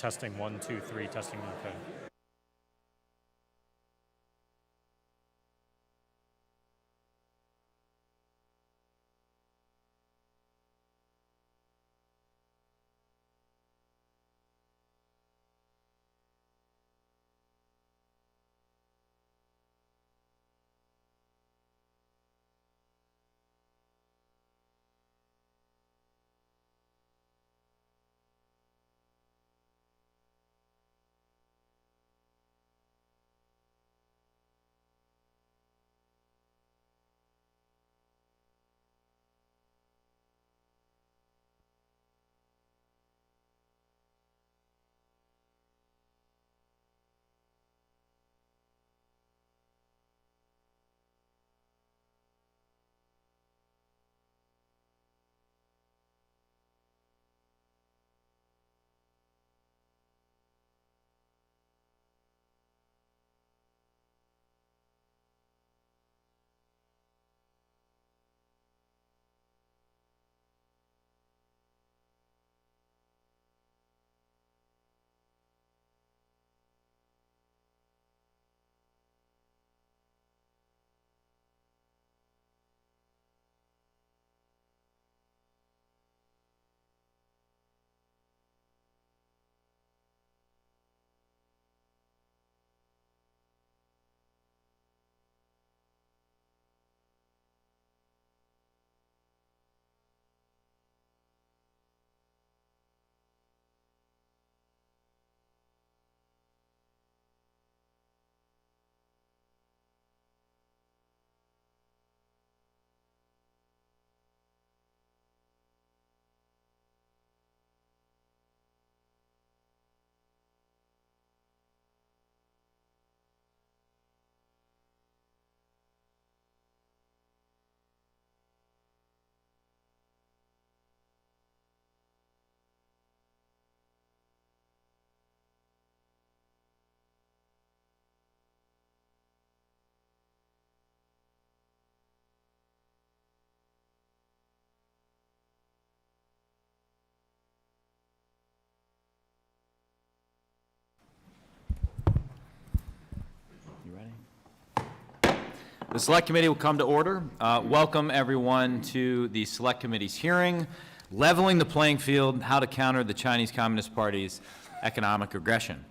Testing 1, 2, 3, testing, okay. The Select Committee will come to order. Welcome, everyone, to the Select Committee's hearing, Leveling the Playing Field, How to Counter the Chinese Communist Party's Economic Aggression.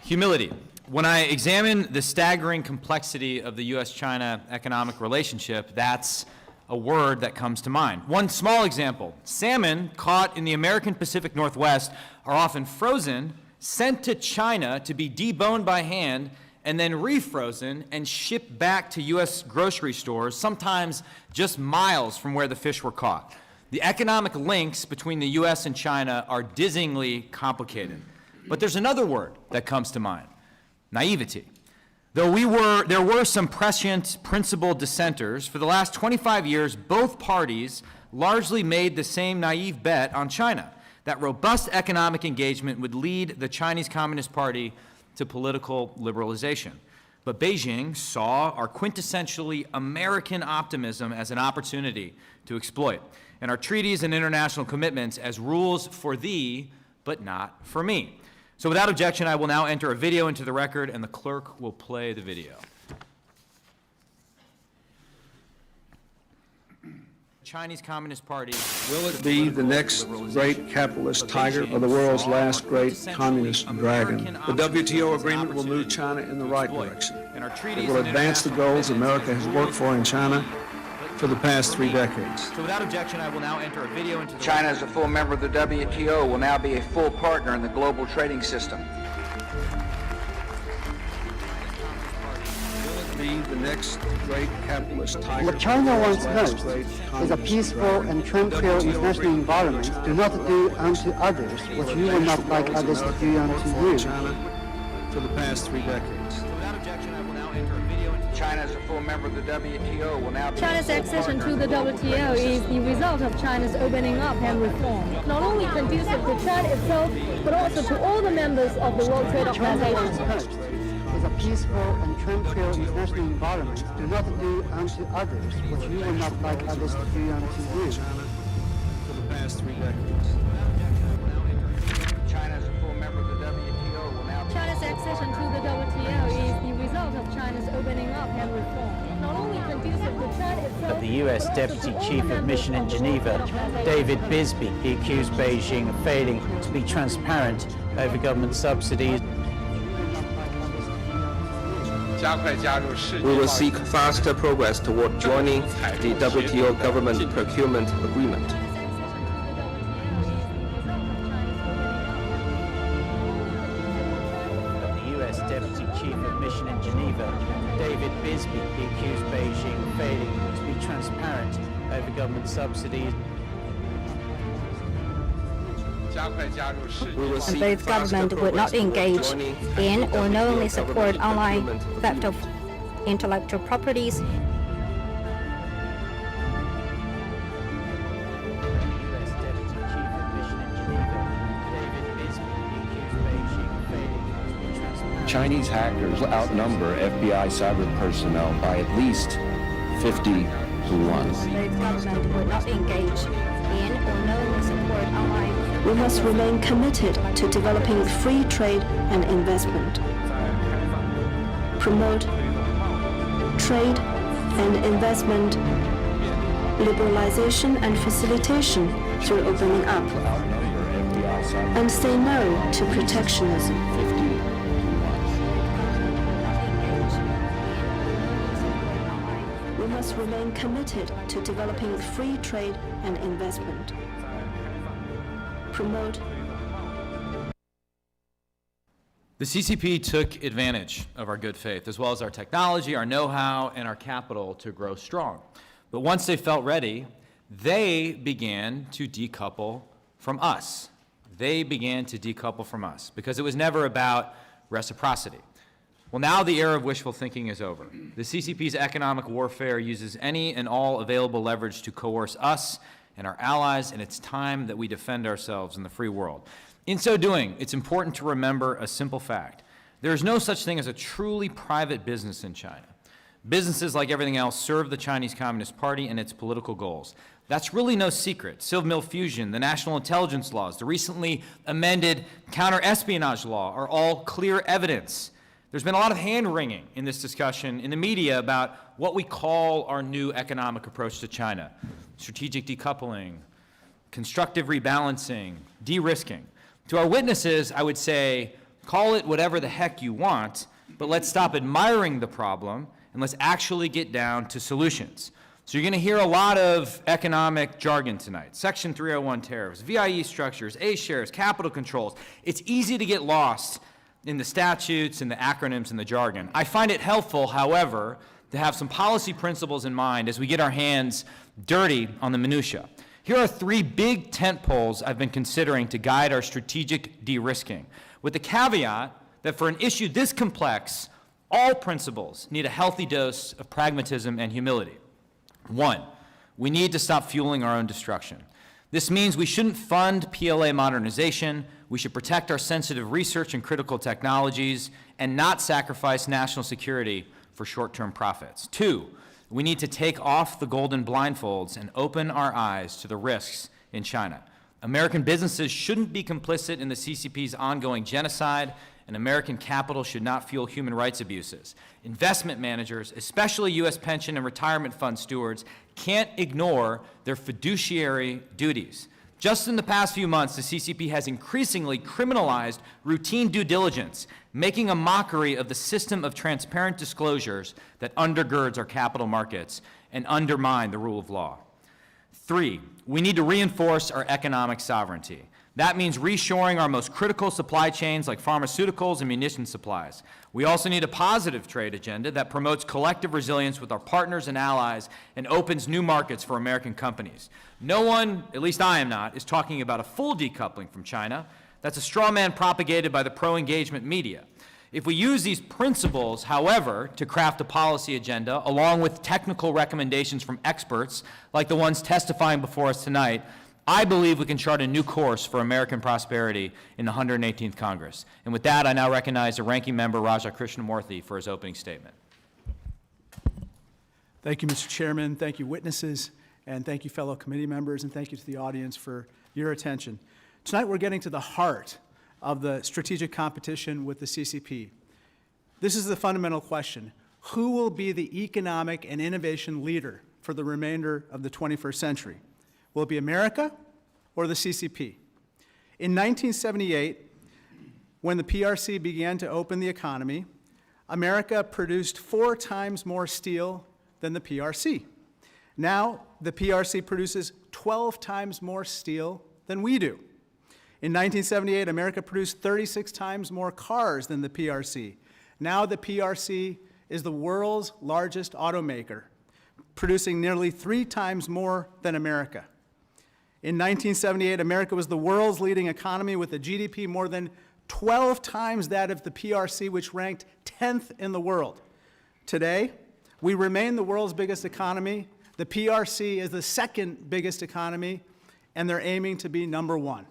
Humility. When I examine the staggering complexity of the U.S.-China economic relationship, that's a word that comes to mind. One small example, salmon caught in the American Pacific Northwest are often frozen, sent to China to be deboned by hand, and then refrozen and shipped back to U.S. grocery stores, sometimes just miles from where the fish were caught. The economic links between the U.S. and China are dizzyingly complicated. But there's another word that comes to mind, naivety. Though there were some prescient principled dissenters, for the last 25 years, both parties largely made the same naive bet on China, that robust economic engagement would lead the Chinese Communist Party to political liberalization. But Beijing saw our quintessentially American optimism as an opportunity to exploit, and our treaties and international commitments as rules for thee, but not for me. So without objection, I will now enter a video into the record, and the clerk will play the video. Chinese Communist Party. Will it be the next great capitalist tiger or the world's last great communist dragon? The WTO agreement will move China in the right direction. It will advance the goals America has worked for in China for the past 3 decades. So without objection, I will now enter a video into the China, as a full member of the WTO, will now be a full partner in the global trading system. Be the next great capitalist tiger. What China wants most is a peaceful and tranquil international environment. Do not do unto others what you would not like others to do unto you. China for the past 3 decades. Without objection, I will now enter a video into China, as a full member of the WTO, will now be China's accession to the WTO is the result of China's opening up and reform, not only conducive to China itself, but also to all the members of the World Trade Organization. A peaceful and tranquil international environment. Do not do unto others what you would not like others to do unto you. For the past 3 decades. China, as a full member of the Accession to the WTO is the result of China's opening up and reform. Not only conducive to trade itself, The U.S. but also Deputy to all Chief of members Mission in the World Geneva, Trade Organization. David Bisbee, he accused Beijing of failing to be transparent over government subsidies. We will seek faster progress toward joining the WTO Government Procurement Agreement. The U.S. Deputy Chief of Mission in Geneva, David Bisbee, he accused Beijing of failing to be transparent over government subsidies. And both governments would not engage in or knowingly support online theft of intellectual properties. U.S. Deputy Chief of Mission in Geneva, David Bisbee, he accused Beijing of failing to be transparent. Chinese hackers outnumber FBI cyber personnel by at least 50 to 1. Both governments would not engage in or knowingly support online. We must remain committed to developing free trade and investment. Promote trade and investment liberalization and facilitation through opening up, and say no to protectionism. We must remain committed to developing free trade and investment. Promote. The CCP took advantage of our good faith, as well as our technology, our know-how, and our capital to grow strong. But once they felt ready, they began to decouple from us. They began to decouple from us because it was never about reciprocity. Well, now the era of wishful thinking is over. The CCP's economic warfare uses any and all available leverage to coerce us and our allies, and it's time that we defend ourselves in the free world. In so doing, it's important to remember a simple fact. There is no such thing as a truly private business in China. Businesses, like everything else, serve the Chinese Communist Party and its political goals. That's really no secret. Civ-Mil fusion, the national intelligence laws, the recently amended counter-espionage law are all clear evidence. There's been a lot of hand-wringing in this discussion in the media about what we call our new economic approach to China. Strategic decoupling, constructive rebalancing, de-risking. To our witnesses, I would say, call it whatever the heck you want, but let's stop admiring the problem and let's actually get down to solutions. So you're going to hear a lot of economic jargon tonight. Section 301 tariffs, VIE structures, A-shares, capital controls. It's easy to get lost in the statutes and the acronyms and the jargon. I find it helpful, however, to have some policy principles in mind as we get our hands dirty on the minutia. Here are 3 big tent poles I've been considering to guide our strategic de-risking, with the caveat that for an issue this complex, all principles need a healthy dose of pragmatism and humility. 1, we need to stop fueling our own destruction. This means we shouldn't fund PLA modernization, we should protect our sensitive research and critical technologies, and not sacrifice national security for short-term profits. 2, we need to take off the golden blindfolds and open our eyes to the risks in China. American businesses shouldn't be complicit in the CCP's ongoing genocide, and American capital should not fuel human rights abuses. Investment managers, especially U.S. pension and retirement fund stewards, can't ignore their fiduciary duties. Just in the past few months, the CCP has increasingly criminalized routine due diligence, making a mockery of the system of transparent disclosures that undergirds our capital markets and undermine the rule of law. 3, we need to reinforce our economic sovereignty. That means reshoring our most critical supply chains like pharmaceuticals and munition supplies. We also need a positive trade agenda that promotes collective resilience with our partners and allies and opens new markets for American companies. No one, at least I am not, is talking about a full decoupling from China. That's a straw man propagated by the pro-engagement media. If we use these principles, however, to craft a policy agenda, along with technical recommendations from experts like the ones testifying before us tonight, I believe we can chart a new course for American prosperity in the 118th Congress. And with that, I now recognize the ranking member, Raja Krishnamurthy, for his opening statement. Thank you, Mr. Chairman. Thank you, witnesses. And thank you, fellow committee members. And thank you to the audience for your attention. Tonight, we're getting to the heart of the strategic competition with the CCP. This is the fundamental question. Who will be the economic and innovation leader for the remainder of the 21st century? Will it be America or the CCP? In 1978, when the PRC began to open the economy, America produced 4 times more steel than the PRC. Now, the PRC produces 12 times more steel than we do. In 1978, America produced 36 times more cars than the PRC. Now the PRC is the world's largest automaker, producing nearly 3 times more than America. In 1978, America was the world's leading economy with a GDP more than 12 times that of the PRC, which ranked 10th in the world. Today, we remain the world's biggest economy. The PRC is the second biggest economy, and they're aiming to be number 1.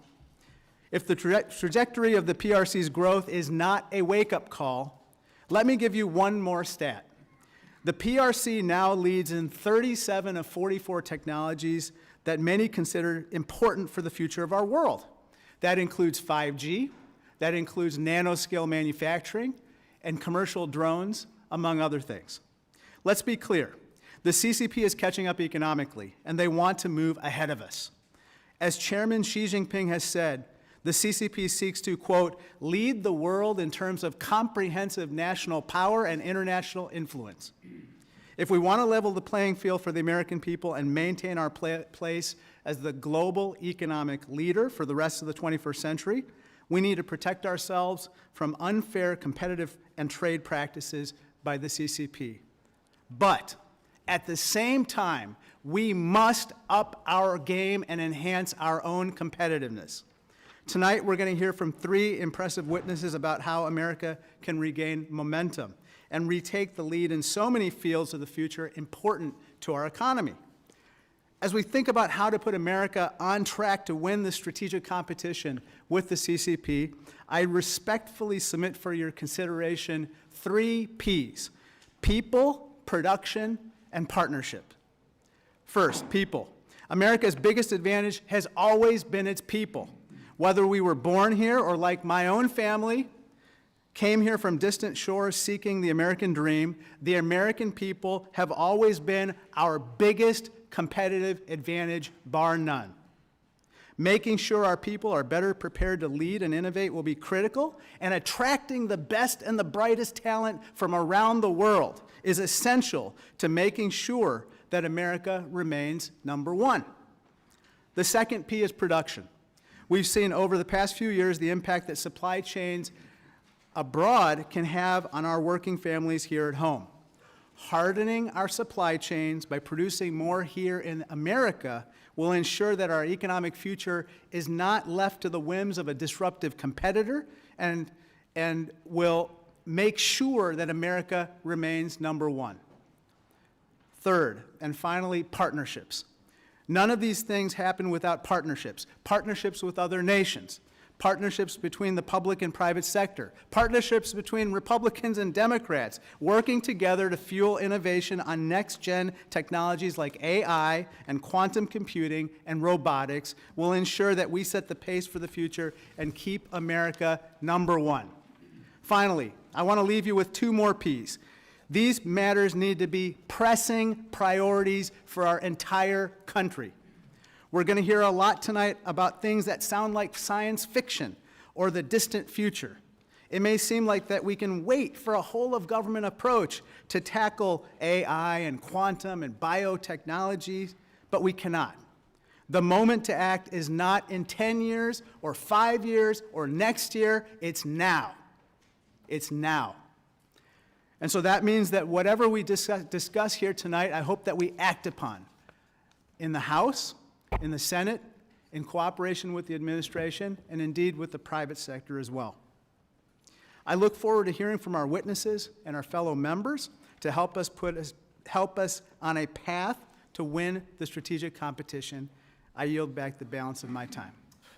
If the trajectory of the PRC's growth is not a wake-up call, let me give you one more stat. The PRC now leads in 37 of 44 technologies that many consider important for the future of our world. That includes 5G, that includes nanoscale manufacturing, and commercial drones, among other things. Let's be clear. The CCP is catching up economically, and they want to move ahead of us. As Chairman Xi Jinping has said, the CCP seeks to, quote, lead the world in terms of comprehensive national power and international influence. If we want to level the playing field for the American people and maintain our place as the global economic leader for the rest of the 21st century, we need to protect ourselves from unfair competitive and trade practices by the CCP. But at the same time, we must up our game and enhance our own competitiveness. Tonight, we're going to hear from 3 impressive witnesses about how America can regain momentum and retake the lead in so many fields of the future important to our economy. As we think about how to put America on track to win the strategic competition with the CCP, I respectfully submit for your consideration 3 Ps: people, production, and partnership. First, people. America's biggest advantage has always been its people. Whether we were born here or, like my own family, came here from distant shores seeking the American dream, the American people have always been our biggest competitive advantage, bar none. Making sure our people are better prepared to lead and innovate will be critical, and attracting the best and the brightest talent from around the world is essential to making sure that America remains number 1. The second P is production. We've seen over the past few years the impact that supply chains abroad can have on our working families here at home. Hardening our supply chains by producing more here in America will ensure that our economic future is not left to the whims of a disruptive competitor and will make sure that America remains number 1. Third, and finally, partnerships. None of these things happen without partnerships. Partnerships with other nations, partnerships between the public and private sector, partnerships between Republicans and Democrats, working together to fuel innovation on next-gen technologies like AI and quantum computing and robotics will ensure that we set the pace for the future and keep America number 1. Finally, I want to leave you with 2 more Ps. These matters need to be pressing priorities for our entire country. We're going to hear a lot tonight about things that sound like science fiction or the distant future. It may seem like that we can wait for a whole-of-government approach to tackle AI and quantum and biotechnology, but we cannot. The moment to act is not in 10 years or 5 years or next year. It's now. It's now. And so that means that whatever we discuss here tonight, I hope that we act upon in the House, in the Senate, in cooperation with the administration, and indeed with the private sector as well. I look forward to hearing from our witnesses and our fellow members to help us on a path to win the strategic competition. I yield back the balance of my time.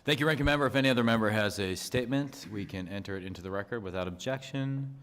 Thank you, Ranking Member. If any other member has a statement, we can enter it into the record without objection.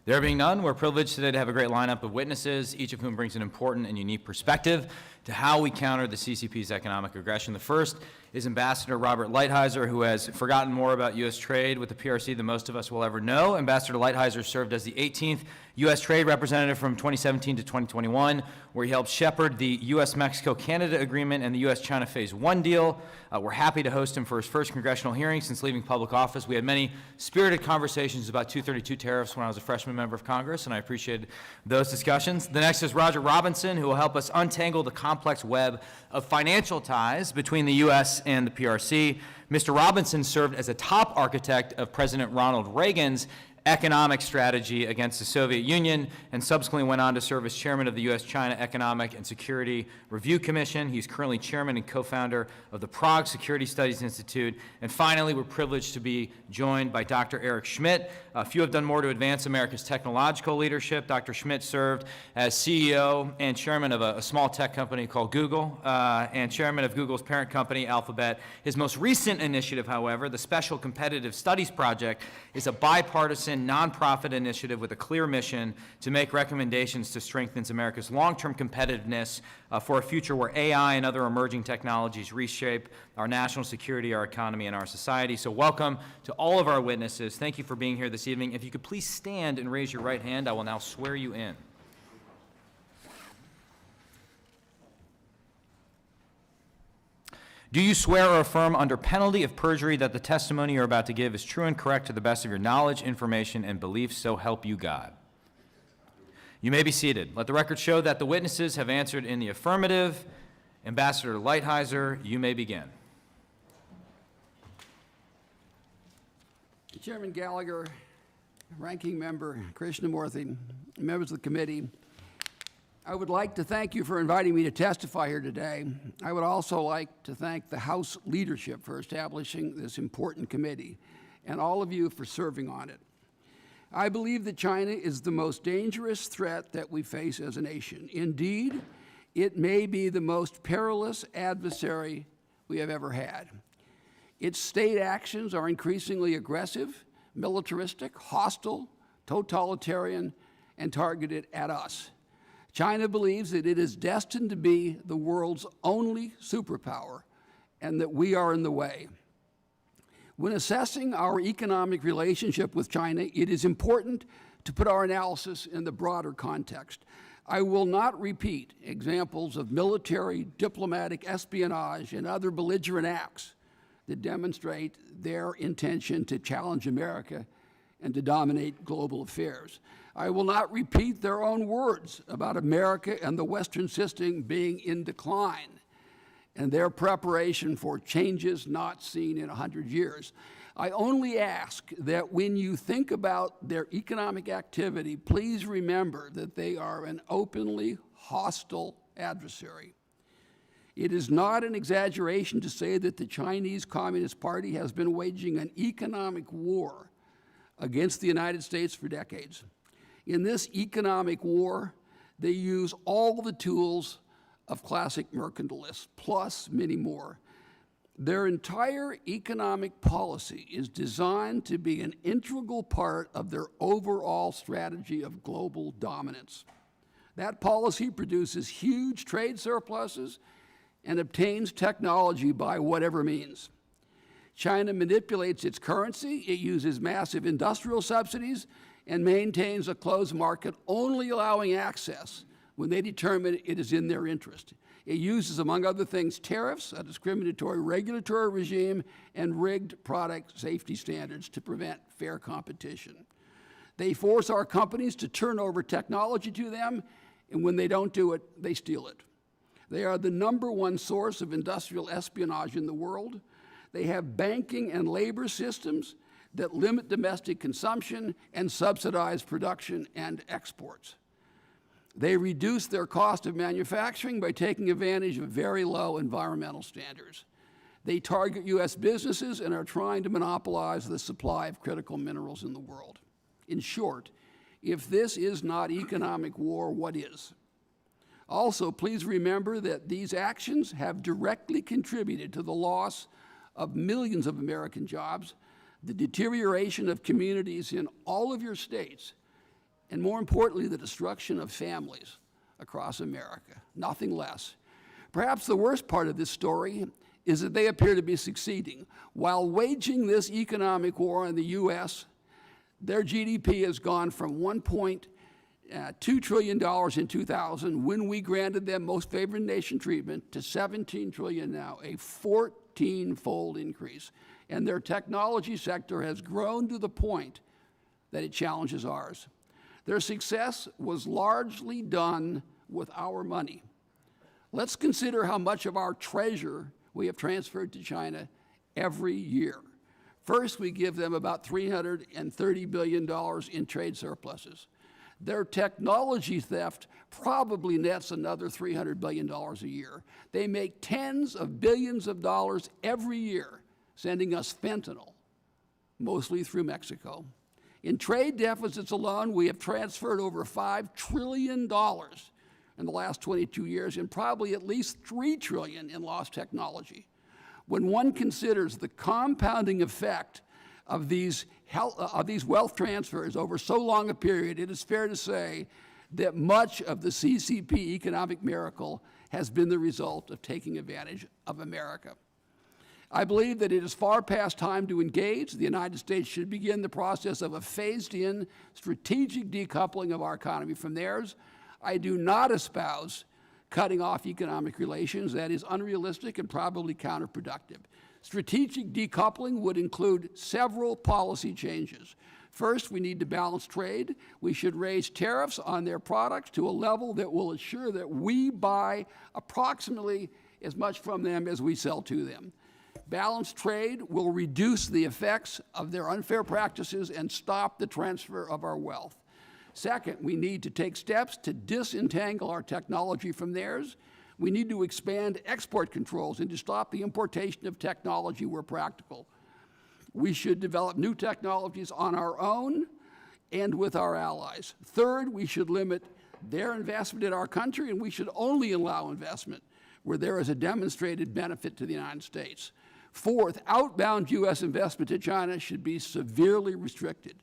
There being none, we're privileged today to have a great lineup of witnesses, each of whom brings an important and unique perspective to how we counter the CCP's economic aggression. The first is Ambassador Robert Lighthizer, who has forgotten more about U.S. trade with the PRC than most of us will ever know. Ambassador Lighthizer served as the 18th U.S. Trade Representative from 2017 to 2021, where he helped shepherd the U.S.-Mexico-Canada Agreement and the U.S.-China Phase 1 deal. We're happy to host him for his first congressional hearing since leaving public office. We had many spirited conversations about 232 tariffs when I was a freshman member of Congress, and I appreciated those discussions. The next is Roger Robinson, who will help us untangle the complex web of financial ties between the U.S. and the PRC. Mr. Robinson served as a top architect of President Ronald Reagan's economic strategy against the Soviet Union, and subsequently went on to serve as chairman of the U.S.-China Economic and Security Review Commission. He's currently chairman and co-founder of the Prague Security Studies Institute. And finally, we're privileged to be joined by Dr. Eric Schmidt. Few have done more to advance America's technological leadership. Dr. Schmidt served as CEO and chairman of a small tech company called Google, and chairman of Google's parent company, Alphabet. His most recent initiative, however, the Special Competitive Studies Project, is a bipartisan nonprofit initiative with a clear mission to make recommendations to strengthen America's long-term competitiveness for a future where AI and other emerging technologies reshape our national security, our economy, and our society. So welcome to all of our witnesses. Thank you for being here this evening. If you could please stand and raise your right hand, I will now swear you in. Do you swear or affirm under penalty of perjury that the testimony you're about to give is true and correct to the best of your knowledge, information, and beliefs, so help you God? You may be seated. Let the record show that the witnesses have answered in the affirmative. Ambassador Lighthizer, you may begin. Chairman Gallagher, Ranking Member Krishnamurthy, members of the committee, I would like to thank you for inviting me to testify here today. I would also like to thank the House leadership for establishing this important committee and all of you for serving on it. I believe that China is the most dangerous threat that we face as a nation. Indeed, it may be the most perilous adversary we have ever had. Its state actions are increasingly aggressive, militaristic, hostile, totalitarian, and targeted at us. China believes that it is destined to be the world's only superpower and that we are in the way. When assessing our economic relationship with China, it is important to put our analysis in the broader context. I will not repeat examples of military, diplomatic, espionage, and other belligerent acts that demonstrate their intention to challenge America and to dominate global affairs. I will not repeat their own words about America and the Western system being in decline and their preparation for changes not seen in 100 years. I only ask that when you think about their economic activity, please remember that they are an openly hostile adversary. It is not an exaggeration to say that the Chinese Communist Party has been waging an economic war against the United States for decades. In this economic war, they use all the tools of classic mercantilists, plus many more. Their entire economic policy is designed to be an integral part of their overall strategy of global dominance. That policy produces huge trade surpluses and obtains technology by whatever means. China manipulates its currency, it uses massive industrial subsidies, and maintains a closed market, only allowing access when they determine it is in their interest. It uses, among other things, tariffs, a discriminatory regulatory regime, and rigged product safety standards to prevent fair competition. They force our companies to turn over technology to them, and when they don't do it, they steal it. They are the #1 source of industrial espionage in the world. They have banking and labor systems that limit domestic consumption and subsidize production and exports. They reduce their cost of manufacturing by taking advantage of very low environmental standards. They target U.S. businesses and are trying to monopolize the supply of critical minerals in the world. In short, if this is not economic war, what is? Also, please remember that these actions have directly contributed to the loss of millions of American jobs, the deterioration of communities in all of your states, and more importantly, the destruction of families across America, nothing less. Perhaps the worst part of this story is that they appear to be succeeding. While waging this economic war in the U.S., their GDP has gone from $1.2 trillion in 2000, when we granted them most favored nation treatment, to $17 trillion now, a 14-fold increase. And their technology sector has grown to the point that it challenges ours. Their success was largely done with our money. Let's consider how much of our treasure we have transferred to China every year. First, we give them about $330 billion in trade surpluses. Their technology theft probably nets another $300 billion a year. They make tens of billions of dollars every year, sending us fentanyl, mostly through Mexico. In trade deficits alone, we have transferred over $5 trillion in the last 22 years, and probably at least $3 trillion in lost technology. When one considers the compounding effect of these wealth transfers over so long a period, it is fair to say that much of the CCP economic miracle has been the result of taking advantage of America. I believe that it is far past time to engage. The United States should begin the process of a phased-in strategic decoupling of our economy from theirs. I do not espouse cutting off economic relations. That is unrealistic and probably counterproductive. Strategic decoupling would include several policy changes. First, we need to balance trade. We should raise tariffs on their products to a level that will ensure that we buy approximately as much from them as we sell to them. Balanced trade will reduce the effects of their unfair practices and stop the transfer of our wealth. Second, we need to take steps to disentangle our technology from theirs. We need to expand export controls and to stop the importation of technology where practical. We should develop new technologies on our own and with our allies. Third, we should limit their investment in our country, and we should only allow investment where there is a demonstrated benefit to the United States. Fourth, outbound U.S. investment to China should be severely restricted.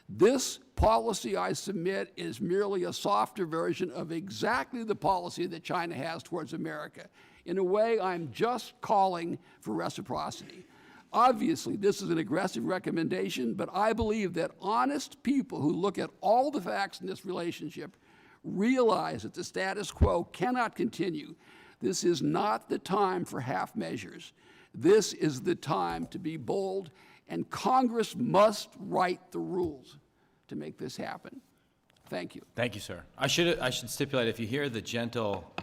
This policy, I submit, is merely a softer version of exactly the policy that China has towards America. In a way, I'm just calling for reciprocity. Obviously, this is an aggressive recommendation, but I believe that honest people who look at all the facts in this relationship realize that the status quo cannot continue. This is not the time for half measures. This is the time to be bold, and Congress must write the rules to make this happen. Thank you. Thank you, sir. I should stipulate, if you hear the gentle,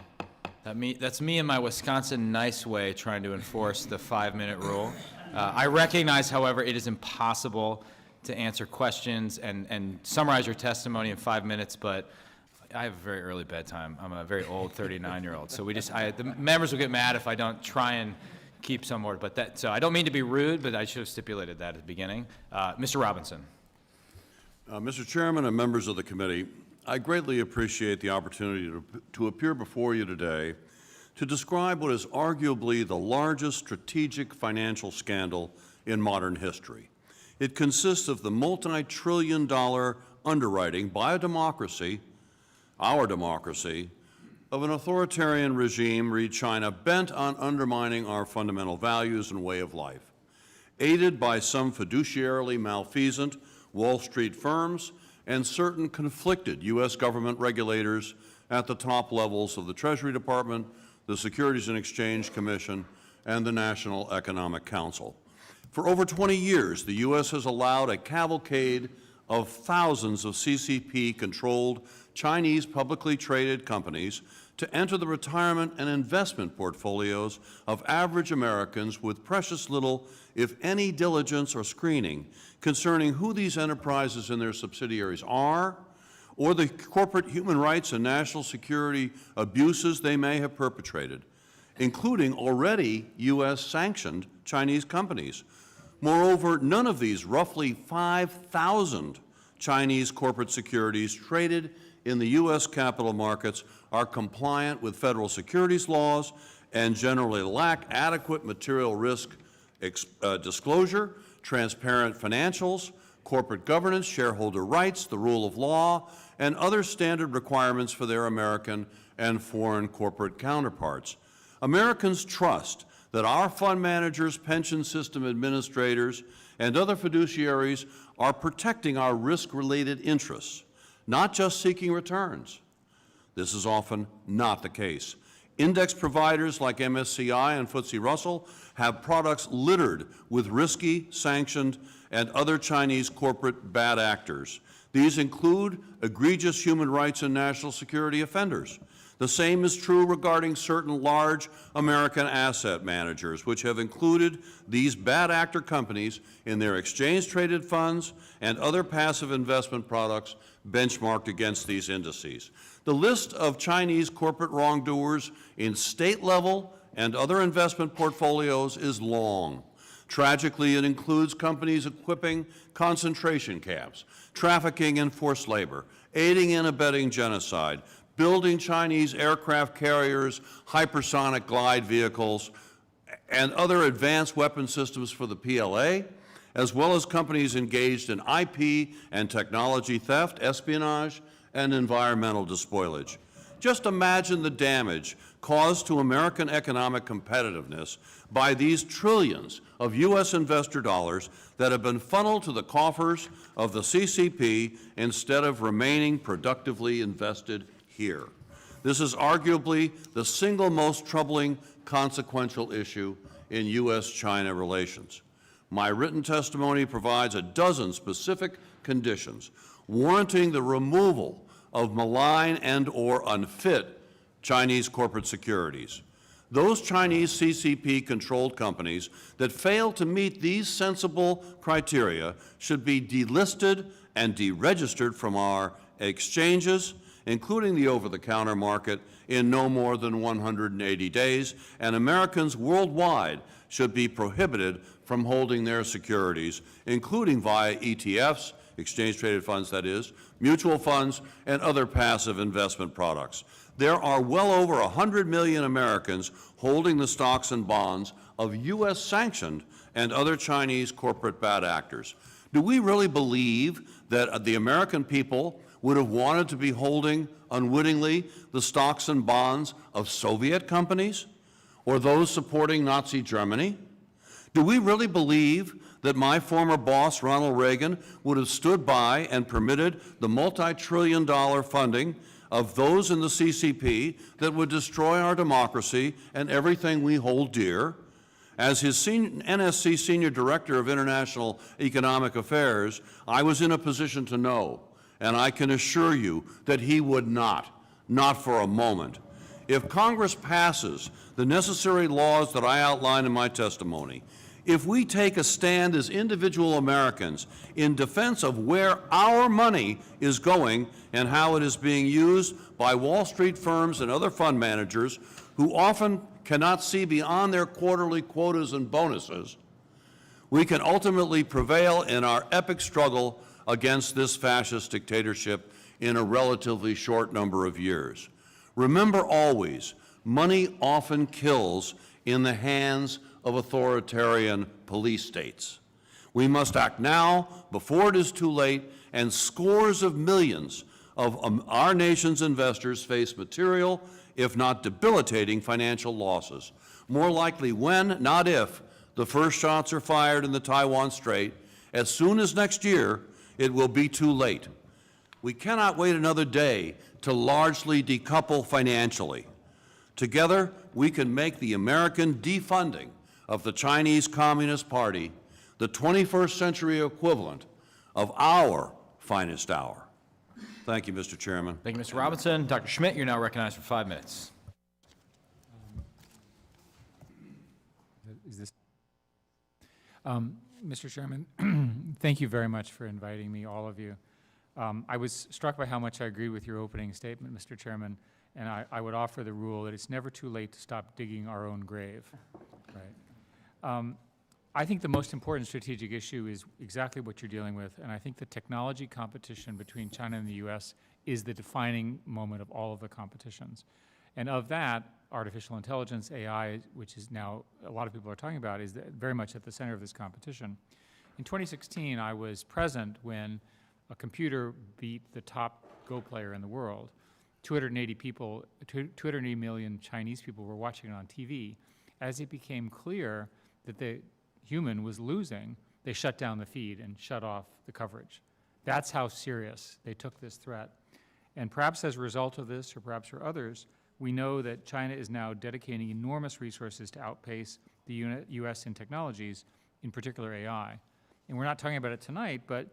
that's me in my Wisconsin nice way trying to enforce the 5-minute rule. I recognize, however, it is impossible to answer questions and summarize your testimony in 5 minutes, but I have a very early bedtime. I'm a very old 39-year-old, so the members will get mad if I don't try and keep some order. So I don't mean to be rude, but I should have stipulated that at the beginning. Mr. Robinson. Mr. Chairman and members of the committee, I greatly appreciate the opportunity to appear before you today to describe what is arguably the largest strategic financial scandal in modern history. It consists of the multi-trillion-dollar underwriting by a democracy, our democracy, of an authoritarian regime, read China, bent on undermining our fundamental values and way of life. Aided by some fiduciarily malfeasant Wall Street firms and certain conflicted U.S. government regulators at the top levels of the Treasury Department, the Securities and Exchange Commission, and the National Economic Council. For over 20 years, the U.S. has allowed a cavalcade of thousands of CCP-controlled Chinese publicly traded companies to enter the retirement and investment portfolios of average Americans with precious little, if any, diligence or screening concerning who these enterprises and their subsidiaries are, or the corporate human rights and national security abuses they may have perpetrated, including already U.S.-sanctioned Chinese companies. Moreover, none of these roughly 5,000 Chinese corporate securities traded in the U.S. capital markets are compliant with federal securities laws and generally lack adequate material risk disclosure, transparent financials, corporate governance, shareholder rights, the rule of law, and other standard requirements for their American and foreign corporate counterparts. Americans trust that our fund managers, pension system administrators, and other fiduciaries are protecting our risk-related interests, not just seeking returns. This is often not the case. Index providers like MSCI and FTSE Russell have products littered with risky, sanctioned, and other Chinese corporate bad actors. These include egregious human rights and national security offenders. The same is true regarding certain large American asset managers, which have included these bad actor companies in their exchange-traded funds and other passive investment products benchmarked against these indices. The list of Chinese corporate wrongdoers in state-level and other investment portfolios is long. Tragically, it includes companies equipping concentration camps, trafficking in forced labor, aiding and abetting genocide, building Chinese aircraft carriers, hypersonic glide vehicles, and other advanced weapon systems for the PLA, as well as companies engaged in IP and technology theft, espionage, and environmental despoilage. Just imagine the damage caused to American economic competitiveness by these trillions of U.S. investor dollars that have been funneled to the coffers of the CCP instead of remaining productively invested here. This is arguably the single most troubling consequential issue in U.S.-China relations. My written testimony provides a dozen specific conditions warranting the removal of malign and/or unfit Chinese corporate securities. Those Chinese CCP-controlled companies that fail to meet these sensible criteria should be delisted and deregistered from our exchanges, including the over-the-counter market, in no more than 180 days, and Americans worldwide should be prohibited from holding their securities, including via ETFs, exchange-traded funds that is, mutual funds, and other passive investment products. There are well over 100 million Americans holding the stocks and bonds of U.S.-sanctioned and other Chinese corporate bad actors. Do we really believe that the American people would have wanted to be holding unwittingly the stocks and bonds of Soviet companies or those supporting Nazi Germany? Do we really believe that my former boss, Ronald Reagan, would have stood by and permitted the multi-trillion-dollar funding of those in the CCP that would destroy our democracy and everything we hold dear? As his NSC Senior Director of International Economic Affairs, I was in a position to know, and I can assure you that he would not for a moment. If Congress passes the necessary laws that I outline in my testimony, if we take a stand as individual Americans in defense of where our money is going and how it is being used by Wall Street firms and other fund managers who often cannot see beyond their quarterly quotas and bonuses, we can ultimately prevail in our epic struggle against this fascist dictatorship in a relatively short number of years. Remember always, money often kills in the hands of authoritarian police states. We must act now before it is too late, and scores of millions of our nation's investors face material, if not debilitating, financial losses. More likely when, not if, the first shots are fired in the Taiwan Strait. As soon as next year, it will be too late. We cannot wait another day to largely decouple financially. Together, we can make the American defunding of the Chinese Communist Party the 21st century equivalent of our finest hour. Thank you, Mr. Chairman. Thank you, Mr. Robinson. Dr. Schmidt, you're now recognized for 5 minutes. Mr. Chairman, thank you very much for inviting me, all of you. I was struck by how much I agree with your opening statement, Mr. Chairman, and I would offer the rule that it's never too late to stop digging our own grave. Right. I think the most important strategic issue is exactly what you're dealing with, and I think the technology competition between China and the U.S. is the defining moment of all of the competitions. And of that, artificial intelligence, AI, which is now a lot of people are talking about, is very much at the center of this competition. In 2016, I was present when a computer beat the top Go player in the world. 280 million Chinese people were watching it on TV. As it became clear that the human was losing, they shut down the feed and shut off the coverage. That's how serious they took this threat. And perhaps as a result of this, or perhaps for others, we know that China is now dedicating enormous resources to outpace the U.S. in technologies, in particular AI. And we're not talking about it tonight, but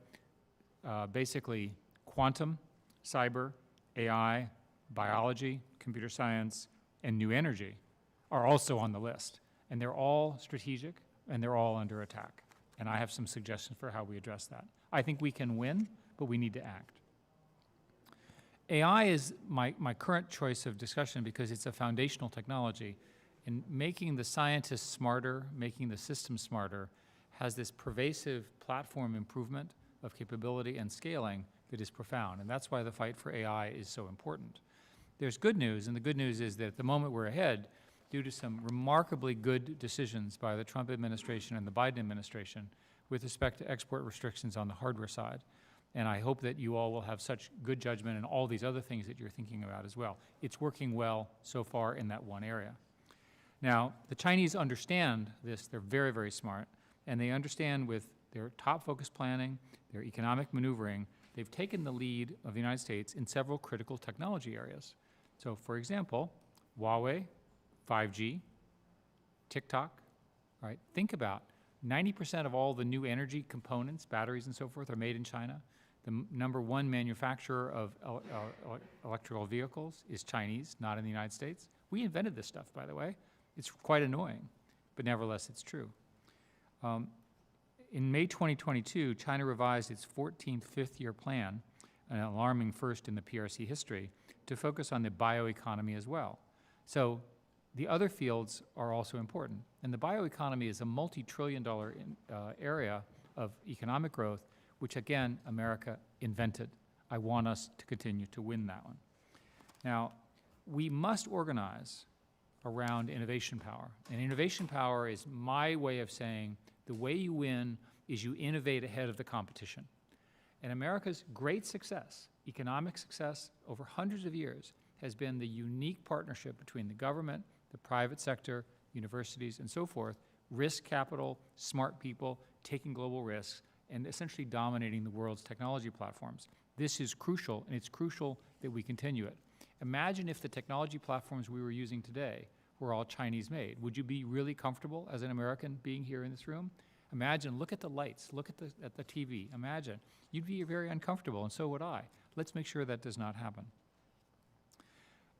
basically quantum, cyber, AI, biology, computer science, and new energy are also on the list. And they're all strategic, and they're all under attack. And I have some suggestions for how we address that. I think we can win, but we need to act. AI is my current choice of discussion because it's a foundational technology. And making the scientists smarter, making the system smarter, has this pervasive platform improvement of capability and scaling that is profound. And that's why the fight for AI is so important. There's good news, and the good news is that at the moment we're ahead due to some remarkably good decisions by the Trump administration and the Biden administration with respect to export restrictions on the hardware side. And I hope that you all will have such good judgment in all these other things that you're thinking about as well. It's working well so far in that one area. Now, the Chinese understand this. They're very, very smart. And they understand with their top focus planning, their economic maneuvering, they've taken the lead of the United States in several critical technology areas. So, for example, Huawei, 5G, TikTok, right? Think about 90% of all the new energy components, batteries and so forth, are made in China. The #1 manufacturer of electrical vehicles is Chinese, not in the United States. We invented this stuff, by the way. It's quite annoying, but nevertheless, it's true. In May 2022, China revised its 14th fifth-year plan, an alarming first in the PRC history, to focus on the bioeconomy as well. So the other fields are also important. And the bioeconomy is a multi-trillion-dollar area of economic growth, which, again, America invented. I want us to continue to win that one. Now, we must organize around innovation power. And innovation power is my way of saying the way you win is you innovate ahead of the competition. And America's great success, economic success over hundreds of years, has been the unique partnership between the government, the private sector, universities, and so forth, risk capital, smart people, taking global risks, and essentially dominating the world's technology platforms. This is crucial, and it's crucial that we continue it. Imagine if the technology platforms we were using today were all Chinese-made. Would you be really comfortable as an American being here in this room? Imagine, look at the lights, look at the TV. Imagine. You'd be very uncomfortable, and so would I. Let's make sure that does not happen.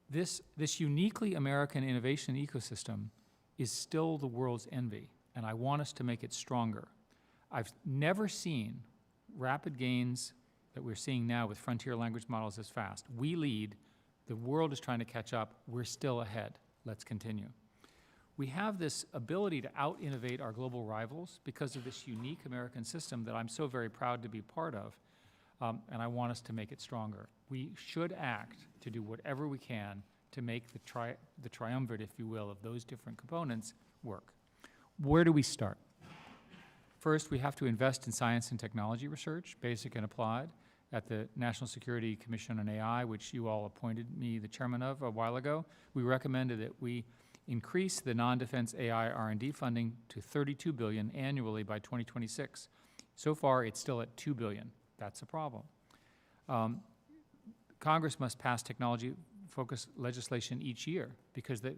This uniquely American innovation ecosystem is still the world's envy, and I want us to make it stronger. I've never seen rapid gains that we're seeing now with frontier language models as fast. We lead. The world is trying to catch up. We're still ahead. Let's continue. We have this ability to out-innovate our global rivals because of this unique American system that I'm so very proud to be part of, and I want us to make it stronger. We should act to do whatever we can to make the triumvirate, if you will, of those different components work. Where do we start? First, we have to invest in science and technology research, basic and applied, at the National Security Commission on AI, which you all appointed me the chairman of a while ago. We recommended that we increase the non-defense AI R&D funding to $32 billion annually by 2026. So far, it's still at $2 billion. That's a problem. Congress must pass technology-focused legislation each year because the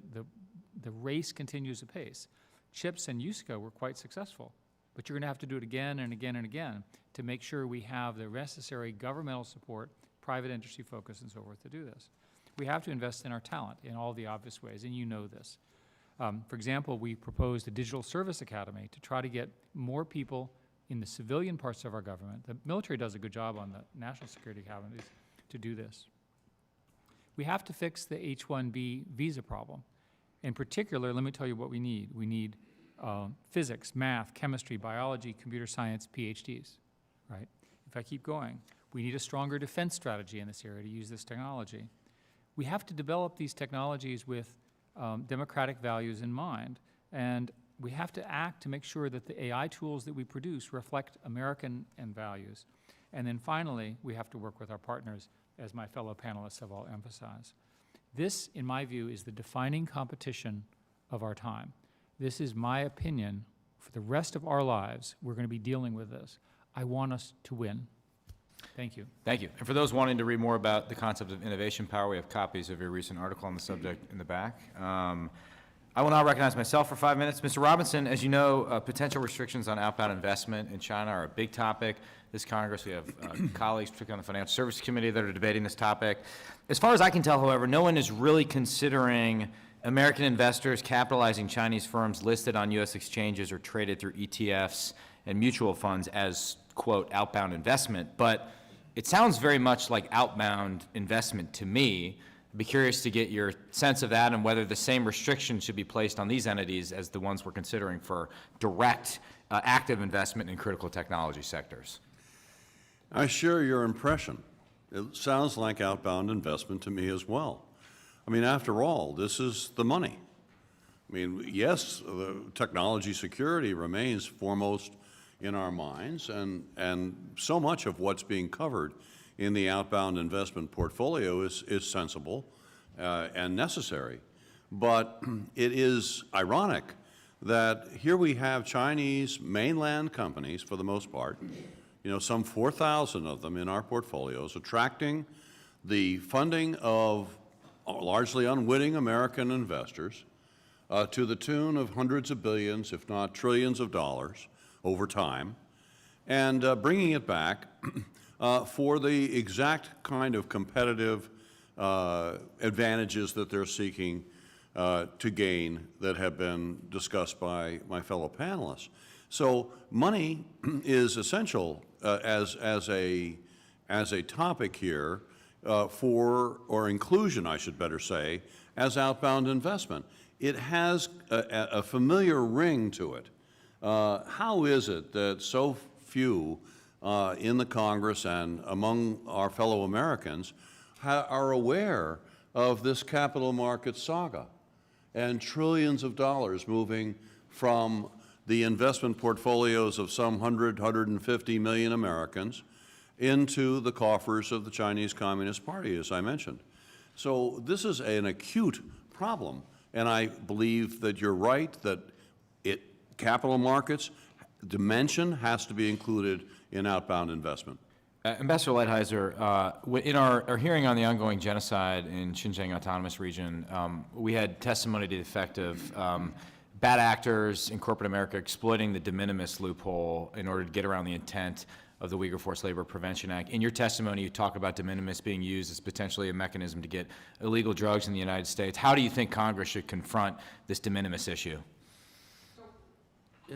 race continues apace. CHIPS and USCA were quite successful, but you're going to have to do it again and again and again to make sure we have the necessary governmental support, private industry focus, and so forth to do this. We have to invest in our talent in all the obvious ways, and you know this. For example, we proposed a digital service academy to try to get more people in the civilian parts of our government. The military does a good job on the national security academies to do this. We have to fix the H-1B visa problem. In particular, let me tell you what we need. We need physics, math, chemistry, biology, computer science, PhDs, right? If I keep going, we need a stronger defense strategy in this area to use this technology. We have to develop these technologies with democratic values in mind, and we have to act to make sure that the AI tools that we produce reflect American values. And then finally, we have to work with our partners as my fellow panelists have all emphasized. This, in my view, is the defining competition of our time. This is my opinion. For the rest of our lives, we're going to be dealing with this. I want us to win. Thank you. Thank you. And for those wanting to read more about the concept of innovation power, we have copies of your recent article on the subject in the back. I will now recognize myself for 5 minutes. Mr. Robinson, as you know, potential restrictions on outbound investment in China are a big topic. This Congress, we have colleagues, particularly on the Financial Services Committee, that are debating this topic. As far as I can tell, however, no one is really considering American investors capitalizing Chinese firms listed on U.S. exchanges or traded through ETFs and mutual funds as, quote, outbound investment. But it sounds very much like outbound investment to me. I'd be curious to get your sense of that and whether the same restrictions should be placed on these entities as the ones we're considering for direct active investment in critical technology sectors. I share your impression. It sounds like outbound investment to me as well. I mean, after all, this is the money. I mean, yes, technology security remains foremost in our minds, and so much of what's being covered in the outbound investment portfolio is sensible and necessary. But it is ironic that here we have Chinese mainland companies, for the most part, you know, some 4,000 of them in our portfolios, attracting the funding of largely unwitting American investors to the tune of hundreds of billions, if not trillions of dollars over time, and bringing it back for the exact kind of competitive advantages that they're seeking to gain that have been discussed by my fellow panelists. So money is essential as a topic here or inclusion, I should better say, as outbound investment. It has a familiar ring to it. How is it that so few in the Congress and among our fellow Americans are aware of this capital market saga and trillions of dollars moving from the investment portfolios of some 150 million Americans into the coffers of the Chinese Communist Party, as I mentioned? So this is an acute problem, and I believe that you're right that capital markets dimension has to be included in outbound investment. Ambassador Lighthizer, in our hearing on the ongoing genocide in Xinjiang Autonomous Region, we had testimony to the effect of bad actors in corporate America exploiting the de minimis loophole in order to get around the intent of the Uyghur Forced Labor Prevention Act. In your testimony, you talk about de minimis being used as potentially a mechanism to get illegal drugs in the United States. How do you think Congress should confront this de minimis issue?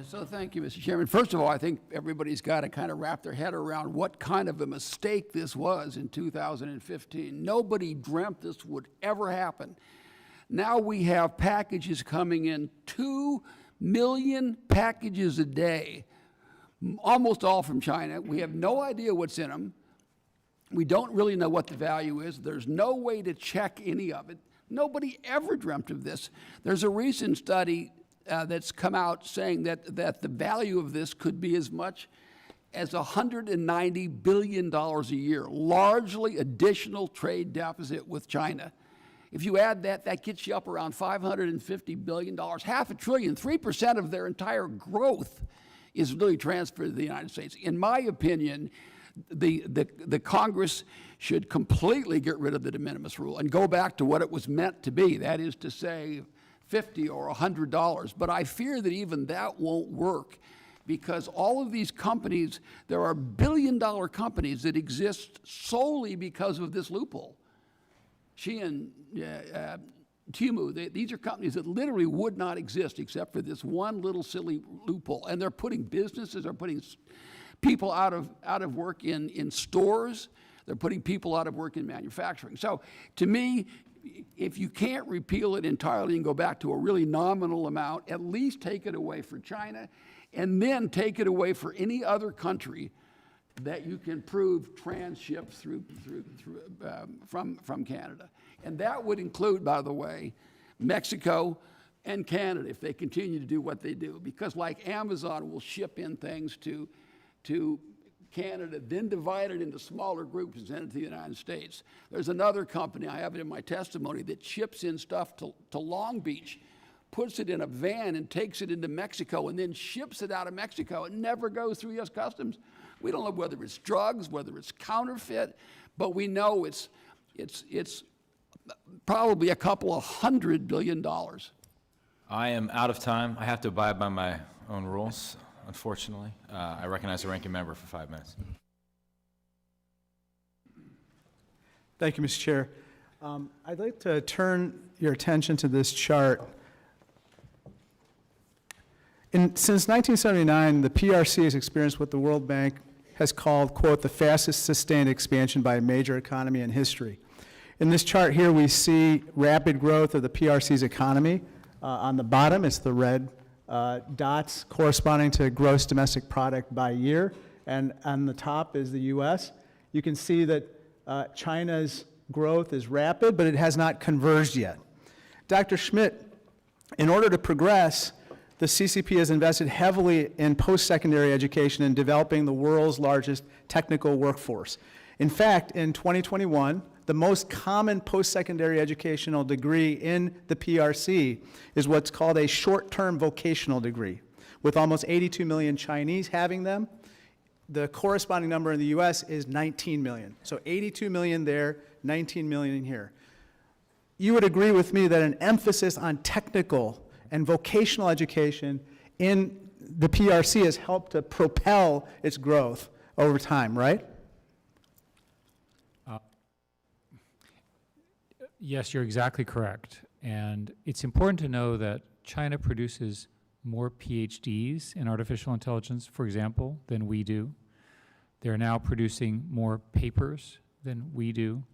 So thank you, Mr. Chairman. First of all, I think everybody's got to kind of wrap their head around what kind of a mistake this was in 2015. Nobody dreamt this would ever happen. Now we have packages coming in, 2 million packages a day, almost all from China. We have no idea what's in them. We don't really know what the value is. There's no way to check any of it. Nobody ever dreamt of this. There's a recent study that's come out saying that the value of this could be as much as $190 billion a year, largely additional trade deficit with China. If you add that, that gets you up around $550 billion, half a trillion, 3% of their entire growth is really transferred to the United States. In my opinion, the Congress should completely get rid of the de minimis rule and go back to what it was meant to be, that is to say $50 or $100. But I fear that even that won't work because all of these companies, there are billion-dollar companies that exist solely because of this loophole. Shein, Temu, these are companies that literally would not exist except for this one little silly loophole. And they're putting businesses, they're putting people out of work in stores, they're putting people out of work in manufacturing. So to me, if you can't repeal it entirely and go back to a really nominal amount, at least take it away for China, and then take it away for any other country that you can prove transshipped from Canada. And that would include, by the way, Mexico and Canada if they continue to do what they do. Because like Amazon will ship in things to Canada, then divided into smaller groups and sent it to the United States. There's another company, I have it in my testimony, that ships in stuff to Long Beach, puts it in a van and takes it into Mexico and then ships it out of Mexico. It never goes through U.S. Customs. We don't know whether it's drugs, whether it's counterfeit, but we know it's probably a couple of $100 billion. I am out of time. I have to abide by my own rules, unfortunately. I recognize the ranking member for 5 minutes. Thank you, Mr. Chair. I'd like to turn your attention to this chart. Since 1979, the PRC has experienced what the World Bank has called, quote, the fastest sustained expansion by a major economy in history. In this chart here, we see rapid growth of the PRC's economy. On the bottom, it's the red dots corresponding to gross domestic product by year. And on the top is the U.S. You can see that China's growth is rapid, but it has not converged yet. Dr. Schmidt, in order to progress, the CCP has invested heavily in post-secondary education and developing the world's largest technical workforce. In fact, in 2021, the most common post-secondary educational degree in the PRC is what's called a short-term vocational degree, with almost 82 million Chinese having them. The corresponding number in the U.S. is 19 million. So 82 million there, 19 million here. You would agree with me that an emphasis on technical and vocational education in the PRC has helped to propel its growth over time, right? Yes, you're exactly correct. And it's important to know that China produces more PhDs in artificial intelligence, for example, than we do. They're now producing more papers than we do.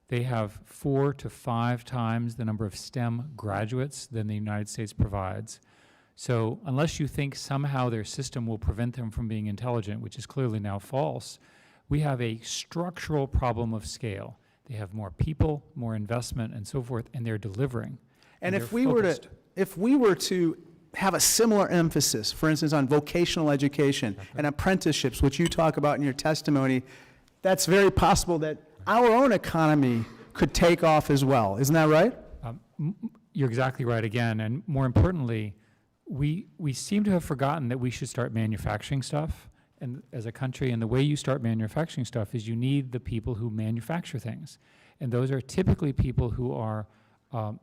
They have 4 to 5 times the number of STEM graduates than the United States provides. So unless you think somehow their system will prevent them from being intelligent, which is clearly now false, we have a structural problem of scale. They have more people, more investment, and so forth, and they're delivering. And if we were to have a similar emphasis, for instance, on vocational education and apprenticeships, which you talk about in your testimony, that's very possible that our own economy could take off as well. Isn't that right? You're exactly right again. And more importantly, we seem to have forgotten that we should start manufacturing stuff and as a country. And the way you start manufacturing stuff is you need the people who manufacture things. And those are typically people who are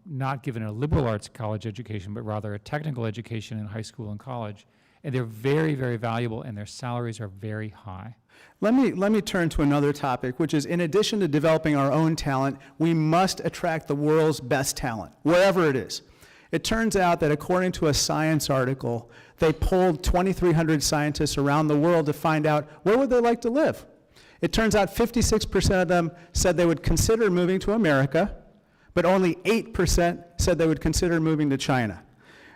not given a liberal arts college education, but rather a technical education in high school and college. And they're very, very valuable, and their salaries are very high. Let me turn to another topic, which is in addition to developing our own talent, we must attract the world's best talent, wherever it is. It turns out that according to a Science article, they polled 2,300 scientists around the world to find out where would they like to live. It turns out 56% of them said they would consider moving to America, but only 8% said they would consider moving to China.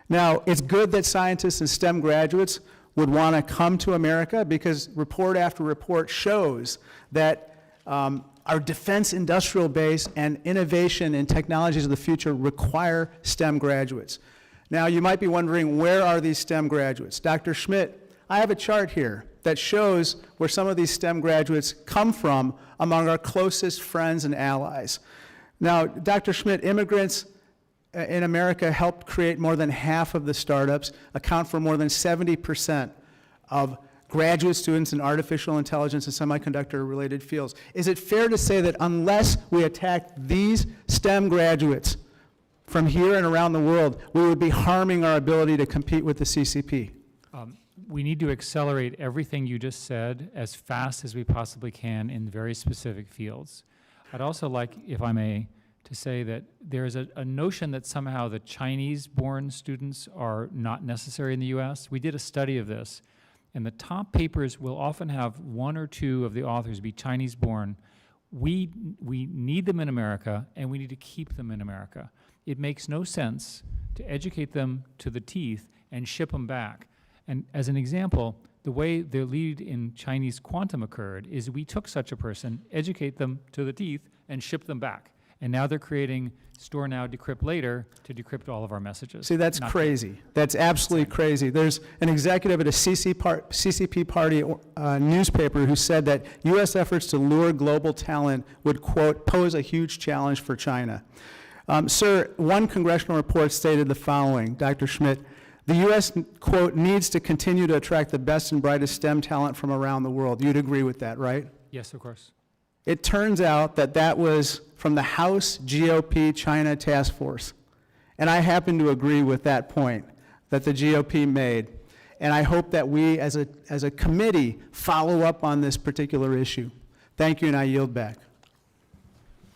Now, it's good that scientists and STEM graduates would want to come to America because report after report shows that our defense industrial base and innovation and technologies of the future require STEM graduates. Now, you might be wondering, where are these STEM graduates? Dr. Schmidt, I have a chart here that shows where some of these STEM graduates come from among our closest friends and allies. Now, Dr. Schmidt, immigrants in America helped create more than half of the startups, account for more than 70% of graduate students in artificial intelligence and semiconductor-related fields. Is it fair to say that unless we attack these STEM graduates from here and around the world, we would be harming our ability to compete with the CCP? We need to accelerate everything you just said as fast as we possibly can in very specific fields. I'd also like, if I may, to say that there's a notion that somehow the Chinese-born students are not necessary in the U.S. We did a study of this, and the top papers will often have 1 or 2 of the authors be Chinese-born. We need them in America, and we need to keep them in America. It makes no sense to educate them to the teeth and ship them back. And as an example, the way the lead in Chinese quantum occurred is we took such a person, educate them to the teeth, and ship them back. And now they're creating store now, decrypt later to decrypt all of our messages. See, that's crazy. That's absolutely crazy. There's an executive at a CCP party newspaper who said that U.S. efforts to lure global talent would, quote, pose a huge challenge for China. Sir, one congressional report stated the following, Dr. Schmidt, the U.S., quote, needs to continue to attract the best and brightest STEM talent from around the world. You'd agree with that, right? Yes, of course. It turns out that that was from the House GOP China Task Force. And I happen to agree with that point that the GOP made. And I hope that we, as a committee, follow up on this particular issue. Thank you, and I yield back.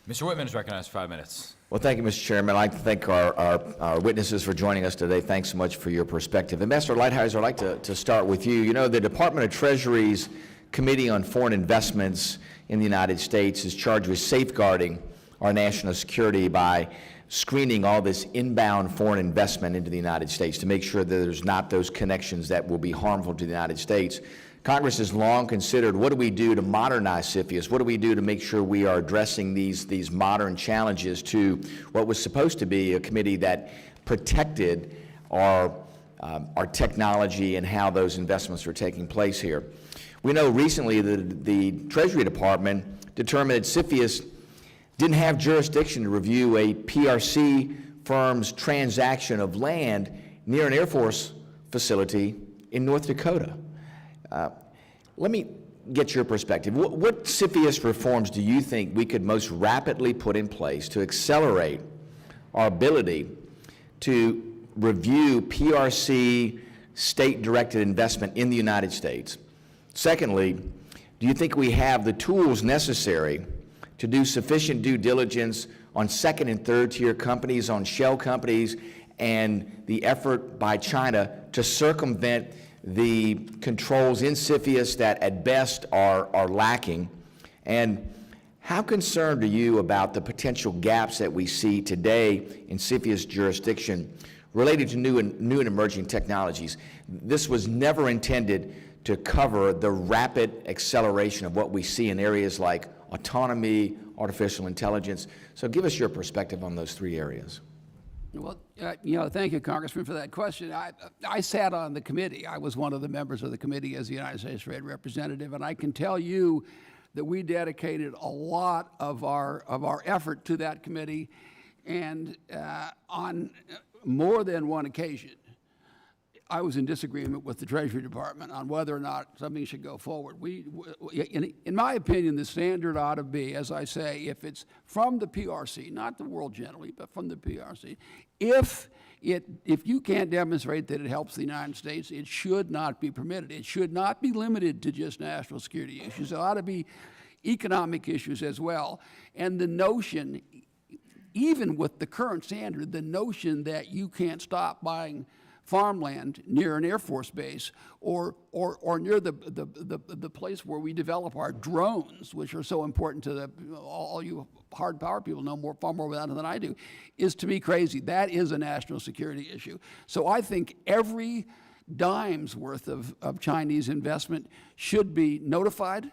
Mr. Whitman is recognized for 5 minutes. Well, thank you, Mr. Chairman. I'd like to thank our witnesses for joining us today. Thanks so much for your perspective. Ambassador Lighthizer, I'd like to start with you. You know, the Department of Treasury's Committee on Foreign Investments in the United States is charged with safeguarding our national security by screening all this inbound foreign investment into the United States to make sure that there's not those connections that will be harmful to the United States. Congress has long considered, what do we do to modernize CFIUS? What do we do to make sure we are addressing these modern challenges to what was supposed to be a committee that protected our technology and how those investments are taking place here? We know recently that the Treasury Department determined that CFIUS didn't have jurisdiction to review a PRC firm's transaction of land near an Air Force facility in North Dakota. Let me get your perspective. What CFIUS reforms do you think we could most rapidly put in place to accelerate our ability to review PRC state-directed investment in the United States? Secondly, do you think we have the tools necessary to do sufficient due diligence on second and third tier companies, on shell companies, and the effort by China to circumvent the controls in CFIUS that at best are lacking? And how concerned are you about the potential gaps that we see today in CFIUS jurisdiction related to new and emerging technologies? This was never intended to cover the rapid acceleration of what we see in areas like autonomy, artificial intelligence. So give us your perspective on those three areas. Well, thank you, Congressman, for that question. I sat on the committee. I was one of the members of the committee as the United States Trade Representative, and I can tell you that we dedicated a lot of our effort to that committee, and on more than one occasion, I was in disagreement with the Treasury Department on whether or not something should go forward. In my opinion, the standard ought to be, as I say, if it's from the PRC, not the world generally, but from the PRC, if you can't demonstrate that it helps the United States, it should not be permitted. It should not be limited to just national security issues. It ought to be economic issues as well. And the notion, even with the current standard, the notion that you can't stop buying farmland near an Air Force base or near the place where we develop our drones, which are so important to all you hard power people know far more about it than I do, is to me crazy. That is a national security issue. So I think every dime's worth of Chinese investment should be notified,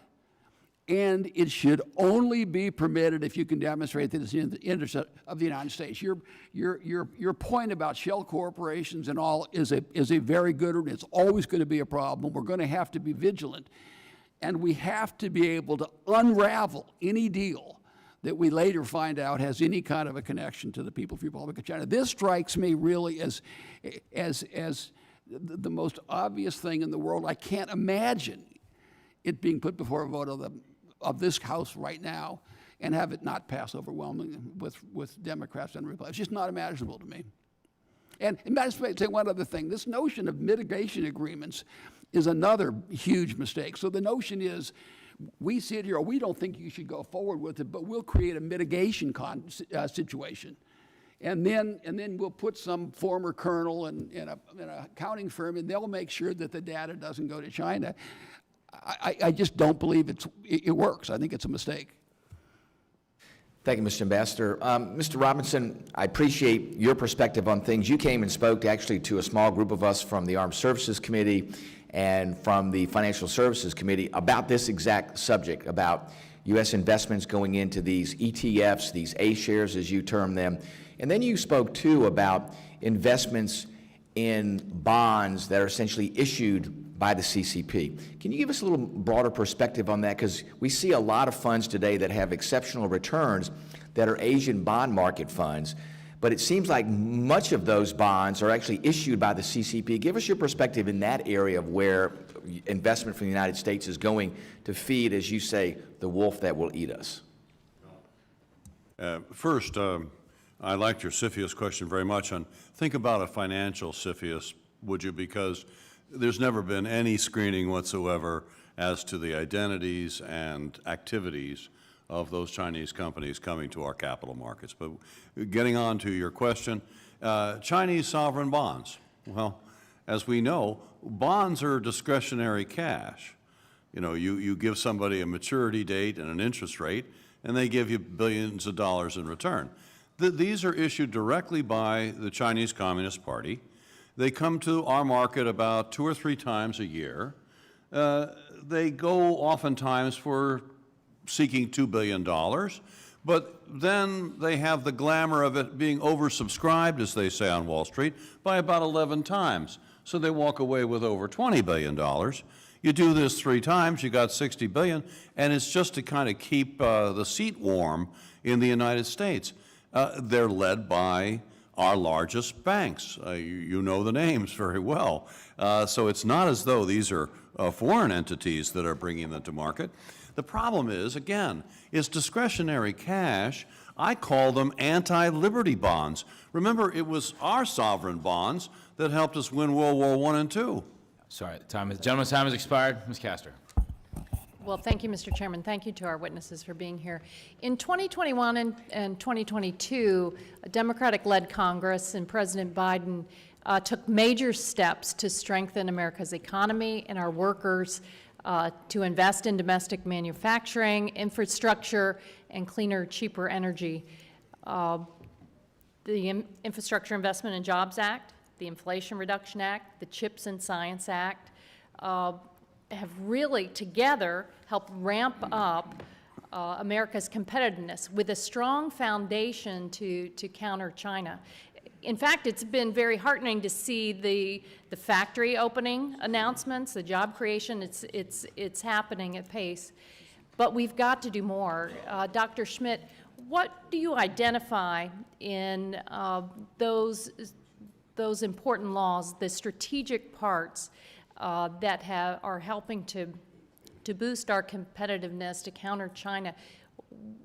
and it should only be permitted if you can demonstrate that it's in the interest of the United States. Your point about shell corporations and all is a very good one. It's always going to be a problem. We're going to have to be vigilant, and we have to be able to unravel any deal that we later find out has any kind of a connection to the People's Republic of China. This strikes me really as the most obvious thing in the world. I can't imagine it being put before a vote of this House right now and have it not pass overwhelmingly with Democrats and Republicans. It's just not imaginable to me. And I say one other thing. This notion of mitigation agreements is another huge mistake. So the notion is, we sit here, we don't think you should go forward with it, but we'll create a mitigation situation. And then we'll put some former colonel in an accounting firm, and they'll make sure that the data doesn't go to China. I just don't believe it works. I think it's a mistake. Thank you, Mr. Ambassador. Mr. Robinson, I appreciate your perspective on things. You came and spoke actually to a small group of us from the Armed Services Committee and from the Financial Services Committee about this exact subject, about U.S. investments going into these ETFs, these A-shares as you term them. And then you spoke, too, about investments in bonds that are essentially issued by the CCP. Can you give us a little broader perspective on that? Because we see a lot of funds today that have exceptional returns that are Asian bond market funds, but it seems like much of those bonds are actually issued by the CCP. Give us your perspective in that area of where investment from the United States is going to feed, as you say, the wolf that will eat us. First, I liked your CFIUS question very much. And think about a financial CFIUS, would you? Because there's never been any screening whatsoever as to the identities and activities of those Chinese companies coming to our capital markets. But getting on to your question, Chinese sovereign bonds. Well, as we know, bonds are discretionary cash. You know, you give somebody a maturity date and an interest rate, and they give you billions of dollars in return. These are issued directly by the Chinese Communist Party. They come to our market about 2 or 3 times a year. They go oftentimes for seeking $2 billion, but then they have the glamour of it being oversubscribed, as they say on Wall Street, by about 11 times. So they walk away with over $20 billion. You do this 3 times, you got $60 billion, and it's just to kind of keep the seat warm in the United States. They're led by our largest banks. You know the names very well. So it's not as though these are foreign entities that are bringing them to market. The problem is, again, it's discretionary cash. I call them anti-liberty bonds. Remember, it was our sovereign bonds that helped us win World War I and II. Sorry, gentleman's time has expired. Ms. Castor. Well, thank you, Mr. Chairman. Thank you to our witnesses for being here. In 2021 and 2022, a Democratic-led Congress and President Biden took major steps to strengthen America's economy and our workers, to invest in domestic manufacturing, infrastructure, and cleaner, cheaper energy. The Infrastructure Investment and Jobs Act, the Inflation Reduction Act, the CHIPS and Science Act, have really together helped ramp up America's competitiveness with a strong foundation to counter China. In fact, it's been very heartening to see the factory opening announcements, the job creation. It's happening at pace, but we've got to do more. Dr. Schmidt, what do you identify in those important laws, the strategic parts that are helping to boost our competitiveness, to counter China?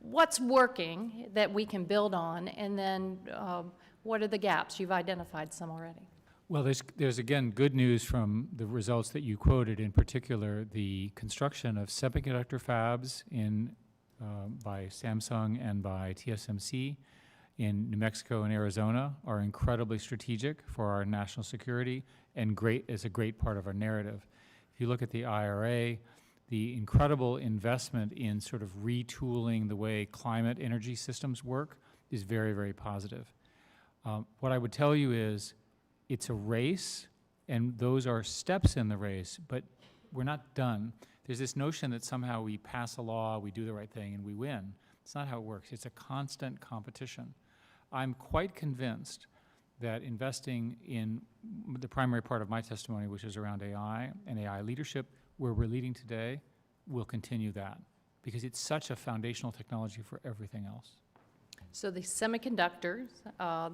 What's working that we can build on, and then what are the gaps? You've identified some already. Well, there's again good news from the results that you quoted, in particular the construction of semiconductor fabs by Samsung and by TSMC in New Mexico and Arizona are incredibly strategic for our national security and is a great part of our narrative. If you look at the IRA, the incredible investment in sort of retooling the way climate energy systems work is very, very positive. What I would tell you is it's a race, and those are steps in the race, but we're not done. There's this notion that somehow we pass a law, we do the right thing, and we win. It's not how it works. It's a constant competition. I'm quite convinced that investing in the primary part of my testimony, which is around AI and AI leadership, where we're leading today, will continue that, because it's such a foundational technology for everything else. So the semiconductors,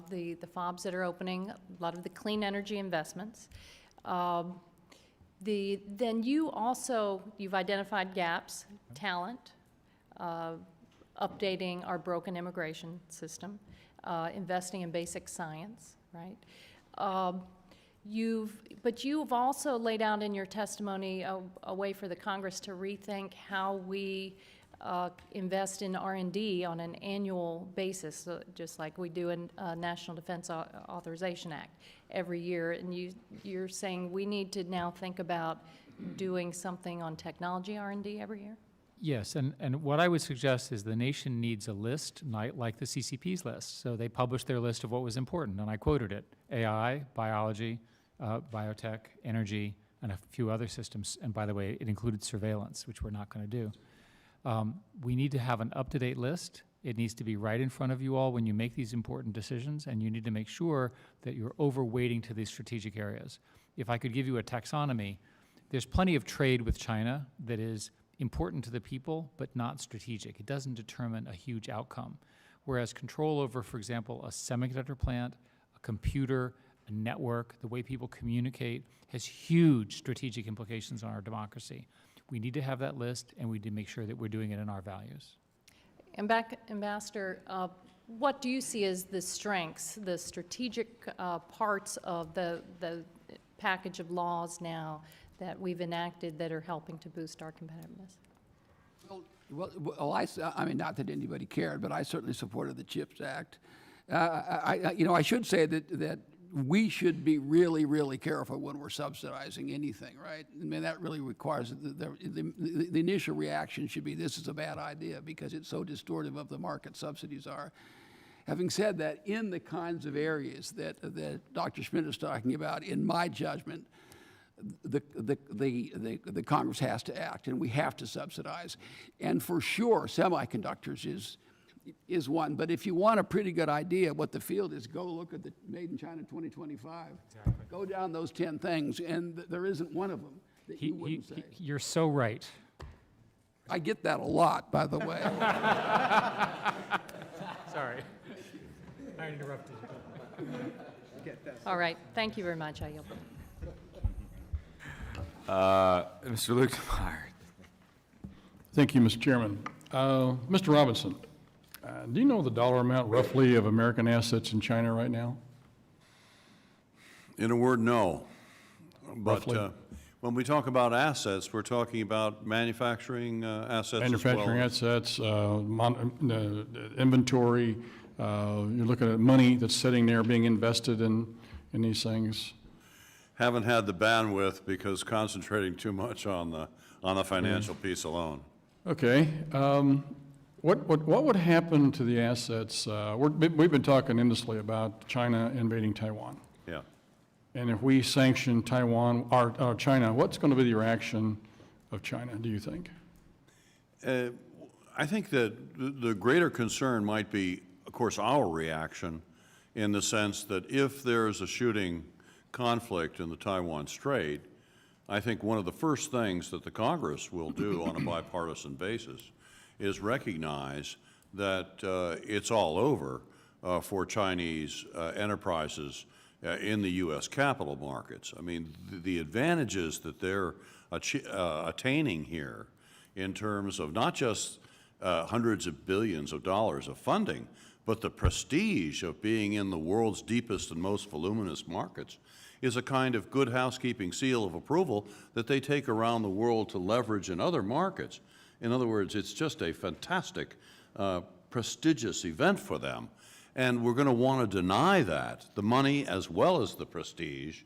the FOBs that are opening, a lot of the clean energy investments. Then you've identified gaps, talent, updating our broken immigration system, investing in basic science, right? But you've also laid out in your testimony a way for the Congress to rethink how we invest in R&D on an annual basis, just like we do in National Defense Authorization Act every year. And you're saying we need to now think about doing something on technology R&D every year? Yes, and what I would suggest is the nation needs a list, like the CCP's list. So they published their list of what was important, and I quoted it: AI, biology, biotech, energy, and a few other systems. And by the way, it included surveillance, which we're not going to do. We need to have an up-to-date list. It needs to be right in front of you all when you make these important decisions, and you need to make sure that you're overweighting to these strategic areas. If I could give you a taxonomy, there's plenty of trade with China that is important to the people, but not strategic. It doesn't determine a huge outcome. Whereas control over, for example, a semiconductor plant, a computer, a network, the way people communicate, has huge strategic implications on our democracy. We need to have that list, and we need to make sure that we're doing it in our values. Ambassador, what do you see as the strengths, the strategic parts of the package of laws now that we've enacted that are helping to boost our competitiveness? Well, I mean, not that anybody cared, but I certainly supported the CHIPS Act. I should say that we should be really, really careful when we're subsidizing anything, right? I mean, that really requires, the initial reaction should be, this is a bad idea because it's so distortive of the market subsidies are. Having said that, in the kinds of areas that Dr. Schmidt is talking about, in my judgment, the Congress has to act, and we have to subsidize. And for sure, semiconductors is one. But if you want a pretty good idea what the field is, go look at the Made in China 2025. Exactly. Go down those 10 things, and there isn't one of them that you wouldn't say. You're so right. I get that a lot, by the way. Sorry. I interrupted you. All right. Thank you very much. I yield. Mr. Lukemeyer. Thank you, Mr. Chairman. Mr. Robinson, do you know the dollar amount roughly of American assets in China right now? In a word, no. But when we talk about assets, we're talking about manufacturing assets Manufacturing assets, inventory. You're looking at money that's sitting there being invested in these things. Haven't had the bandwidth because concentrating too much on the financial piece alone. Okay. What would happen to the assets? We've been talking endlessly about China invading Taiwan. Yeah. And if we sanction Taiwan or China, what's going to be the reaction of China, do you think? I think that the greater concern might be, of course, our reaction in the sense that if there's a shooting conflict in the Taiwan Strait, I think one of the first things that the Congress will do on a bipartisan basis is recognize that it's all over for Chinese enterprises in the U.S. capital markets. I mean, the advantages that they're attaining here in terms of not just hundreds of billions of dollars of funding, but the prestige of being in the world's deepest and most voluminous markets is a kind of good housekeeping seal of approval that they take around the world to leverage in other markets. In other words, it's just a fantastic, prestigious event for them. And we're going to want to deny that, the money as well as the prestige.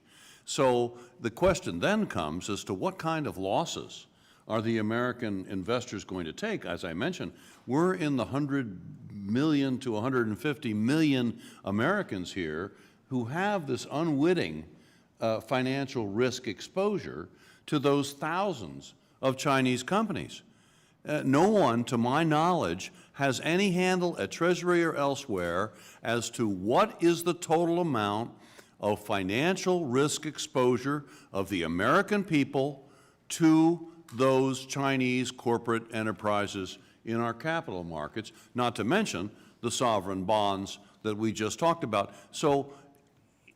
So the question then comes as to what kind of losses are the American investors going to take? As I mentioned, we're in the 100 million to 150 million Americans here who have this unwitting financial risk exposure to those thousands of Chinese companies. No one, to my knowledge, has any handle at Treasury or elsewhere as to what is the total amount of financial risk exposure of the American people to those Chinese corporate enterprises in our capital markets, not to mention the sovereign bonds that we just talked about. So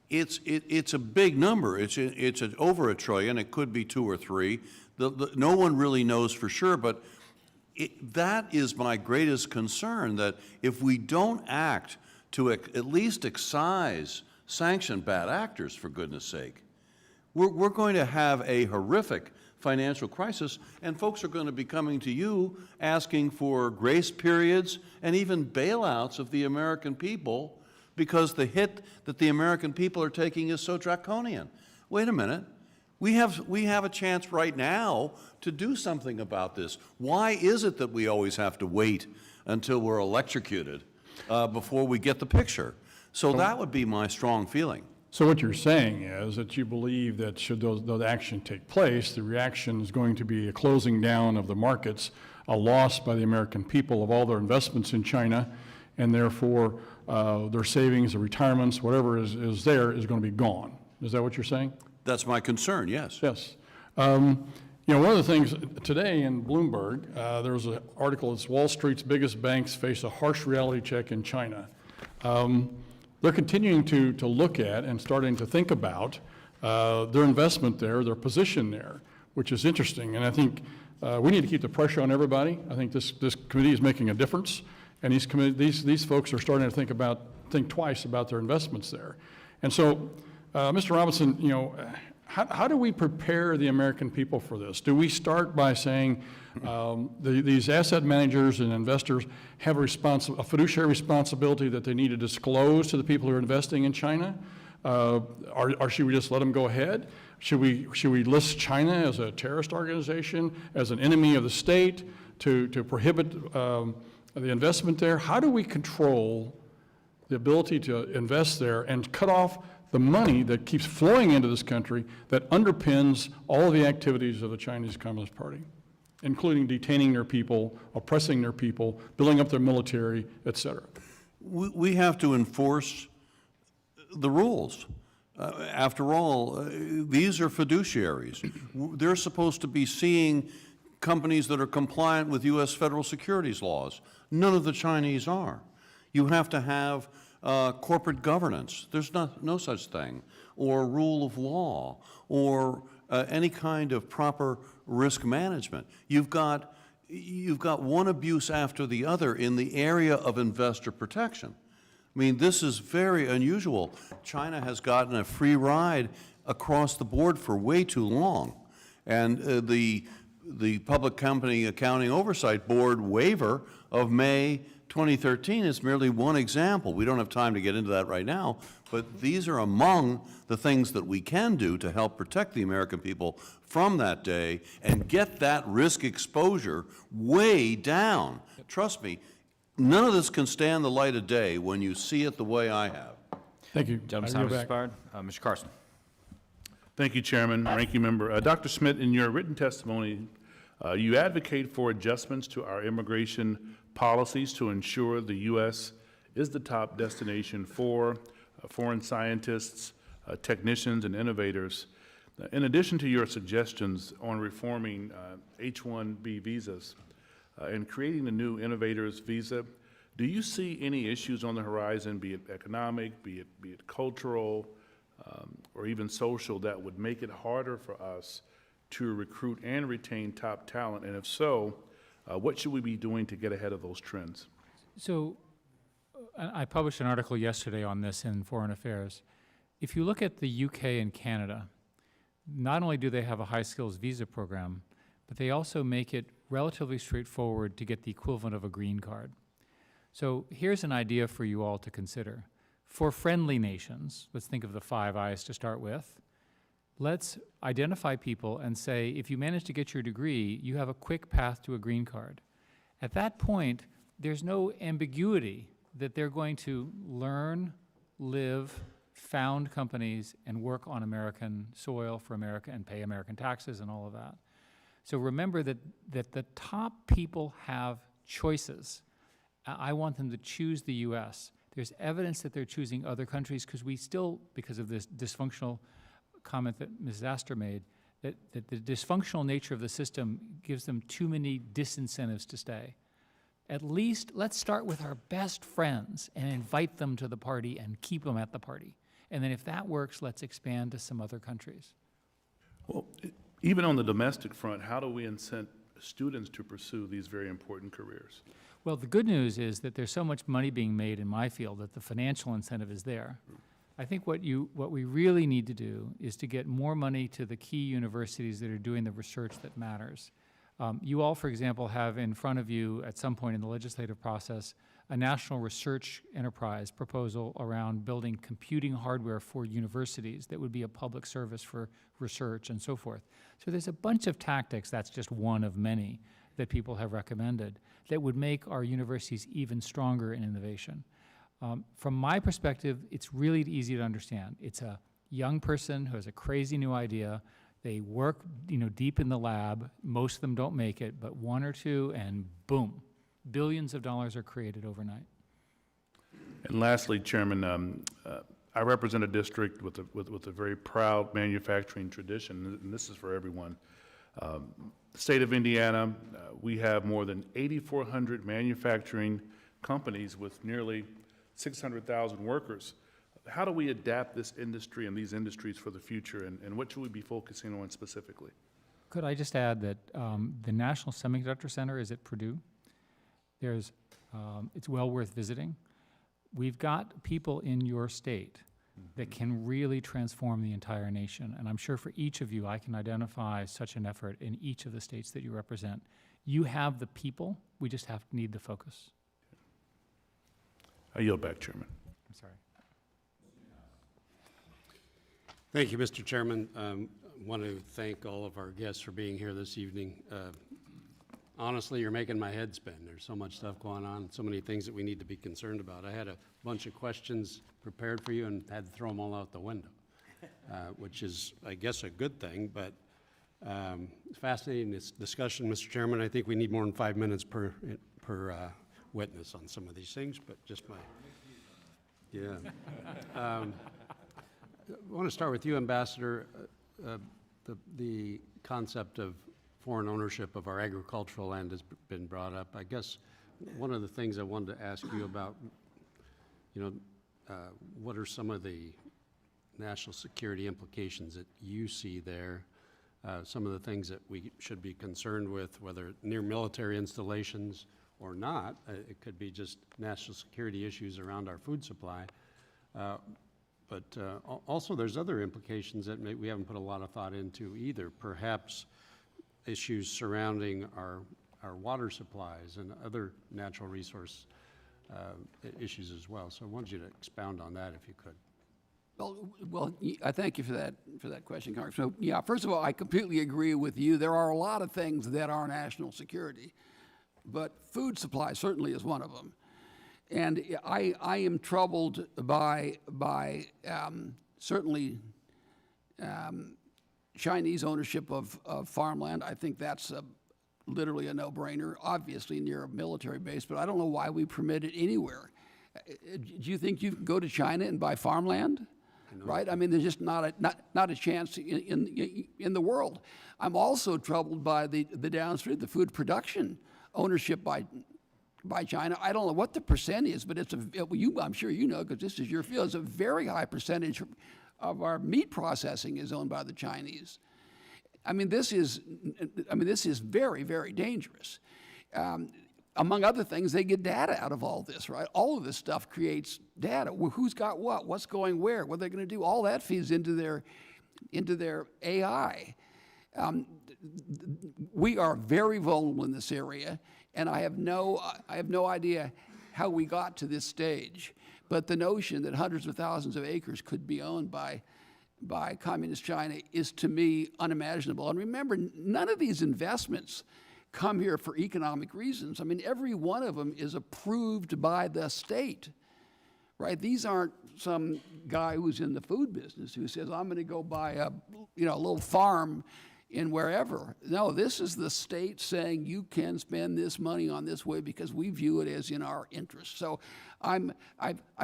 it's a big number. It's over $1 trillion. It could be 2 or 3. No one really knows for sure, but that is my greatest concern, that if we don't act to at least excise, sanction bad actors, for goodness sake, we're going to have a horrific financial crisis, and folks are going to be coming to you asking for grace periods and even bailouts of the American people because the hit that the American people are taking is so draconian. Wait a minute. We have a chance right now to do something about this. Why is it that we always have to wait until we're electrocuted before we get the picture? So that would be my strong feeling. So what you're saying is that you believe that should those actions take place, the reaction is going to be a closing down of the markets a loss by the American people of all their investments in China, and therefore their savings, their retirements, whatever is there is going to be gone. Is that what you're saying? That's my concern, yes. Yes. You know, one of the things today in Bloomberg, there was an article that's Wall Street's biggest banks face a harsh reality check in China. They're continuing to look at and starting to think about their investment there, their position there, which is interesting. And I think we need to keep the pressure on everybody. I think this committee is making a difference, and these folks are starting to think twice about their investments there. And so, Mr. Robinson, you know, how do we prepare the American people for this? Do we start by saying these asset managers and investors have a fiduciary responsibility that they need to disclose to the people who are investing in China? Or should we just let them go ahead? Should we list China as a terrorist organization, as an enemy of the state, to prohibit the investment there? How do we control the ability to invest there and cut off the money that keeps flowing into this country that underpins all of the activities of the Chinese Communist Party, including detaining their people, oppressing their people, building up their military, et cetera? We have to enforce the rules. After all, these are fiduciaries. They're supposed to be seeing companies that are compliant with U.S. federal securities laws. None of the Chinese are. You have to have corporate governance. There's no such thing, or rule of law, or any kind of proper risk management. You've got one abuse after the other in the area of investor protection. I mean, this is very unusual. China has gotten a free ride across the board for way too long, and the Public Company Accounting Oversight Board waiver of May 2013 is merely one example. We don't have time to get into that right now, but these are among the things that we can do to help protect the American people from that day and get that risk exposure way down. Trust me, none of this can stand the light of day when you see it the way I have. Thank you. Gentleman's time has expired. Mr. Carson. Thank you, Chairman, Ranking Member. Dr. Smith, in your written testimony, you advocate for adjustments to our immigration policies to ensure the U.S. is the top destination for foreign scientists, technicians, and innovators. In addition to your suggestions on reforming H-1B visas and creating the new innovators visa, do you see any issues on the horizon, be it economic, be it cultural, or even social, that would make it harder for us to recruit and retain top talent? And if so, what should we be doing to get ahead of those trends? So I published an article yesterday on this in Foreign Affairs. If you look at the UK and Canada, not only do they have a high skills visa program, but they also make it relatively straightforward to get the equivalent of a green card. So here's an idea for you all to consider. For friendly nations, let's think of the Five Eyes to start with. Let's identify people and say, if you manage to get your degree, you have a quick path to a green card. At that point, there's no ambiguity that they're going to learn, live, found companies, and work on American soil for America and pay American taxes and all of that. So remember that the top people have choices. I want them to choose the U.S. There's evidence that they're choosing other countries because we still, because of this dysfunctional comment that Ms. Astor made, that the dysfunctional nature of the system gives them too many disincentives to stay. At least let's start with our best friends and invite them to the party and keep them at the party. And then if that works, let's expand to some other countries. Well, even on the domestic front, how do we incent students to pursue these very important careers? Well, the good news is that there's so much money being made in my field that the financial incentive is there. I think what we really need to do is to get more money to the key universities that are doing the research that matters. You all, for example, have in front of you at some point in the legislative process a national research enterprise proposal around building computing hardware for universities that would be a public service for research and so forth. So there's a bunch of tactics, that's just one of many, that people have recommended that would make our universities even stronger in innovation. From my perspective, it's really easy to understand. It's a young person who has a crazy new idea. They work, deep in the lab. Most of them don't make it, but one or two, and boom, billions of dollars are created overnight. And lastly, Chairman, I represent a district with a very proud manufacturing tradition, and this is for everyone. The state of Indiana, we have more than 8,400 manufacturing companies with nearly 600,000 workers. How do we adapt this industry and these industries for the future, and what should we be focusing on specifically? Could I just add that the National Semiconductor Center is at Purdue. It's well worth visiting. We've got people in your state that can really transform the entire nation, and I'm sure for each of you, I can identify such an effort in each of the states that you represent. You have the people, we just need the focus. I yield back, Chairman. I'm sorry. Thank you, Mr. Chairman. I want to thank all of our guests for being here this evening. Honestly, you're making my head spin. There's so much stuff going on, so many things that we need to be concerned about. I had a bunch of questions prepared for you and had to throw them all out the window, which is, I guess, a good thing, but fascinating discussion, Mr. Chairman. I think we need more than 5 minutes per witness on some of these things, but just my, yeah. I want to start with you, Ambassador. The concept of foreign ownership of our agricultural land has been brought up. I guess one of the things I wanted to ask you about, what are some of the national security implications that you see there? Some of the things that we should be concerned with, whether near military installations or not. It could be just national security issues around our food supply. But also there's other implications that we haven't put a lot of thought into either. Perhaps issues surrounding our water supplies and other natural resource issues as well. So I wanted you to expound on that if you could. Well, I thank you for that question, Congressman. So, yeah, first of all, I completely agree with you. There are a lot of things that are national security, but food supply certainly is one of them. And I am troubled by certainly Chinese ownership of farmland. I think that's literally a no-brainer, obviously near a military base, but I don't know why we permit it anywhere. Do you think you can go to China and buy farmland? Right? I mean, there's just not a chance in the world. I'm also troubled by the downstream, the food production ownership by China. I don't know what the percent is, but I'm sure you know, because this is your field, it's a very high percentage of our meat processing is owned by the Chinese. I mean, this is very, very dangerous. Among other things, they get data out of all this, right? All of this stuff creates data. Who's got what? What's going where? What are they going to do? All that feeds into their AI. We are very vulnerable in this area, and I have no idea how we got to this stage. But the notion that hundreds of thousands of acres could be owned by communist China is, to me, unimaginable. And remember, none of these investments come here for economic reasons. I mean, every one of them is approved by the state, right? These aren't some guy who's in the food business who says, I'm going to go buy a little farm in wherever. No, this is the state saying you can spend this money on this way because we view it as in our interest. So I've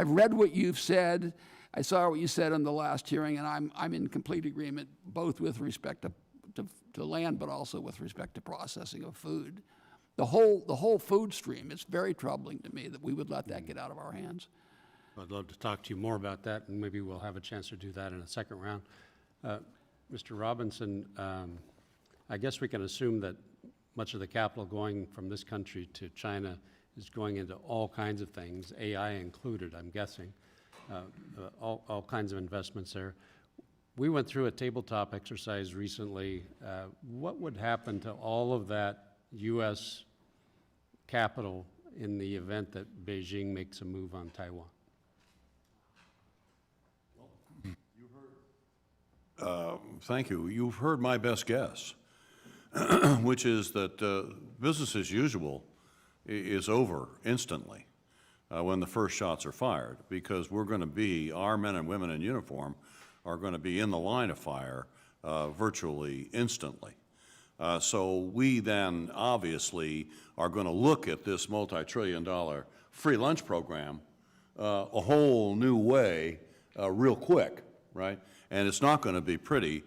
read what you've said. I saw what you said in the last hearing, and I'm in complete agreement, both with respect to land, but also with respect to processing of food. The whole food stream, it's very troubling to me that we would let that get out of our hands. I'd love to talk to you more about that, and maybe we'll have a chance to do that in a second round. Mr. Robinson, I guess we can assume that much of the capital going from this country to China is going into all kinds of things, AI included, I'm guessing, all kinds of investments there. We went through a tabletop exercise recently. What would happen to all of that U.S. capital in the event that Beijing makes a move on Taiwan? Thank you. You've heard my best guess, which is that business as usual is over instantly when the first shots are fired, because we're going to be, our men and women in uniform are going to be in the line of fire virtually instantly. So we then obviously are going to look at this multi-trillion-dollar free lunch program a whole new way real quick, right? And it's not going to be pretty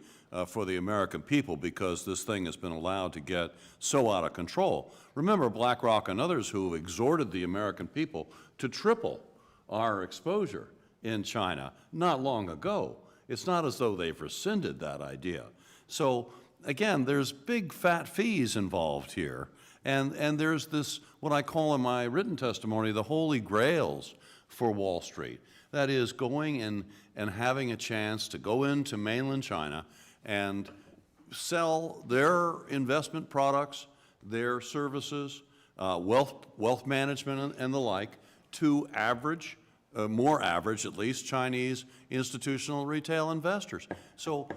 for the American people because this thing has been allowed to get so out of control. Remember BlackRock and others who have exhorted the American people to triple our exposure in China not long ago. It's not as though they've rescinded that idea. So again, there's big fat fees involved here. And there's this, what I call in my written testimony, the holy grails for Wall Street. That is going and having a chance to go into mainland China and sell their investment products, their services, wealth management and the like to average, more average at least, Chinese institutional retail investors. So,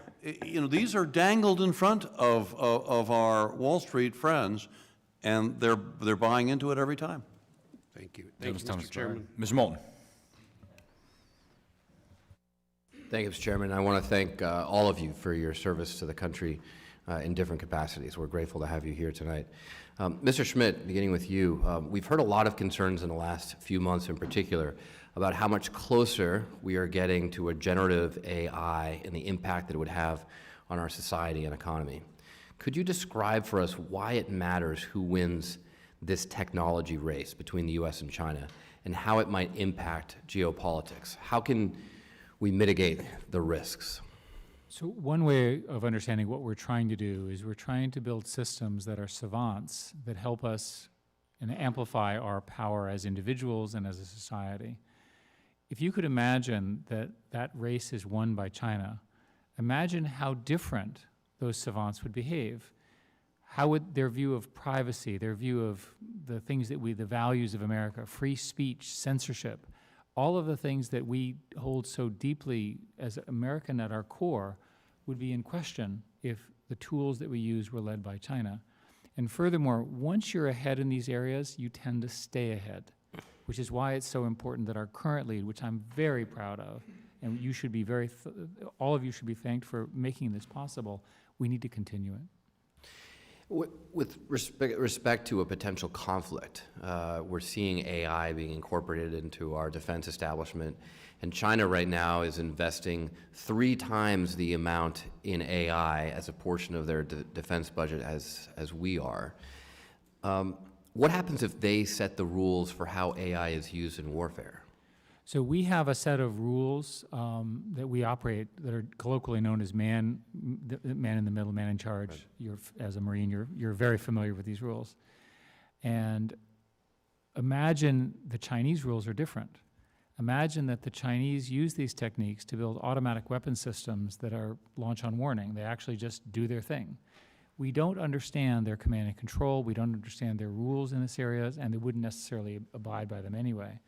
you know, these are dangled in front of our Wall Street friends, and they're buying into it every time. Thank you. Thank you, Mr. Chairman. Mr. Moulton. Thank you, Mr. Chairman. I want to thank all of you for your service to the country in different capacities. We're grateful to have you here tonight. Mr. Schmidt, beginning with you, we've heard a lot of concerns in the last few months in particular about how much closer we are getting to a generative AI and the impact that it would have on our society and economy. Could you describe for us why it matters who wins this technology race between the U.S. and China and how it might impact geopolitics? How can we mitigate the risks? So one way of understanding what we're trying to do is we're trying to build systems that are savants that help us and amplify our power as individuals and as a society. If you could imagine that that race is won by China, imagine how different those savants would behave. How would their view of privacy, their view of the things that the values of America, free speech, censorship, all of the things that we hold so deeply as American at our core would be in question if the tools that we use were led by China. And furthermore, once you're ahead in these areas, you tend to stay ahead, which is why it's so important that our current lead, which I'm very proud of, and you should be all of you should be thanked for making this possible, we need to continue it. With respect to a potential conflict, we're seeing AI being incorporated into our defense establishment, and China right now is investing 3 times the amount in AI as a portion of their defense budget as we are. What happens if they set the rules for how AI is used in warfare? So we have a set of rules that we operate that are colloquially known as man in the middle, man in charge. Right. As a Marine, you're very familiar with these rules. And imagine the Chinese rules are different. Imagine that the Chinese use these techniques to build automatic weapon systems that are launch on warning. They actually just do their thing. We don't understand their command and control. We don't understand their rules in this area, and they wouldn't necessarily abide by them anyway.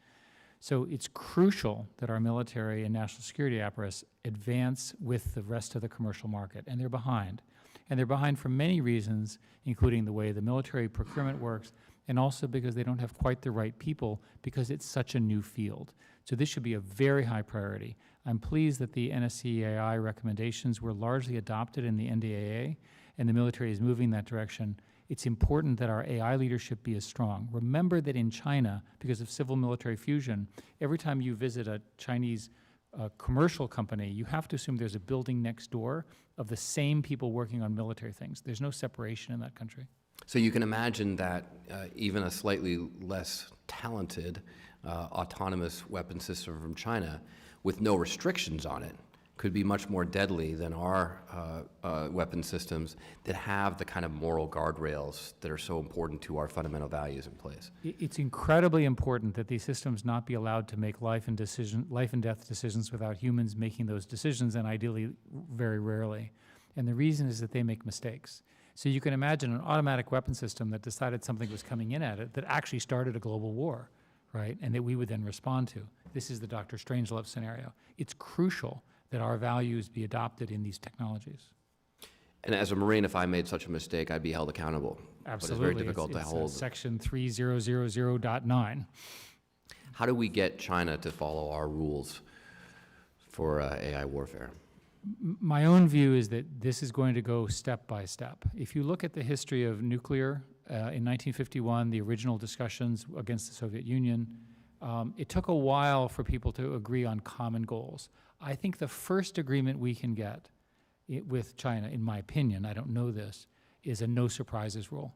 So it's crucial that our military and national security apparatus advance with the rest of the commercial market, and they're behind. And they're behind for many reasons, including the way the military procurement works, and also because they don't have quite the right people because it's such a new field. So this should be a very high priority. I'm pleased that the NSCAI recommendations were largely adopted in the NDAA, and the military is moving in that direction. It's important that our AI leadership be as strong. Remember that in China, because of civil-military fusion, every time you visit a Chinese commercial company, you have to assume there's a building next door of the same people working on military things. There's no separation in that country. So you can imagine that even a slightly less talented autonomous weapon system from China with no restrictions on it could be much more deadly than our weapon systems that have the kind of moral guardrails that are so important to our fundamental values in place. It's incredibly important that these systems not be allowed to make life and death decisions without humans making those decisions, and ideally very rarely. And the reason is that they make mistakes. So you can imagine an automatic weapon system that decided something was coming in at it that actually started a global war, right? And that we would then respond to. This is the Dr. Strangelove scenario. It's crucial that our values be adopted in these technologies. And as a Marine, if I made such a mistake, I'd be held accountable. Absolutely. But it's very difficult to hold. Section 3000.9. How do we get China to follow our rules for AI warfare? My own view is that this is going to go step by step. If you look at the history of nuclear, in 1951, the original discussions against the Soviet Union, it took a while for people to agree on common goals. I think the first agreement we can get with China, in my opinion, I don't know this, is a no surprises rule,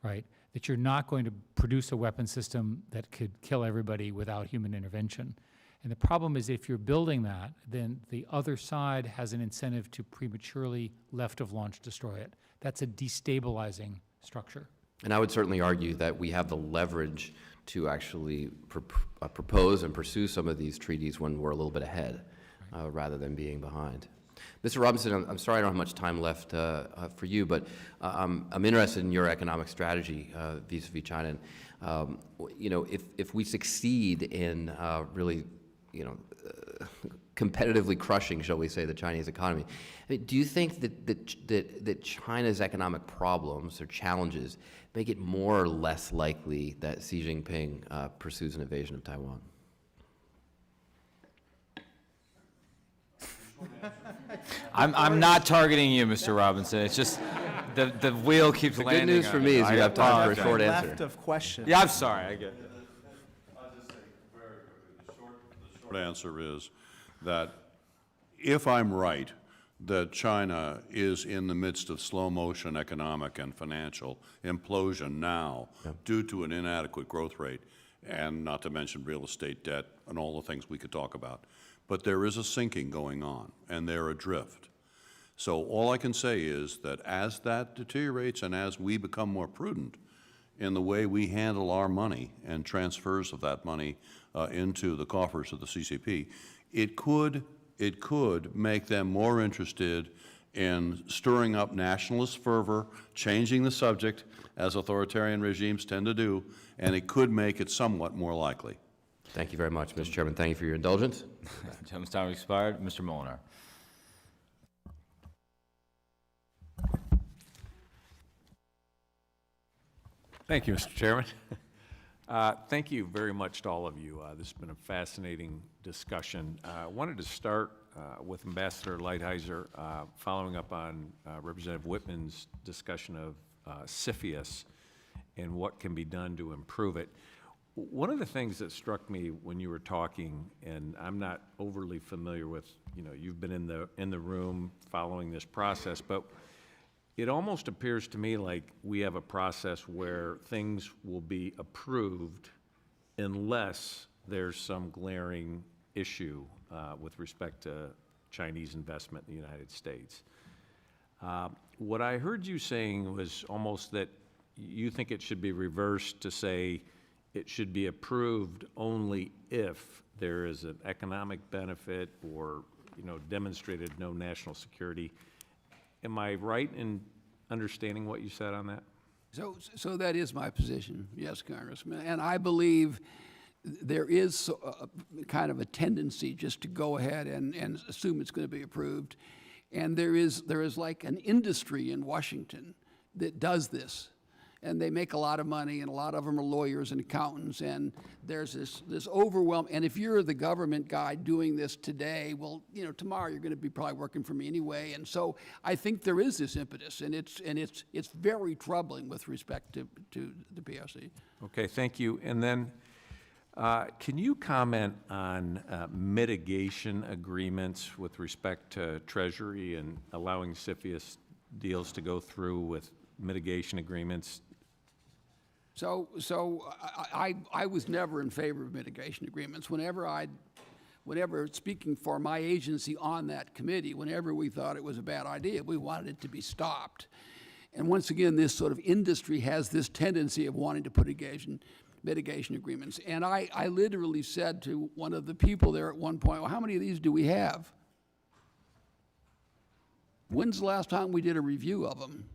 right? That you're not going to produce a weapon system that could kill everybody without human intervention. And the problem is if you're building that, then the other side has an incentive to prematurely left of launch destroy it. That's a destabilizing structure. And I would certainly argue that we have the leverage to actually propose and pursue some of these treaties when we're a little bit ahead, rather than being behind. Mr. Robinson, I'm sorry I don't have much time left for you, but I'm interested in your economic strategy vis-a-vis China. And, you know, if we succeed in really, you know, competitively crushing, shall we say, the Chinese economy, do you think that China's economic problems or challenges make it more or less likely that Xi Jinping pursues an invasion of Taiwan? I'm not targeting you, Mr. Robinson. It's just the wheel keeps landing. The good news for me is you have time for a short answer. Left of question. Yeah, I'm sorry. I get it. I'll just say very quickly, the short answer is that if I'm right that China is in the midst of slow motion economic and financial implosion now due to an inadequate growth rate, and not to mention real estate debt and all the things we could talk about. But there is a sinking going on, and they're adrift. So all I can say is that as that deteriorates and as we become more prudent in the way we handle our money and transfers of that money into the coffers of the CCP, it could make them more interested in stirring up nationalist fervor, changing the subject, as authoritarian regimes tend to do, and it could make it somewhat more likely. Thank you very much, Mr. Chairman. Thank you for your indulgence. Gentleman's time expired. Mr. Molinar. Thank you, Mr. Chairman. Thank you very much to all of you. This has been a fascinating discussion. I wanted to start with Ambassador Lighthizer, following up on Representative Whitman's discussion of CFIUS and what can be done to improve it. One of the things that struck me when you were talking, and I'm not overly familiar with, you know, you've been in the room following this process, but it almost appears to me like we have a process where things will be approved unless there's some glaring issue with respect to Chinese investment in the United States. What I heard you saying was almost that you think it should be reversed to say it should be approved only if there is an economic benefit or, you know, demonstrated no national security. Am I right in understanding what you said on that? So that is my position, yes, Congressman. And I believe there is kind of a tendency just to go ahead and assume it's going to be approved. And there is like an industry in Washington that does this. And they make a lot of money, and a lot of them are lawyers and accountants, and there's this overwhelm. And if you're the government guy doing this today, well, you know, tomorrow you're going to be probably working for me anyway. And so I think there is this impetus, and it's very troubling with respect to the PRC. Okay, thank you. And then can you comment on mitigation agreements with respect to Treasury and allowing CFIUS deals to go through with mitigation agreements? So I was never in favor of mitigation agreements. Whenever speaking for my agency on that committee, whenever we thought it was a bad idea, we wanted it to be stopped. And once again, this sort of industry has this tendency of wanting to put mitigation agreements. And I literally said to one of the people there at one point, well, how many of these do we have? When's the last time we did a review of them?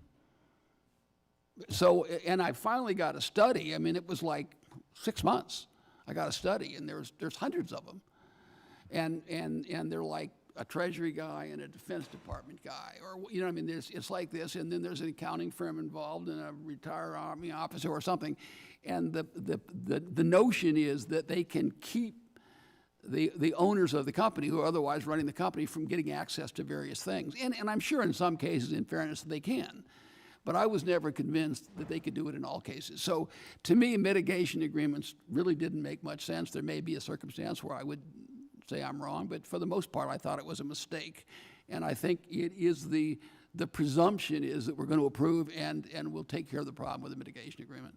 So, and I finally got a study. I mean, it was like 6 months. I got a study, and there's hundreds of them. And they're like a Treasury guy and a Defense Department guy, or, you know, I mean, it's like this, and then there's an accounting firm involved and a retired Army officer or something. And the notion is that they can keep the owners of the company who are otherwise running the company from getting access to various things. And I'm sure in some cases, in fairness, they can. But I was never convinced that they could do it in all cases. So to me, mitigation agreements really didn't make much sense. There may be a circumstance where I would say I'm wrong, but for the most part, I thought it was a mistake. And I think it is the presumption is that we're going to approve and we'll take care of the problem with a mitigation agreement.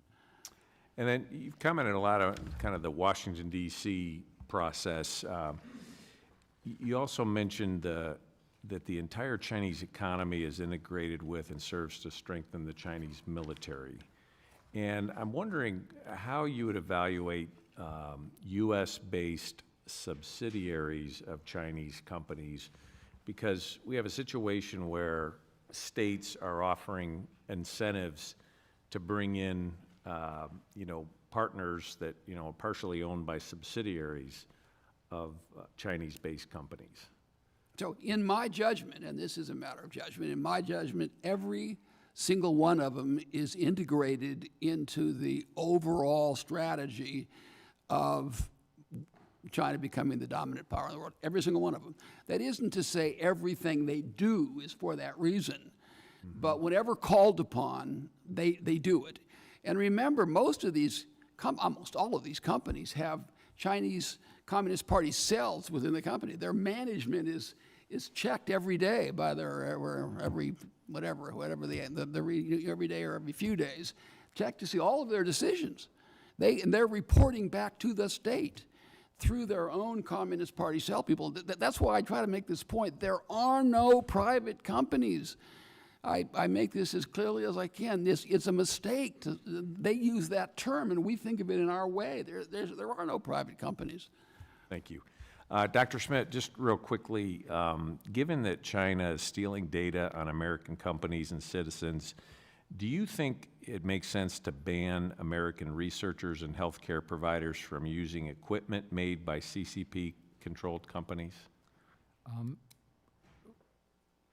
And then you've commented a lot on kind of the Washington, D.C. process. You also mentioned that the entire Chinese economy is integrated with and serves to strengthen the Chinese military. And I'm wondering how you would evaluate U.S.-based subsidiaries of Chinese companies, because we have a situation where states are offering incentives to bring in partners that, are partially owned by subsidiaries of Chinese-based companies. So in my judgment, and this is a matter of judgment, in my judgment, every single one of them is integrated into the overall strategy of China becoming the dominant power in the world, every single one of them. That isn't to say everything they do is for that reason, but whenever called upon, they do it. And remember, most of these, almost all of these companies have Chinese Communist Party cells within the company. Their management is checked every day by their, every day or every few days, checked to see all of their decisions. They're reporting back to the state through their own Communist Party cell people. That's why I try to make this point. There are no private companies. I make this as clearly as I can. It's a mistake. They use that term, and we think of it in our way. There are no private companies. Thank you. Dr. Schmidt, just real quickly, given that China is stealing data on American companies and citizens, do you think it makes sense to ban American researchers and healthcare providers from using equipment made by CCP-controlled companies?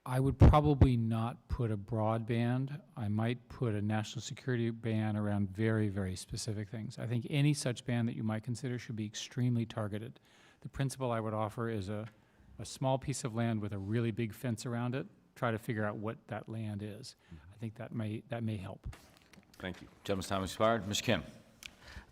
I would probably not put a broad ban. I might put a national security ban around very, very specific things. I think any such ban that you might consider should be extremely targeted. The principle I would offer is a small piece of land with a really big fence around it. Try to figure out what that land is. I think that may help. Thank you. Gentleman's time has expired. Ms. Kim.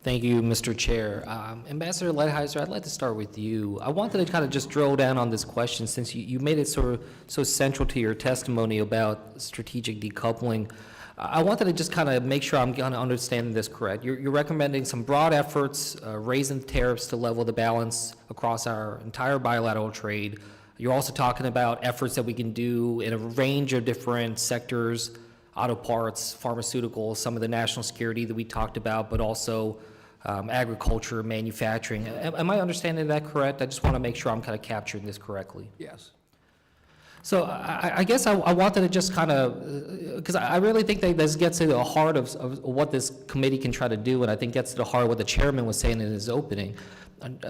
Thank you, Mr. Chair. Ambassador Lighthizer, I'd like to start with you. I wanted to kind of just drill down on this question since you made it so central to your testimony about strategic decoupling. I wanted to just kind of make sure I'm understanding this correct. You're recommending some broad efforts, raising tariffs to level the balance across our entire bilateral trade. You're also talking about efforts that we can do in a range of different sectors, auto parts, pharmaceuticals, some of the national security that we talked about, but also agriculture, manufacturing. Am I understanding that correct? I just want to make sure I'm kind of capturing this correctly. Yes. So I guess I wanted to just kind of, because I really think that this gets to the heart of what this committee can try to do, and I think gets to the heart of what the chairman was saying in his opening.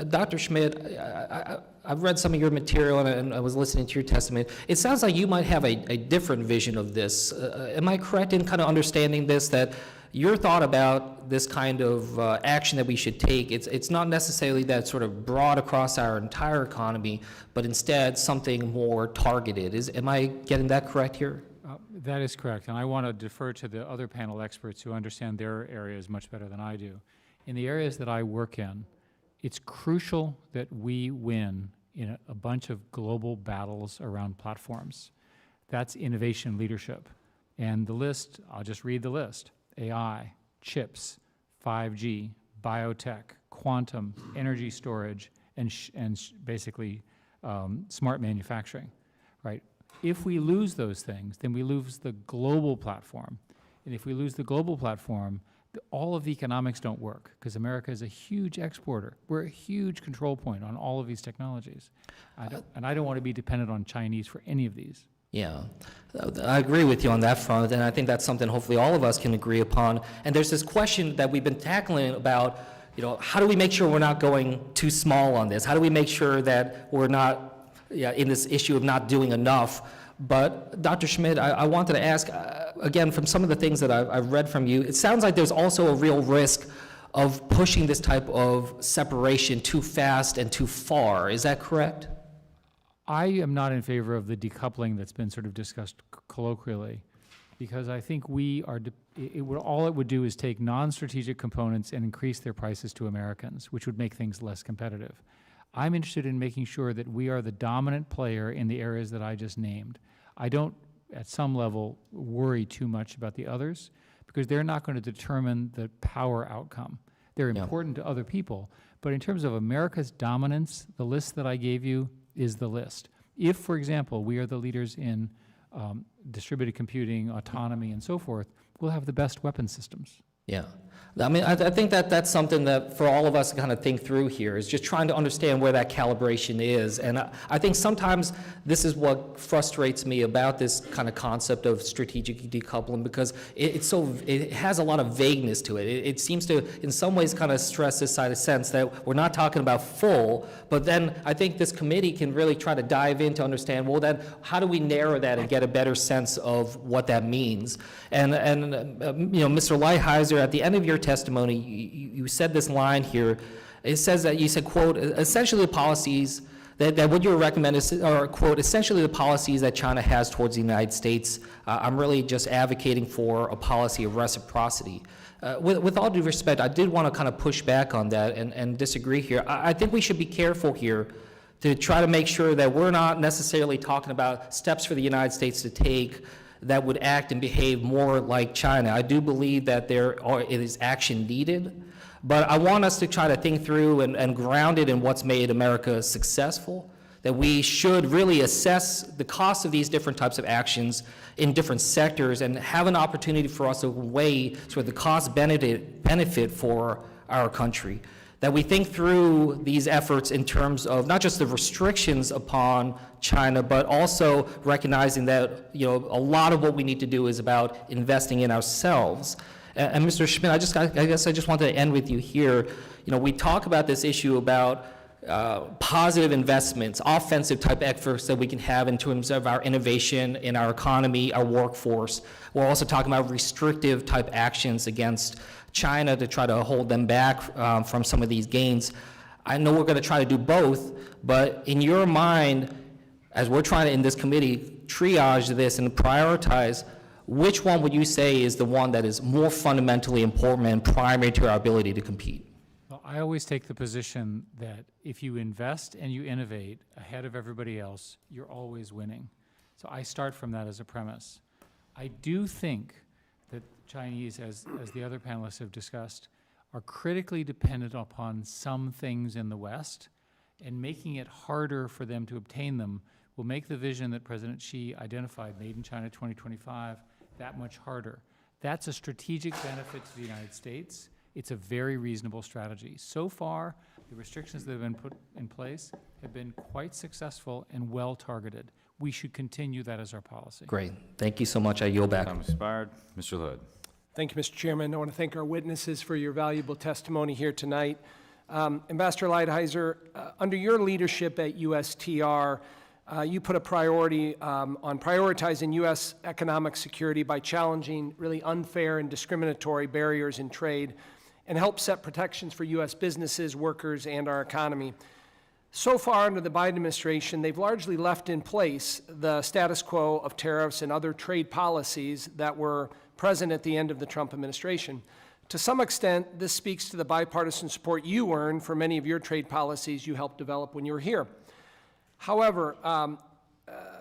Dr. Schmidt, I've read some of your material and I was listening to your testimony. It sounds like you might have a different vision of this. Am I correct in kind of understanding this, that your thought about this kind of action that we should take, it's not necessarily that sort of broad across our entire economy, but instead something more targeted? Am I getting that correct here? That is correct, and I want to defer to the other panel experts who understand their areas much better than I do. In the areas that I work in, it's crucial that we win in a bunch of global battles around platforms. That's innovation leadership. And the list, I'll just read the list: AI, chips, 5G, biotech, quantum, energy storage, and basically smart manufacturing, right? If we lose those things, then we lose the global platform. And if we lose the global platform, all of the economics don't work, because America is a huge exporter. We're a huge control point on all of these technologies. And I don't want to be dependent on Chinese for any of these. Yeah, I agree with you on that front, and I think that's something hopefully all of us can agree upon. And there's this question that we've been tackling about, how do we make sure we're not going too small on this? How do we make sure that we're not in this issue of not doing enough? But Dr. Schmidt, I wanted to ask, again, from some of the things that I've read from you, it sounds like there's also a real risk of pushing this type of separation too fast and too far. Is that correct? I am not in favor of the decoupling that's been sort of discussed colloquially, because I think all it would do is take non-strategic components and increase their prices to Americans, which would make things less competitive. I'm interested in making sure that we are the dominant player in the areas that I just named. I don't, at some level, worry too much about the others, because they're not going to determine the power outcome. They're important to other people, but in terms of America's dominance, the list that I gave you is the list. If, for example, we are the leaders in distributed computing, autonomy, and so forth, we'll have the best weapon systems. Yeah. I mean, I think that that's something that for all of us to kind of think through here is just trying to understand where that calibration is. And I think sometimes this is what frustrates me about this kind of concept of strategic decoupling, because it has a lot of vagueness to it. It seems to, in some ways, kind of stress this side of sense that we're not talking about full, but then I think this committee can really try to dive in to understand, well, then how do we narrow that and get a better sense of what that means? And Mr. Lighthizer, at the end of your testimony, you said this line here. It says that you said, quote, essentially the policies that what you recommend is, or quote, essentially the policies that China has towards the United States, I'm really just advocating for a policy of reciprocity. With all due respect, I did want to kind of push back on that and disagree here. I think we should be careful here to try to make sure that we're not necessarily talking about steps for the United States to take that would act and behave more like China. I do believe that it is action needed, but I want us to try to think through and ground it in what's made America successful, that we should really assess the cost of these different types of actions in different sectors and have an opportunity for us to weigh sort of the cost benefit for our country. That we think through these efforts in terms of not just the restrictions upon China, but also recognizing that a lot of what we need to do is about investing in ourselves. And Mr. Schmidt, I guess I just want to end with you here. We talk about this issue about positive investments, offensive type efforts that we can have in terms of our innovation in our economy, our workforce. We're also talking about restrictive type actions against China to try to hold them back from some of these gains. I know we're going to try to do both, but in your mind, as we're trying to, in this committee, triage this and prioritize, which one would you say is the one that is more fundamentally important and primary to our ability to compete? Well, I always take the position that if you invest and you innovate ahead of everybody else, you're always winning. So I start from that as a premise. I do think that Chinese, as the other panelists have discussed, are critically dependent upon some things in the West, and making it harder for them to obtain them will make the vision that President Xi identified, Made in China 2025, that much harder. That's a strategic benefit to the United States. It's a very reasonable strategy. So far, the restrictions that have been put in place have been quite successful and well targeted. We should continue that as our policy. Great. Thank you so much. I yield back. Time expired. Mr. Hood. Thank you, Mr. Chairman. I want to thank our witnesses for your valuable testimony here tonight. Ambassador Lighthizer, under your leadership at USTR, you put a priority on prioritizing U.S. economic security by challenging really unfair and discriminatory barriers in trade and help set protections for U.S. businesses, workers, and our economy. So far under the Biden administration, they've largely left in place the status quo of tariffs and other trade policies that were present at the end of the Trump administration. To some extent, this speaks to the bipartisan support you earned for many of your trade policies you helped develop when you were here. However,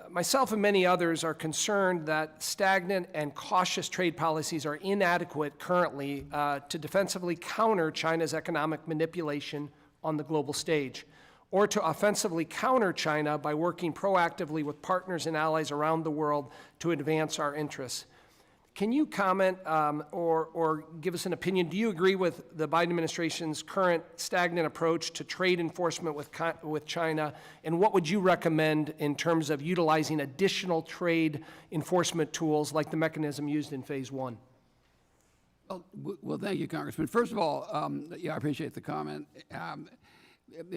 myself and many others are concerned that stagnant and cautious trade policies are inadequate currently to defensively counter China's economic manipulation on the global stage, or to offensively counter China by working proactively with partners and allies around the world to advance our interests. Can you comment or give us an opinion? Do you agree with the Biden administration's current stagnant approach to trade enforcement with China? And what would you recommend in terms of utilizing additional trade enforcement tools like the mechanism used in Phase 1? Well, thank you, Congressman. First of all, I appreciate the comment.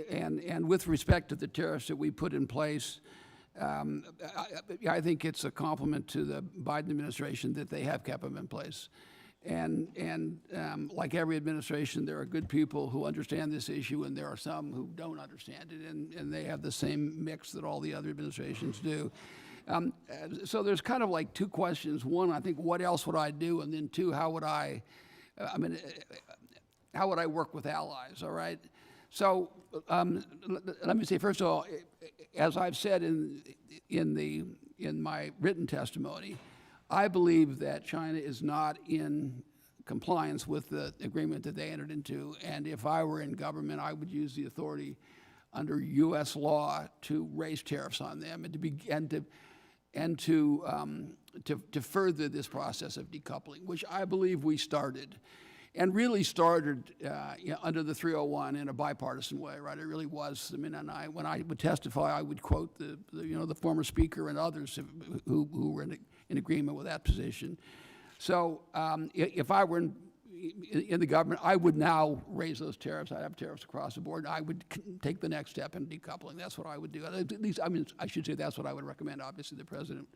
And with respect to the tariffs that we put in place, I think it's a compliment to the Biden administration that they have kept them in place. Like every administration, there are good people who understand this issue, and there are some who don't understand it, and they have the same mix that all the other administrations do. So there's kind of like two questions. One, I think, what else would I do? And then two, how would I work with allies, all right? So let me say, first of all, as I've said in my written testimony, I believe that China is not in compliance with the agreement that they entered into, and if I were in government, I would use the authority under U.S. law to raise tariffs on them and to further this process of decoupling, which I believe we started, and really started under the 301 in a bipartisan way, right? It really was. I mean, when I would testify, I would quote the former speaker and others who were in agreement with that position. So if I were in the government, I would now raise those tariffs. I'd have tariffs across the board. I would take the next step in decoupling. That's what I would do. At least, I mean, I should say that's what I would recommend. Obviously, the president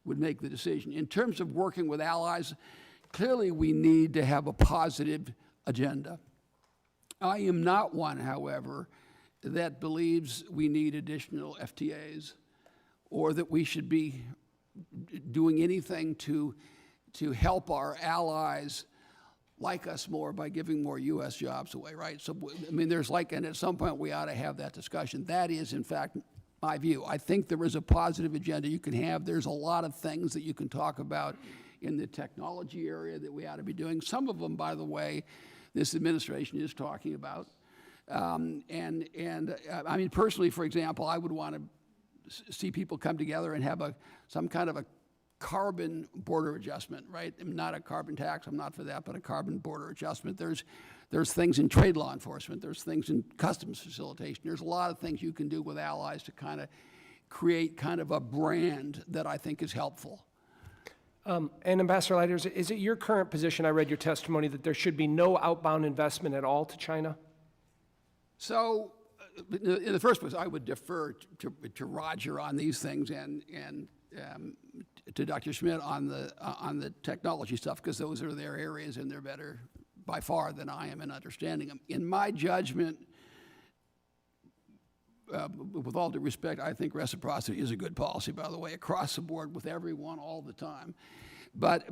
would make the decision. In terms of working with allies, clearly we need to have a positive agenda. I am not one, however, that believes we need additional FTAs or that we should be doing anything to help our allies like us more by giving more U.S. jobs away, right? So, I mean, and at some point we ought to have that discussion. That is, in fact, my view. I think there is a positive agenda you can have. There's a lot of things that you can talk about in the technology area that we ought to be doing. Some of them, by the way, this administration is talking about. I mean, personally, for example, I would want to see people come together and have some kind of a carbon border adjustment, right? Not a carbon tax, I'm not for that, but a carbon border adjustment. There's things in trade law enforcement, there's things in customs facilitation, there's a lot of things you can do with allies to kind of create kind of a brand that I think is helpful. And Ambassador Leithers, is it your current position, I read your testimony, that there should be no outbound investment at all to China? So, in the first place, I would defer to Roger on these things and to Dr. Schmidt on the technology stuff, because those are their areas and they're better by far than I am in understanding them. In my judgment, with all due respect, I think reciprocity is a good policy, by the way, across the board with everyone all the time. But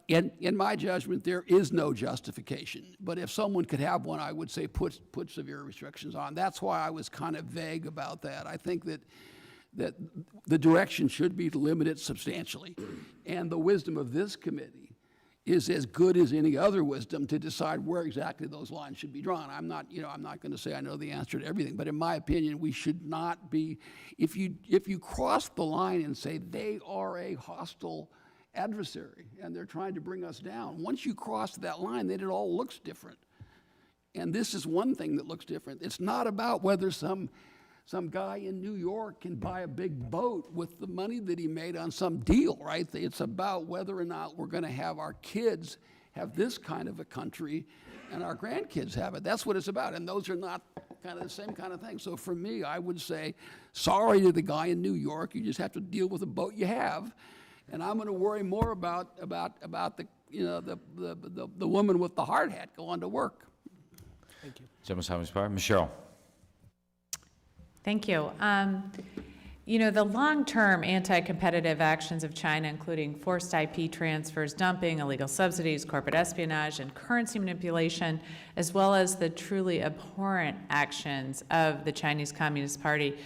in my judgment, there is no justification. But if someone could have one, I would say put severe restrictions on. That's why I was kind of vague about that. I think that the direction should be to limit it substantially. And the wisdom of this committee is as good as any other wisdom to decide where exactly those lines should be drawn. I'm not going to say I know the answer to everything, but in my opinion, we should not be, if you cross the line and say they are a hostile adversary and they're trying to bring us down, once you cross that line, then it all looks different. And this is one thing that looks different. It's not about whether some guy in New York can buy a big boat with the money that he made on some deal, right? It's about whether or not we're going to have our kids have this kind of a country and our grandkids have it. That's what it's about. And those are not kind of the same kind of thing. So for me, I would say, sorry to the guy in New York. You just have to deal with the boat you have. And I'm going to worry more about the woman with the hard hat going to work. Thank you. Michelle. Thank you. The long-term anti-competitive actions of China, including forced IP transfers, dumping, illegal subsidies, corporate espionage, and currency manipulation, as well as the truly abhorrent actions of the Chinese Communist Party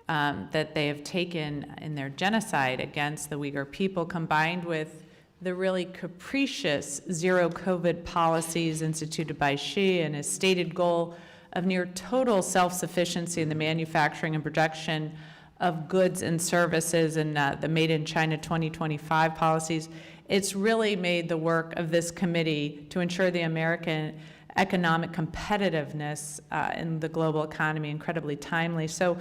that they have taken in their genocide against the Uyghur people, combined with the really capricious zero-COVID policies instituted by Xi and his stated goal of near total self-sufficiency in the manufacturing and production of goods and services and the Made in China 2025 policies, it's really made the work of this committee to ensure the American economic competitiveness in the global economy incredibly timely. So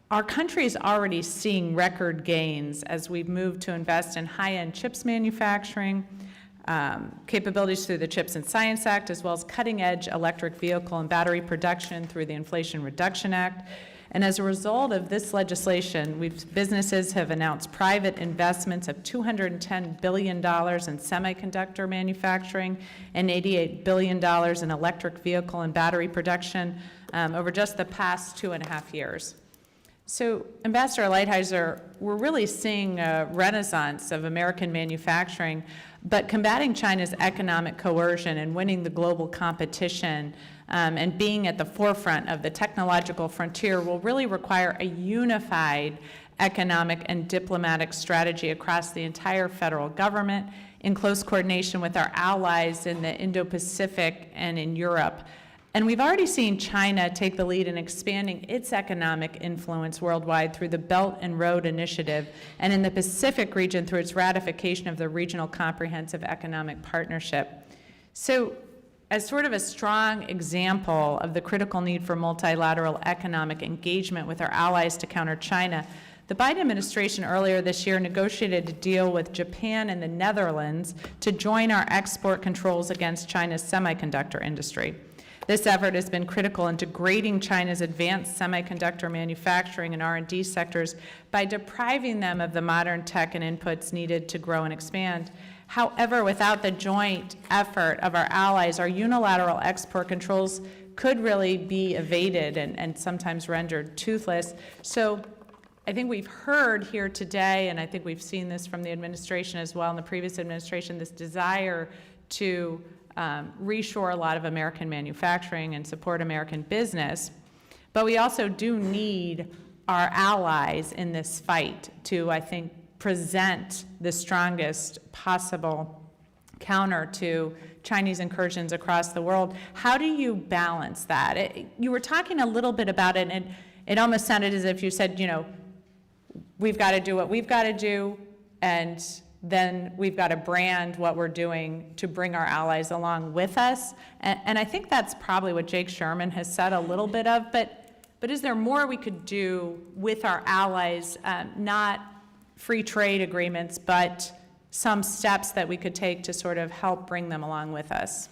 our country is already seeing record gains as we've moved to invest in high-end chips manufacturing, capabilities through the Chips and Science Act, as well as cutting-edge electric vehicle and battery production through the Inflation Reduction Act. And as a result of this legislation, businesses have announced private investments of $210 billion in semiconductor manufacturing and $88 billion in electric vehicle and battery production over just the past 2.5 years. So, Ambassador Lighthizer, we're really seeing a renaissance of American manufacturing, but combating China's economic coercion and winning the global competition and being at the forefront of the technological frontier will really require a unified economic and diplomatic strategy across the entire federal government in close coordination with our allies in the Indo-Pacific and in Europe. And we've already seen China take the lead in expanding its economic influence worldwide through the Belt and Road Initiative, and in the Pacific region through its ratification of the Regional Comprehensive Economic Partnership. So, as sort of a strong example of the critical need for multilateral economic engagement with our allies to counter China, the Biden administration earlier this year negotiated a deal with Japan and the Netherlands to join our export controls against China's semiconductor industry. This effort has been critical in degrading China's advanced semiconductor manufacturing and R&D sectors by depriving them of the modern tech and inputs needed to grow and expand. However, without the joint effort of our allies, our unilateral export controls could really be evaded and sometimes rendered toothless. So I think we've heard here today, and I think we've seen this from the administration as well in the previous administration, this desire to reshore a lot of American manufacturing and support American business. But we also do need our allies in this fight to, I think, present the strongest possible counter to Chinese incursions across the world. How do you balance that? You were talking a little bit about it, and it almost sounded as if you said, you know, we've got to do what we've got to do, and then we've got to brand what we're doing to bring our allies along with us. And I think that's probably what Jake Sherman has said a little bit of, but is there more we could do with our allies, not free trade agreements, but some steps that we could take to sort of help bring them along with us?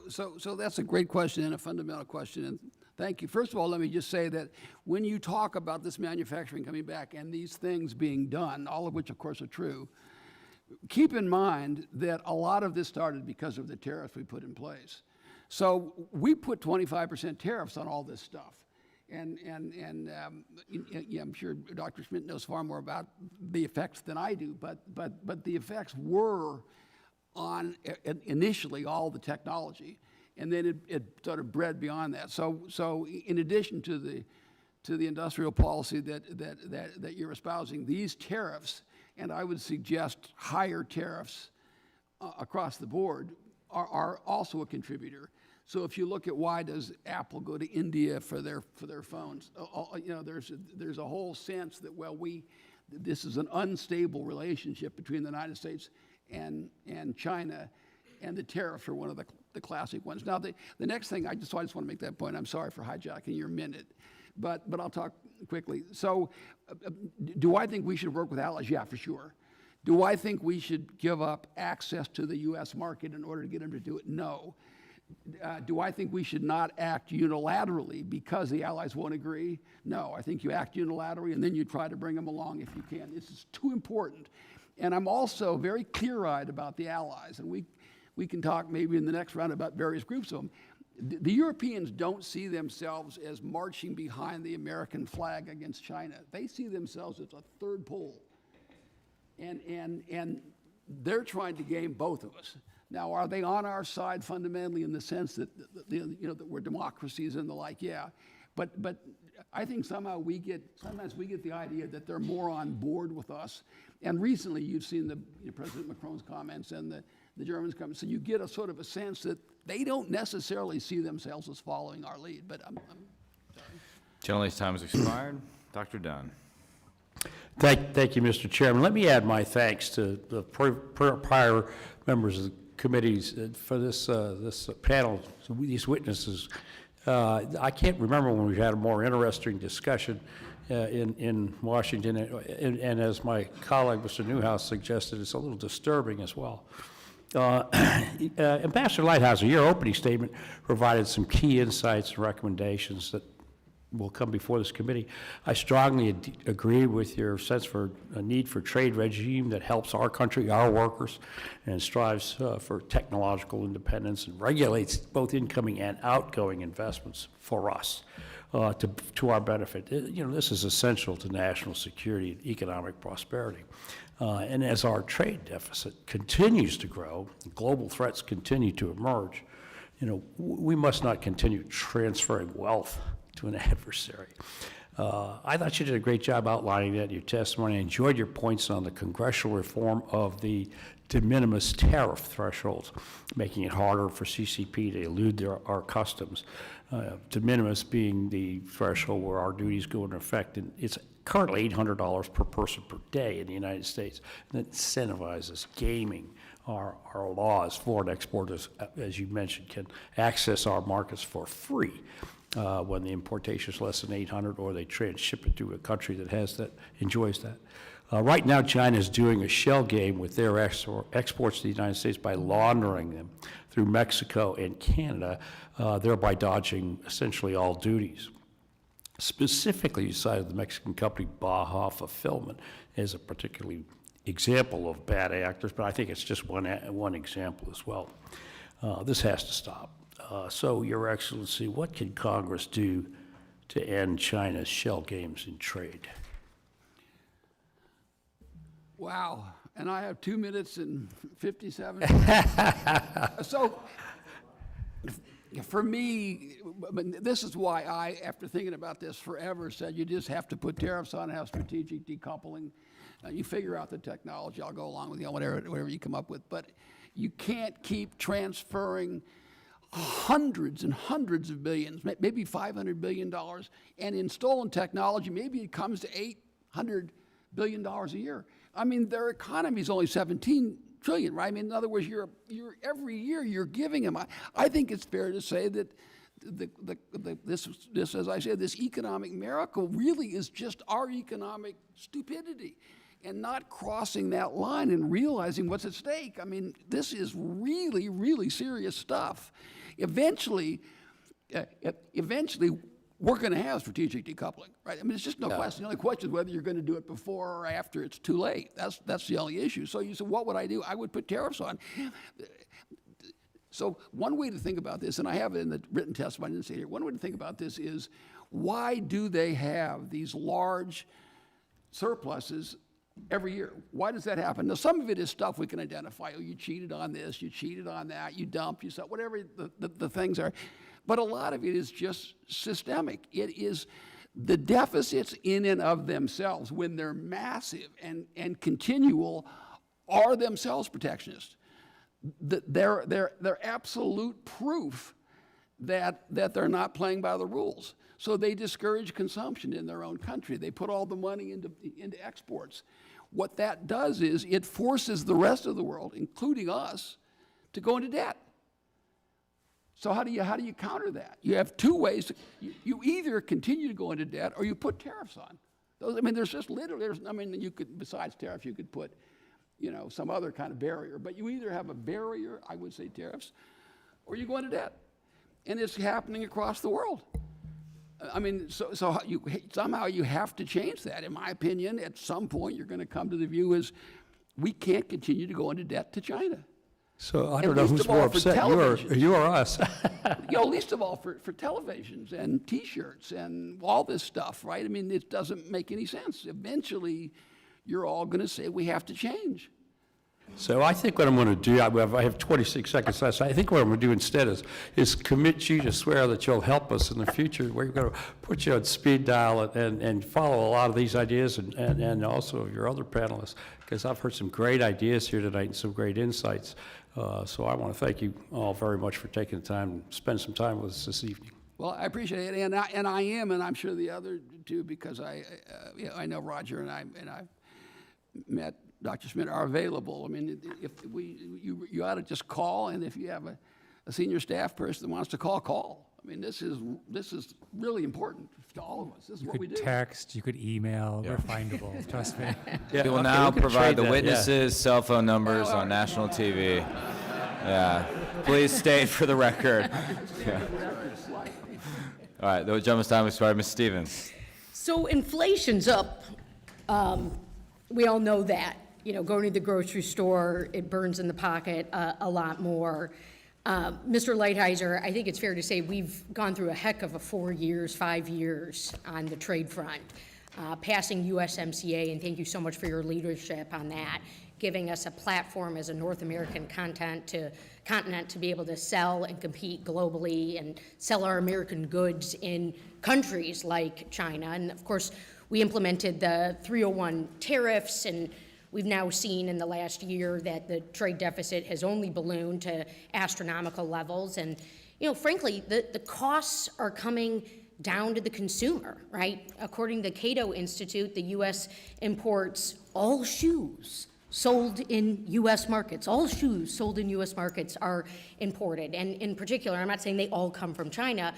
So that's a great question and a fundamental question, and thank you. First of all, let me just say that when you talk about this manufacturing coming back and these things being done, all of which of course are true, keep in mind that a lot of this started because of the tariffs we put in place. So we put 25% tariffs on all this stuff. And yeah, I'm sure Dr. Schmidt knows far more about the effects than I do, but the effects were on initially all the technology, and then it sort of bred beyond that. So in addition to the industrial policy that you're espousing, these tariffs, and I would suggest higher tariffs across the board, are also a contributor. So if you look at why does Apple go to India for their phones, you know, there's a whole sense that, well, this is an unstable relationship between the United States and China, and the tariffs are one of the classic ones. Now, the next thing, I just want to make that point. I'm sorry for hijacking your minute, but I'll talk quickly. So do I think we should work with allies? Yeah, for sure. Do I think we should give up access to the U.S. market in order to get them to do it? No. Do I think we should not act unilaterally because the allies won't agree? No. I think you act unilaterally and then you try to bring them along if you can. This is too important. And I'm also very clear-eyed about the allies, and we can talk maybe in the next round about various groups of them. The Europeans don't see themselves as marching behind the American flag against China. They see themselves as a third pole. And they're trying to game both of us. Now, are they on our side fundamentally in the sense that, that we're democracies and the like? Yeah. But I think sometimes we get the idea that they're more on board with us. And recently you've seen President Macron's comments and the Germans' comments, so you get a sort of a sense that they don't necessarily see themselves as following our lead. But I'm sorry. Gentleman's time has expired. Dr. Dunn. Thank you, Mr. Chairman. Let me add my thanks to the prior members of the committees for this panel, these witnesses. I can't remember when we've had a more interesting discussion in Washington, and as my colleague, Mr. Newhouse, suggested, it's a little disturbing as well. Ambassador Lighthizer, your opening statement provided some key insights and recommendations that will come before this committee. I strongly agree with your sense for a need for trade regime that helps our country, our workers, and strives for technological independence and regulates both incoming and outgoing investments for us to our benefit. This is essential to national security and economic prosperity. And as our trade deficit continues to grow, global threats continue to emerge, we must not continue transferring wealth to an adversary. I thought you did a great job outlining that in your testimony. I enjoyed your points on the congressional reform of the de minimis tariff thresholds, making it harder for CCP to elude our customs. De minimis being the threshold where our duties go into effect, and it's currently $800 per person per day in the United States. And it incentivizes gaming our laws. Foreign exporters, as you mentioned, can access our markets for free when the importation is less than 800, or they transship it to a country that has that, enjoys that. Right now, China is doing a shell game with their exports to the United States by laundering them through Mexico and Canada, thereby dodging essentially all duties. Specifically, you cited the Mexican company Baja Fulfillment as a particularly example of bad actors, but I think it's just one example as well. This has to stop. So, Your Excellency, what can Congress do to end China's shell games in trade? Wow, and I have 2 minutes and 57. So, for me, this is why I, after thinking about this forever, said you just have to put tariffs on, have strategic decoupling. You figure out the technology. I'll go along with you on whatever you come up with. But you can't keep transferring hundreds and hundreds of billions, maybe $500 billion, and in stolen technology, maybe it comes to $800 billion a year. I mean, their economy is only 17 trillion, right? I mean, in other words, you're every year you're giving them. I think it's fair to say that this, as I said, this economic miracle really is just our economic stupidity, and not crossing that line and realizing what's at stake. I mean, this is really, really serious stuff. Eventually, we're going to have strategic decoupling, right? I mean, it's just no question. The only question is whether you're going to do it before or after it's too late. That's the only issue. So you said, what would I do? I would put tariffs on. So one way to think about this, and I have it in the written testimony, I didn't say it here, one way to think about this is, why do they have these large surpluses every year? Why does that happen? Now, some of it is stuff we can identify. Oh, you cheated on this, you cheated on that, you dumped, you saw, whatever the things are. But a lot of it is just systemic. It is the deficits in and of themselves, when they're massive and continual, are themselves protectionist. They're absolute proof that they're not playing by the rules. So they discourage consumption in their own country. They put all the money into exports. What that does is it forces the rest of the world, including us, to go into debt. So how do you counter that? You have two ways. You either continue to go into debt, or you put tariffs on. There's just literally, you could, besides tariffs, you could put, some other kind of barrier. But you either have a barrier, I would say tariffs, or you go into debt. And it's happening across the world. Somehow you have to change that. In my opinion, at some point you're going to come to the view is we can't continue to go into debt to China. So I don't know who's more upset, you or us. Least of all for televisions and T-shirts and all this stuff, right? I mean, it doesn't make any sense. Eventually, you're all going to say we have to change. So I think what I'm going to do, I have 26 seconds left, so I think what I'm going to do instead is commit you to swear that you'll help us in the future. We're going to put you on speed dial and follow a lot of these ideas and also your other panelists, because I've heard some great ideas here tonight and some great insights. So I want to thank you all very much for taking the time to spend some time with us this evening. Well, I appreciate it, and I am, and I'm sure the other do, because I know Roger and I've met Dr. Schmidt, are available. I mean, if you ought to just call, and if you have a senior staff person that wants to call. I mean, this is really important to all of us. This is what we do. You could text, you could email, they're findable, trust me. We will now provide the witnesses' cell phone numbers on national TV. Yeah, please state for the record. Yeah. All right, the gentleman's time expired. Ms. Stevens. So inflation's up. We all know that. You know, going to the grocery store, it burns in the pocket a lot more. Mr. Lighthizer, I think it's fair to say we've gone through a heck of a 4 years, 5 years on the trade front, passing USMCA, and thank you so much for your leadership on that, giving us a platform as a North American continent to be able to sell and compete globally and sell our American goods in countries like China. And of course, we implemented the 301 tariffs, and we've now seen in the last year that the trade deficit has only ballooned to astronomical levels. And, you know, frankly, the costs are coming down to the consumer, right? According to the Cato Institute, the U.S. imports all shoes sold in U.S. markets. All shoes sold in U.S. markets are imported. And in particular, I'm not saying they all come from China,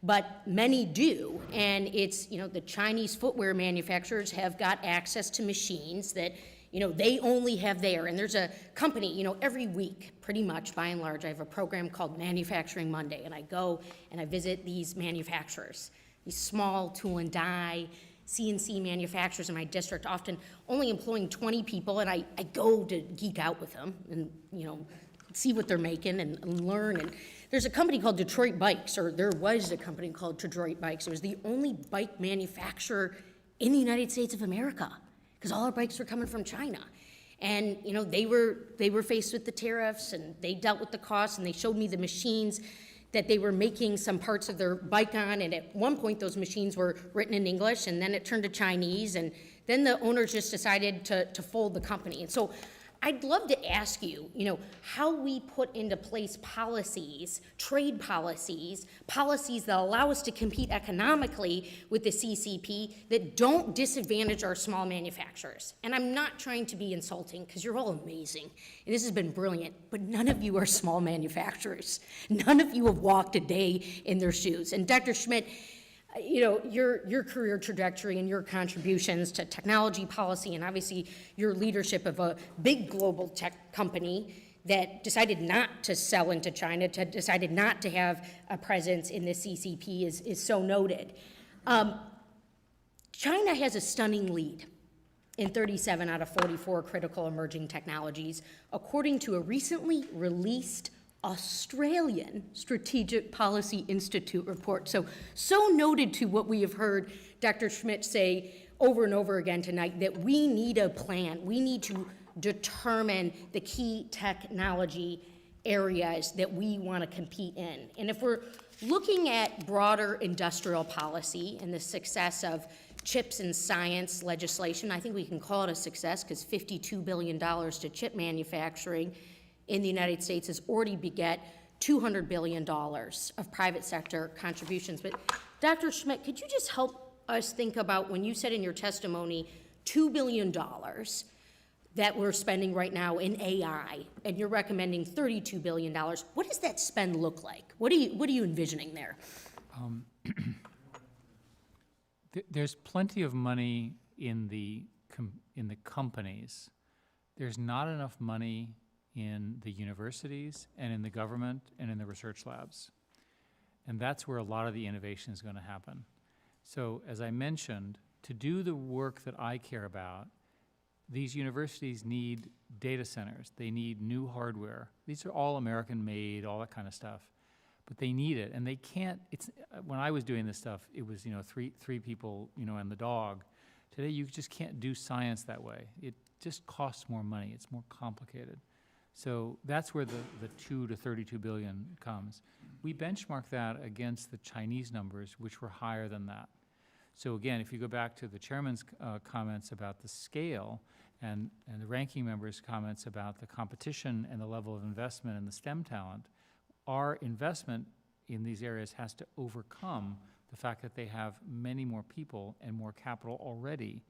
but many do. And it's, you know, the Chinese footwear manufacturers have got access to machines that, you know, they only have there. And there's a company, you know, every week, pretty much, by and large, I have a program called Manufacturing Monday, and I go and I visit these manufacturers, these small tool and die, CNC manufacturers in my district, often only employing 20 people, and I go to geek out with them and, you know, see what they're making and learn. And there's a company called Detroit Bikes, or there was a company called Detroit Bikes. It was the only bike manufacturer in the United States of America, because all our bikes were coming from China. And, you know, they were faced with the tariffs, and they dealt with the costs, and they showed me the machines that they were making some parts of their bike on, and at one point those machines were written in English, and then it turned to Chinese, and then the owners just decided to fold the company. And so I'd love to ask you, you know, how we put into place policies, trade policies, policies that allow us to compete economically with the CCP that don't disadvantage our small manufacturers. And I'm not trying to be insulting, because you're all amazing, and this has been brilliant, but none of you are small manufacturers. None of you have walked a day in their shoes. And Dr. Schmidt, you know, your career trajectory and your contributions to technology policy, and obviously your leadership of a big global tech company that decided not to sell into China, decided not to have a presence in the CCP is so noted. China has a stunning lead in 37 out of 44 critical emerging technologies, according to a recently released Australian Strategic Policy Institute report. So noted to what we have heard Dr. Schmidt say over and over again tonight, that we need a plan. We need to determine the key technology areas that we want to compete in. And if we're looking at broader industrial policy and the success of chips and science legislation, I think we can call it a success, because $52 billion to chip manufacturing in the United States has already beget $200 billion of private sector contributions. But Dr. Schmidt, could you just help us think about, when you said in your testimony, $2 billion that we're spending right now in AI, and you're recommending $32 billion, what does that spend look like? What are you envisioning there? There's plenty of money in the companies. There's not enough money in the universities and in the government and in the research labs. And that's where a lot of the innovation is going to happen. So as I mentioned, to do the work that I care about, these universities need data centers. They need new hardware. These are all American made, all that kind of stuff. But they need it, and they can't, when I was doing this stuff, it was, you know, three people, you know, and the dog. Today, you just can't do science that way. It just costs more money. It's more complicated. So that's where the 2 to 32 billion comes. We benchmark that against the Chinese numbers, which were higher than that. So again, if you go back to the chairman's comments about the scale and the ranking member's comments about the competition and the level of investment in the STEM talent, our investment in these areas has to overcome the fact that they have many more people and more capital already.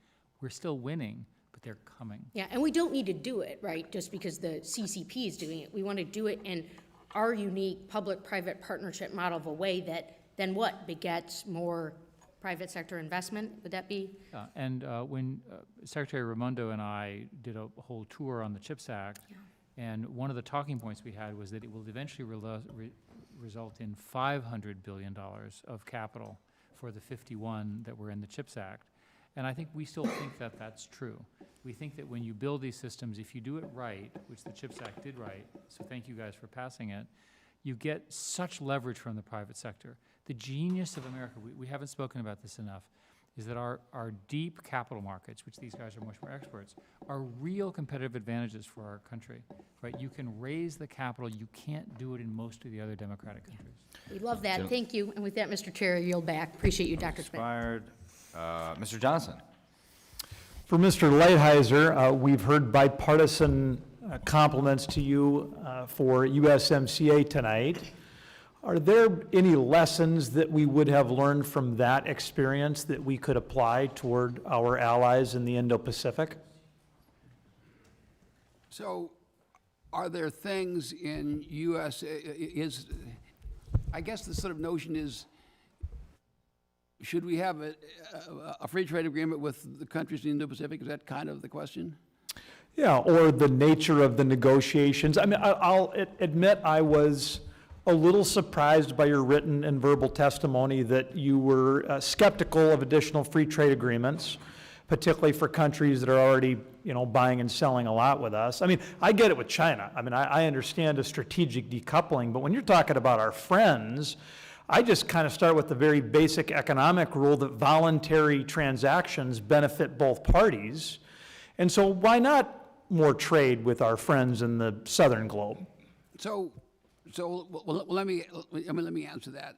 We're still winning, but they're coming. Yeah, and we don't need to do it, right, just because the CCP is doing it. We want to do it in our unique public-private partnership model of a way that then what? Begets more private sector investment? Would that be? And when Secretary Raimondo and I did a whole tour on the CHIPS Act, and one of the talking points we had was that it will eventually result in $500 billion of capital for the 51 that were in the CHIPS Act. And I think we still think that that's true. We think that when you build these systems, if you do it right, which the CHIPS Act did right, so thank you guys for passing it, you get such leverage from the private sector. The genius of America, we haven't spoken about this enough, is that our deep capital markets, which these guys are much more experts, are real competitive advantages for our country, right? You can raise the capital. You can't do it in most of the other democratic countries. We love that. Thank you. And with that, Mr. Chair, I yield back. Appreciate you, Dr. Smith. Expired. Mr. Johnson. For Mr. Lighthizer, we've heard bipartisan compliments to you for USMCA tonight. Are there any lessons that we would have learned from that experience that we could apply toward our allies in the Indo-Pacific? So are there things in I guess the sort of notion is, should we have a free trade agreement with the countries in the Indo-Pacific? Is that kind of the question? Yeah, or the nature of the negotiations. I mean, I'll admit I was a little surprised by your written and verbal testimony that you were skeptical of additional free trade agreements, particularly for countries that are already, buying and selling a lot with us. I mean, I get it with China. I mean, I understand a strategic decoupling, but when you're talking about our friends, I just kind of start with the very basic economic rule that voluntary transactions benefit both parties. And so why not more trade with our friends in the southern globe? Let me answer that.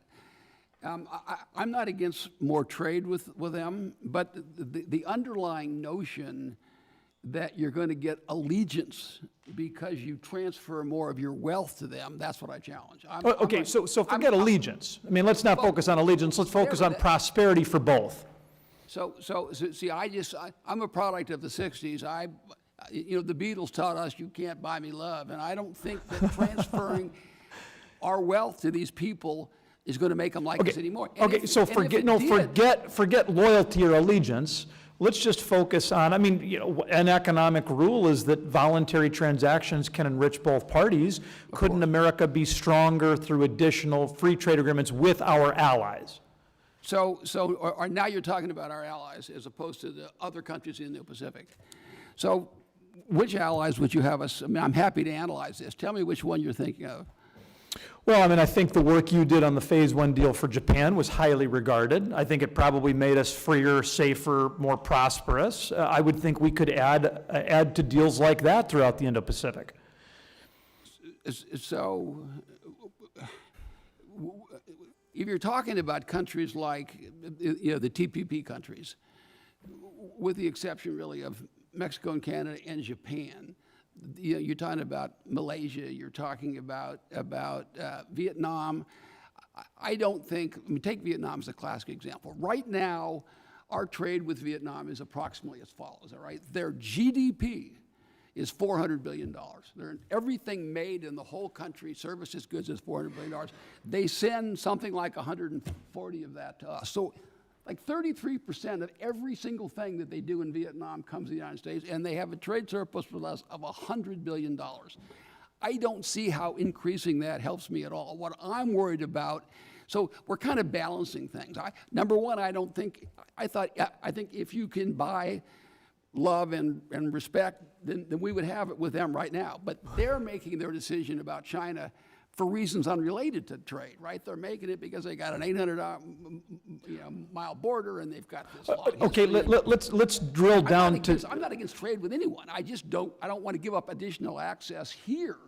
I'm not against more trade with them, but the underlying notion that you're going to get allegiance because you transfer more of your wealth to them, that's what I challenge. So forget allegiance. I mean, let's not focus on allegiance. Let's focus on prosperity for both. So see, I'm a product of the 60s. The Beatles taught us you can't buy me love, and I don't think that transferring our wealth to these people is going to make them like us anymore. Forget loyalty or allegiance. Let's just focus on, an economic rule is that voluntary transactions can enrich both parties. Couldn't America be stronger through additional free trade agreements with our allies? So now you're talking about our allies as opposed to the other countries in the Pacific. So which allies would you have us? I'm happy to analyze this. Tell me which one you're thinking of. Well, I think the work you did on the Phase 1 deal for Japan was highly regarded. I think it probably made us freer, safer, more prosperous. I would think we could add to deals like that throughout the Indo-Pacific. So if you're talking about countries like, the TPP countries, with the exception really of Mexico and Canada and Japan, you're talking about Malaysia, you're talking about Vietnam. I don't think, take Vietnam as a classic example. Right now, our trade with Vietnam is approximately as follows, all right? Their GDP is $400 billion. Everything made in the whole country, services, goods, is $400 billion. They send something like 140 of that to us. So like 33% of every single thing that they do in Vietnam comes to the United States, and they have a trade surplus with us of $100 billion. I don't see how increasing that helps me at all. What I'm worried about, so we're kind of balancing things. Number one, I think if you can buy love and respect, then we would have it with them right now. But they're making their decision about China for reasons unrelated to trade, right? They're making it because they got an 800-mile border and they've got this long Okay, let's drill down to. I'm not against trade with anyone. I don't want to give up additional access here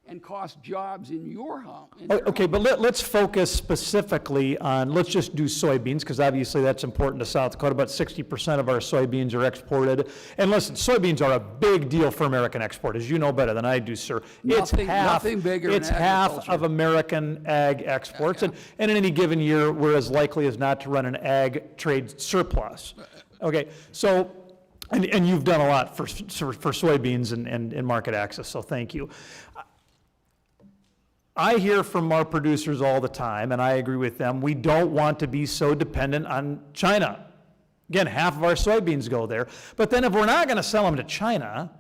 and cost jobs in your home. Okay, but let's focus specifically on, let's just do soybeans, because obviously that's important to South Dakota. About 60% of our soybeans are exported. And listen, soybeans are a big deal for American export, as you know better than I do, sir. Nothing bigger it's in half of American ag exports. And in any given year, we're as likely as not to run an ag trade surplus. Okay, so, and you've done a lot for soybeans and market access, so thank you. I hear from our producers all the time, and I agree with them, we don't want to be so dependent on China. Again, half of our soybeans go there. But then if we're not going to sell them to China,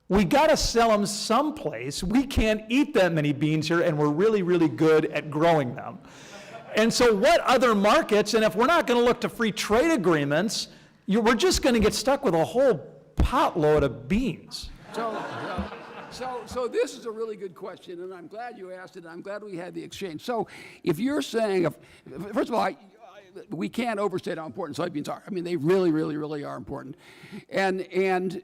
We got to sell them someplace. We can't eat that many beans here, and we're really, really good at growing them. And so what other markets, and if we're not going to look to free trade agreements, we're just going to get stuck with a whole potload of beans. So this is a really good question, and I'm glad you asked it, and I'm glad we had the exchange. So if you're saying, first of all, we can't overstate how important soybeans are. I mean, they really, really, really are important. And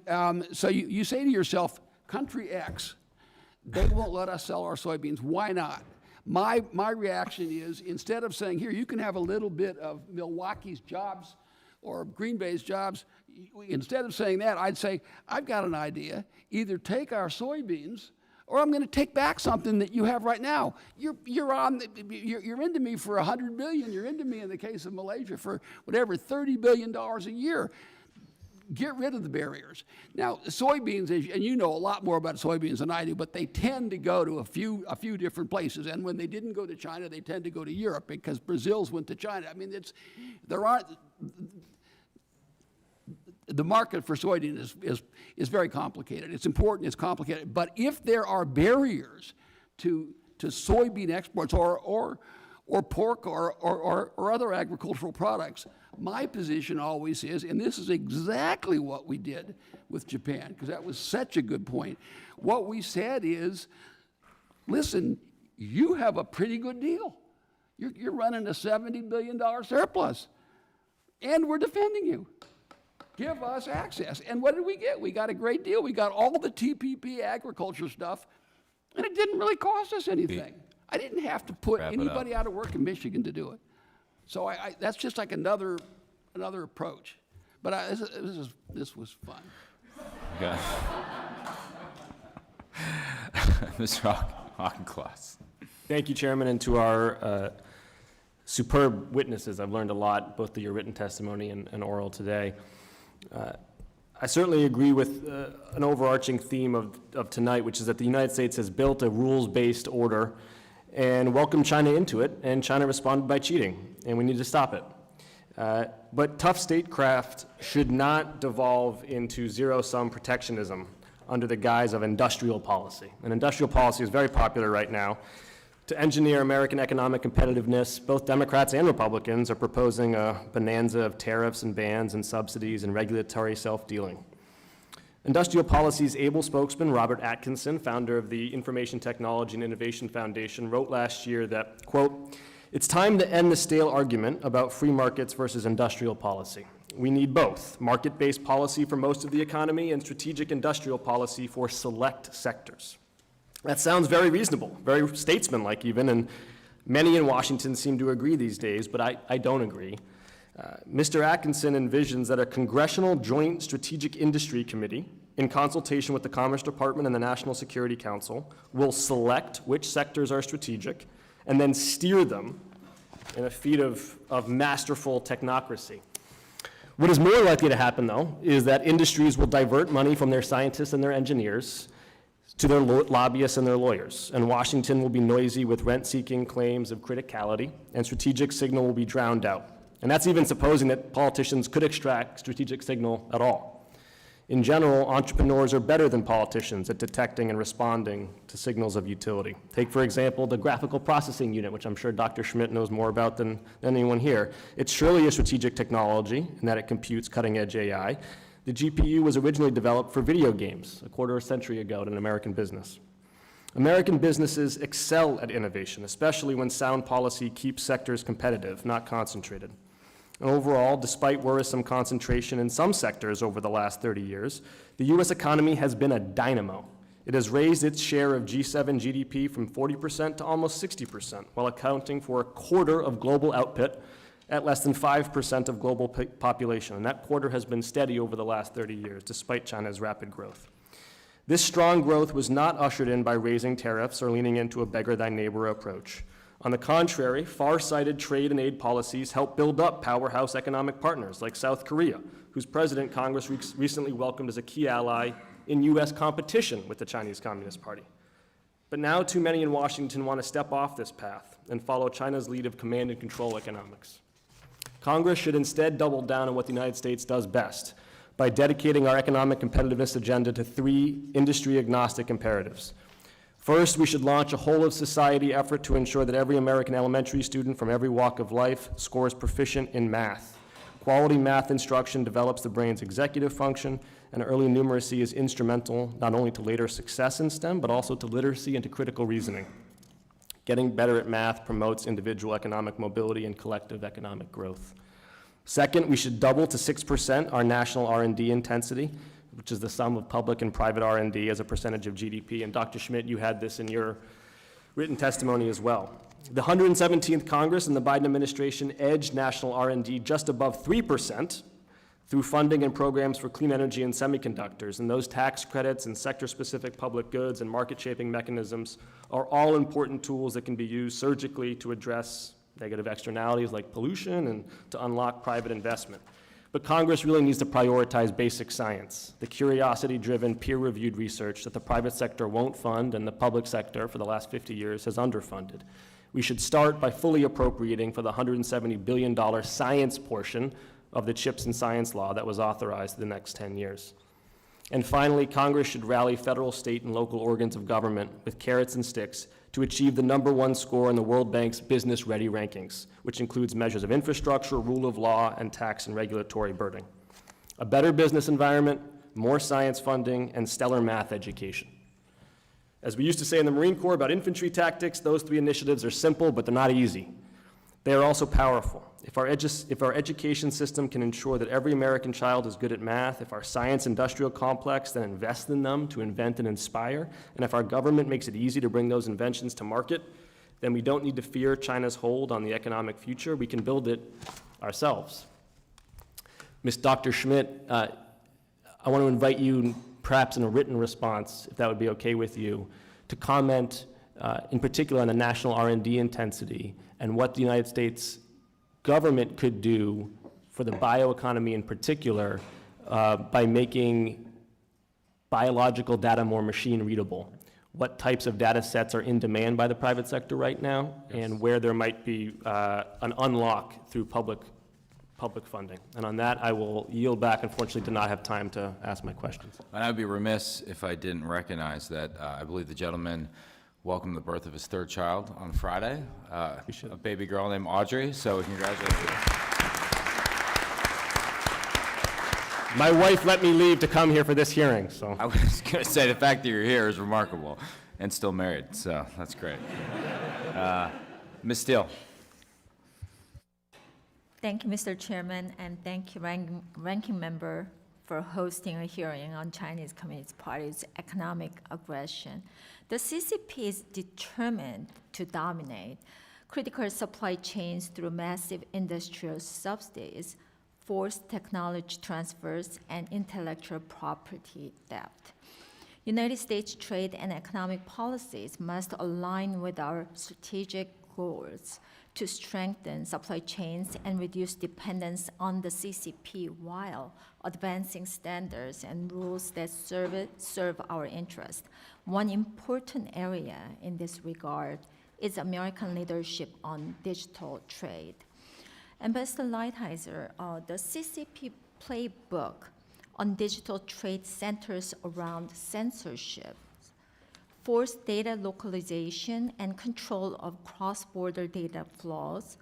so you say to yourself, country X, they won't let us sell our soybeans. Why not? My reaction is, instead of saying, here, you can have a little bit of Milwaukee's jobs or Green Bay's jobs, instead of saying that, I'd say, I've got an idea. Either take our soybeans, or I'm going to take back something that you have right now. You're into me for $100 billion. You're into me in the case of Malaysia for whatever, $30 billion a year. Get rid of the barriers. Now, soybeans, and you know a lot more about soybeans than I do, but they tend to go to a few different places. And when they didn't go to China, they tend to go to Europe because Brazil's went to China. I mean, the market for soybean is very complicated. It's important, it's complicated. But if there are barriers to soybean exports or pork or other agricultural products, my position always is, and this is exactly what we did with Japan, because that was such a good point. What we said is, listen, you have a pretty good deal. You're running a $70 billion surplus, and we're defending you. Give us access. And what did we get? We got a great deal. We got all the TPP agriculture stuff, and it didn't really cost us anything. I didn't have to put anybody out of work in Michigan to do it. So that's just like another approach. But this was fun. Okay. Mr. Auchincloss. Thank you, Chairman, and to our superb witnesses. I've learned a lot, both through your written testimony and oral today. I certainly agree with an overarching theme of tonight, which is that the United States has built a rules-based order and welcomed China into it, and China responded by cheating, and we need to stop it. But tough statecraft should not devolve into zero-sum protectionism under the guise of industrial policy. And industrial policy is very popular right now. To engineer American economic competitiveness, both Democrats and Republicans are proposing a bonanza of tariffs and bans and subsidies and regulatory self-dealing. Industrial Policy's able spokesman, Robert Atkinson, founder of the Information Technology and Innovation Foundation, wrote last year that, quote, "It's time to end the stale argument about free markets versus industrial policy. We need both, market-based policy for most of the economy and strategic industrial policy for select sectors." That sounds very reasonable, very statesmanlike even, and many in Washington seem to agree these days, but I don't agree. Mr. Atkinson envisions that a Congressional Joint Strategic Industry Committee, in consultation with the Commerce Department and the National Security Council, will select which sectors are strategic and then steer them in a feat of masterful technocracy. What is more likely to happen, though, is that industries will divert money from their scientists and their engineers to their lobbyists and their lawyers, and Washington will be noisy with rent-seeking claims of criticality, and strategic signal will be drowned out. And that's even supposing that politicians could extract strategic signal at all. In general, entrepreneurs are better than politicians at detecting and responding to signals of utility. Take, for example, the graphical processing unit, which I'm sure Dr. Schmidt knows more about than anyone here. It's surely a strategic technology in that it computes cutting-edge AI. The GPU was originally developed for video games a quarter century ago in an American business. American businesses excel at innovation, especially when sound policy keeps sectors competitive, not concentrated. And overall, despite worrisome concentration in some sectors over the last 30 years, the U.S. economy has been a dynamo. It has raised its share of G7 GDP from 40% to almost 60%, while accounting for a quarter of global output at less than 5% of global population. And that quarter has been steady over the last 30 years, despite China's rapid growth. This strong growth was not ushered in by raising tariffs or leaning into a beggar-thy-neighbor approach. On the contrary, far-sighted trade and aid policies help build up powerhouse economic partners like South Korea, whose president Congress recently welcomed as a key ally in U.S. competition with the Chinese Communist Party. But now too many in Washington want to step off this path and follow China's lead of command and control economics. Congress should instead double down on what the United States does best, by dedicating our economic competitiveness agenda to 3 industry-agnostic imperatives. First, we should launch a whole-of-society effort to ensure that every American elementary student from every walk of life scores proficient in math. Quality math instruction develops the brain's executive function, and early numeracy is instrumental not only to later success in STEM, but also to literacy and to critical reasoning. Getting better at math promotes individual economic mobility and collective economic growth. Second, we should double to 6% our national R&D intensity, which is the sum of public and private R&D as a percentage of GDP. And Dr. Schmidt, you had this in your written testimony as well. The 117th Congress and the Biden administration edged national R&D just above 3% through funding and programs for clean energy and semiconductors. And those tax credits and sector-specific public goods and market-shaping mechanisms are all important tools that can be used surgically to address negative externalities like pollution and to unlock private investment. But Congress really needs to prioritize basic science, the curiosity-driven, peer-reviewed research that the private sector won't fund and the public sector for the last 50 years has underfunded. We should start by fully appropriating for the $170 billion science portion of the CHIPS and Science Law that was authorized in the next 10 years. And finally, Congress should rally federal, state, and local organs of government with carrots and sticks to achieve the #1 score in the World Bank's Business Ready rankings, which includes measures of infrastructure, rule of law, and tax and regulatory burden. A better business environment, more science funding, and stellar math education. As we used to say in the Marine Corps about infantry tactics, those 3 initiatives are simple, but they're not easy. They are also powerful. If our education system can ensure that every American child is good at math, if our science industrial complex then invests in them to invent and inspire, and if our government makes it easy to bring those inventions to market, then we don't need to fear China's hold on the economic future. We can build it ourselves. Ms. Dr. Schmidt, I want to invite you, perhaps in a written response, if that would be okay with you, to comment in particular on the national R&D intensity and what the United States government could do for the bioeconomy in particular by making biological data more machine readable. What types of data sets are in demand by the private sector right now, and where there might be an unlock through public funding. And on that, I will yield back. Unfortunately, did not have time to ask my questions. And I'd be remiss if I didn't recognize that I believe the gentleman welcomed the birth of his 3rd child on Friday, a baby girl named Audrey, so congratulations. My wife let me leave to come here for this hearing, so. I was going to say, the fact that you're here is remarkable, and still married, so that's great. Ms. Steele. Thank you, Mr. Chairman, and thank you, Ranking Member, for hosting a hearing on Chinese Communist Party's economic aggression. The CCP is determined to dominate critical supply chains through massive industrial subsidies, forced technology transfers, and intellectual property theft. United States trade and economic policies must align with our strategic goals to strengthen supply chains and reduce dependence on the CCP while advancing standards and rules that serve our interests. One important area in this regard is American leadership on digital trade. Ambassador Lighthizer, the CCP playbook on digital trade centers around censorship, forced data localization, and control of cross-border data flows.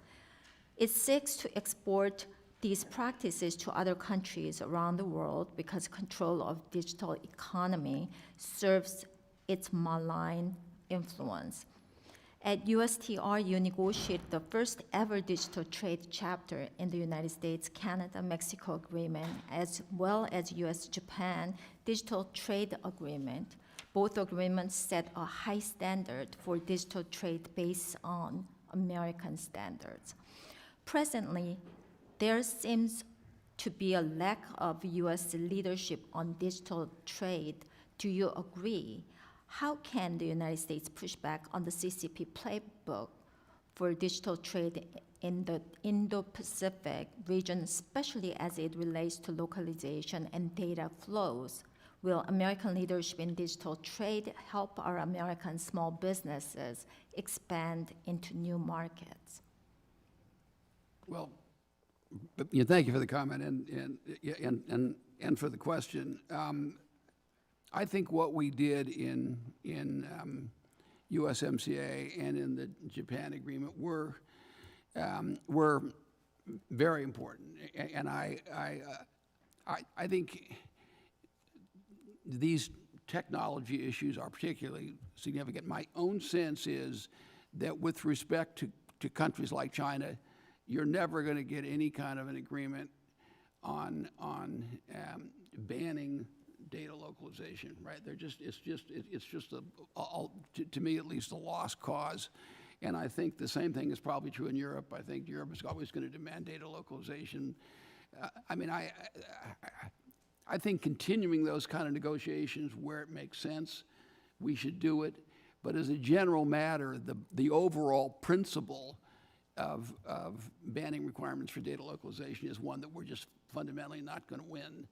It seeks to export these practices to other countries around the world because control of digital economy serves its malign influence. At USTR, you negotiated the first ever digital trade chapter in the United States-Canada-Mexico agreement, as well as US-Japan digital trade agreement. Both agreements set a high standard for digital trade based on American standards. Presently, there seems to be a lack of US leadership on digital trade. Do you agree? How can the United States push back on the CCP playbook for digital trade in the Indo-Pacific region, especially as it relates to localization and data flows? Will American leadership in digital trade help our American small businesses expand into new markets? Well, thank you for the comment. And and for the question. I think what we did in USMCA and in the Japan agreement were very important, and I think these technology issues are particularly significant. My own sense is that with respect to countries like China, you're never going to get any kind of an agreement on banning data localization, right? It's just to me at least, a lost cause. And I think the same thing is probably true in Europe. I think Europe is always going to demand data localization. I think continuing those kind of negotiations where it makes sense, we should do it. But as a general matter, the overall principle of banning requirements for data localization is one that we're just fundamentally not going to win,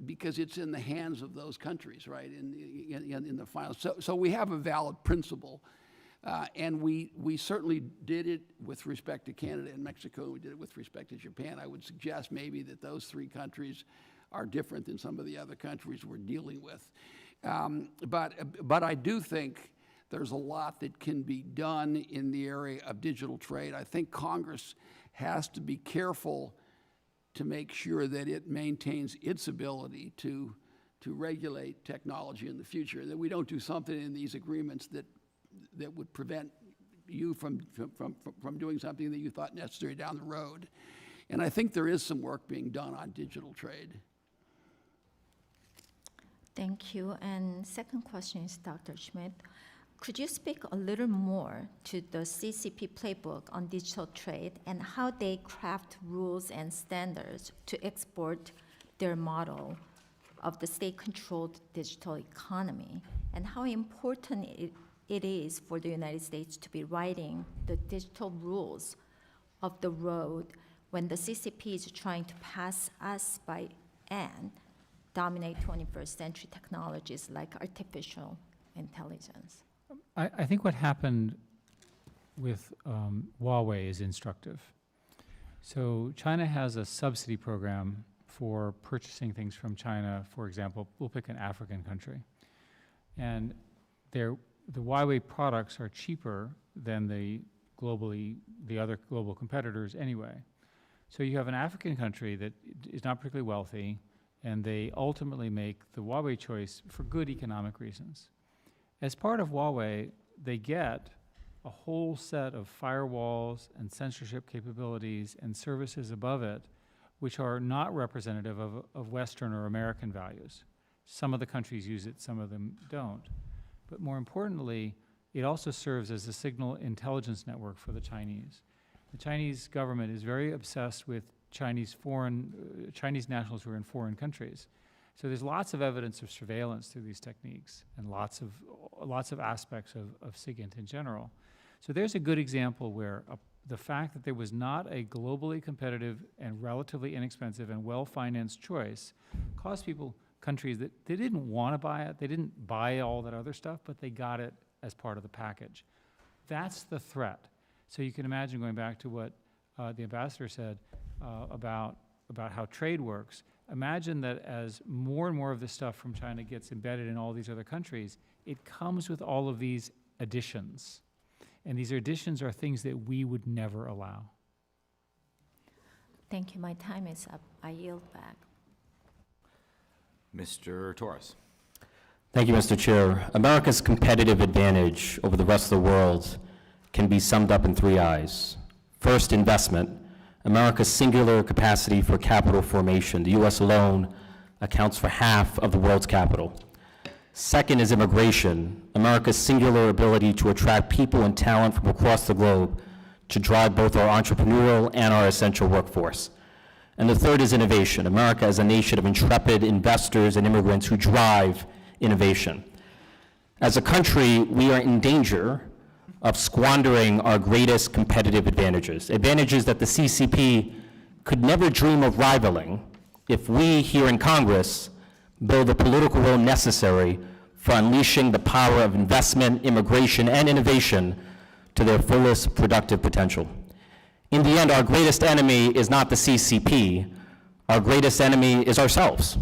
because it's in the hands of those countries, right, in the final. So we have a valid principle, and we certainly did it with respect to Canada and Mexico. We did it with respect to Japan. I would suggest maybe that those three countries are different than some of the other countries we're dealing with. But I do think there's a lot that can be done in the area of digital trade. I think Congress has to be careful to make sure that it maintains its ability to regulate technology in the future, that we don't do something in these agreements that would prevent you from doing something that you thought necessary down the road. And I think there is some work being done on digital trade. Thank you. And second question is Dr. Schmidt. Could you speak a little more to the CCP playbook on digital trade and how they craft rules and standards to export their model of the state-controlled digital economy, and how important it is for the United States to be writing the digital rules of the road when the CCP is trying to pass us by and dominate 21st century technologies like artificial intelligence? I think what happened with Huawei is instructive. So China has a subsidy program for purchasing things from China. For example, we'll pick an African country. And the Huawei products are cheaper than the other global competitors anyway. So you have an African country that is not particularly wealthy, and they ultimately make the Huawei choice for good economic reasons. As part of Huawei, they get a whole set of firewalls and censorship capabilities and services above it, which are not representative of Western or American values. Some of the countries use it, some of them don't. But more importantly, it also serves as a signal intelligence network for the Chinese. The Chinese government is very obsessed with Chinese nationals who are in foreign countries. So there's lots of evidence of surveillance through these techniques and lots of aspects of SIGINT in general. So there's a good example where the fact that there was not a globally competitive and relatively inexpensive and well-financed choice caused countries that they didn't want to buy it, they didn't buy all that other stuff, but they got it as part of the package. That's the threat. So you can imagine, going back to what the ambassador said about how trade works, imagine that as more and more of this stuff from China gets embedded in all these other countries, it comes with all of these additions. And these additions are things that we would never allow. Thank you. My time is up. I yield back. Mr. Torres. Thank you, Mr. Chair. America's competitive advantage over the rest of the world can be summed up in 3 I's. First, investment. America's singular capacity for capital formation. The U.S. alone accounts for half of the world's capital. Second is immigration. America's singular ability to attract people and talent from across the globe to drive both our entrepreneurial and our essential workforce. And the third is innovation. America is a nation of intrepid investors and immigrants who drive innovation. As a country, we are in danger of squandering our greatest competitive advantages that the CCP could never dream of rivaling if we here in Congress build the political will necessary for unleashing the power of investment, immigration, and innovation to their fullest productive potential. In the end, our greatest enemy is not the CCP. Our greatest enemy is ourselves.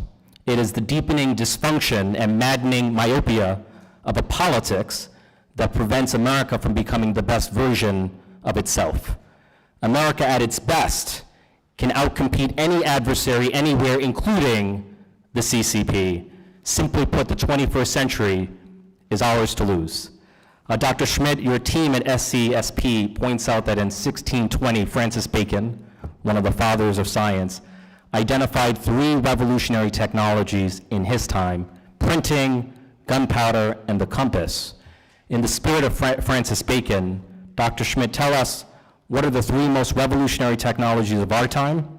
It is the deepening dysfunction and maddening myopia of a politics that prevents America from becoming the best version of itself. America at its best can outcompete any adversary anywhere, including the CCP. Simply put, the 21st century is ours to lose. Dr. Schmidt, your team at SCSP points out that in 1620, Francis Bacon, one of the fathers of science, identified 3 revolutionary technologies in his time: printing, gunpowder, and the compass. In the spirit of Francis Bacon, Dr. Schmidt, tell us, what are the 3 most revolutionary technologies of our time?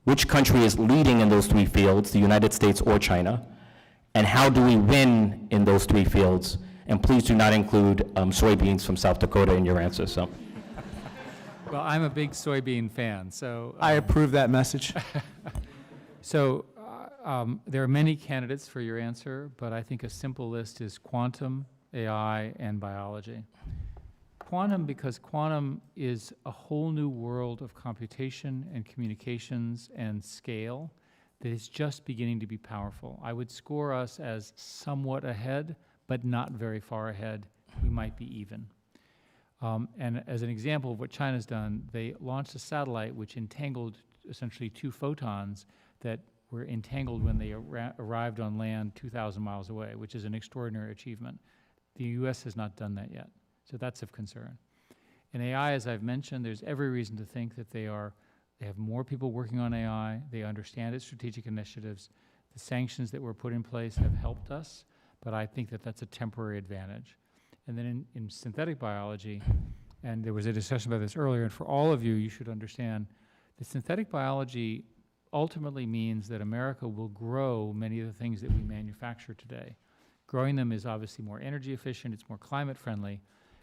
Which country is leading in those 3 fields, the United States or China? And how do we win in those 3 fields? And please do not include soybeans from South Dakota in your answer. So. Well, I'm a big soybean fan, so. I approve that message. So there are many candidates for your answer, but I think a simple list is quantum, AI, and biology. Quantum, because quantum is a whole new world of computation and communications and scale that is just beginning to be powerful. I would score us as somewhat ahead, but not very far ahead. We might be even. And as an example of what China's done, they launched a satellite which entangled essentially 2 photons that were entangled when they arrived on land 2,000 miles away, which is an extraordinary achievement. The US has not done that yet, so that's of concern. In AI, as I've mentioned, there's every reason to think that they have more people working on AI, they understand its strategic initiatives. The sanctions that were put in place have helped us, but I think that that's a temporary advantage. And then in synthetic biology, and there was a discussion about this earlier, and for all of you, you should understand that synthetic biology ultimately means that America will grow many of the things that we manufacture today. Growing them is obviously more energy efficient, it's more climate friendly,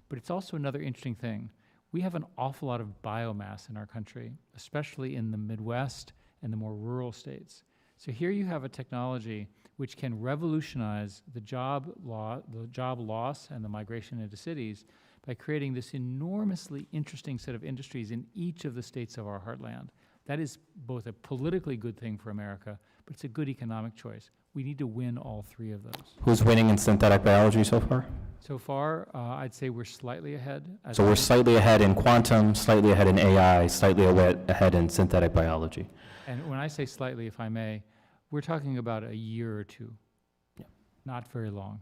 but it's also another interesting thing. We have an awful lot of biomass in our country, especially in the Midwest and the more rural states. So here you have a technology which can revolutionize the job loss and the migration into cities by creating this enormously interesting set of industries in each of the states of our heartland. That is both a politically good thing for America, but it's a good economic choice. We need to win all 3 of those. Who's winning in synthetic biology so far? So far, I'd say we're slightly ahead. So we're slightly ahead in quantum, slightly ahead in AI, slightly ahead in synthetic biology. And when I say slightly, if I may, we're talking about a year or 2, not very long.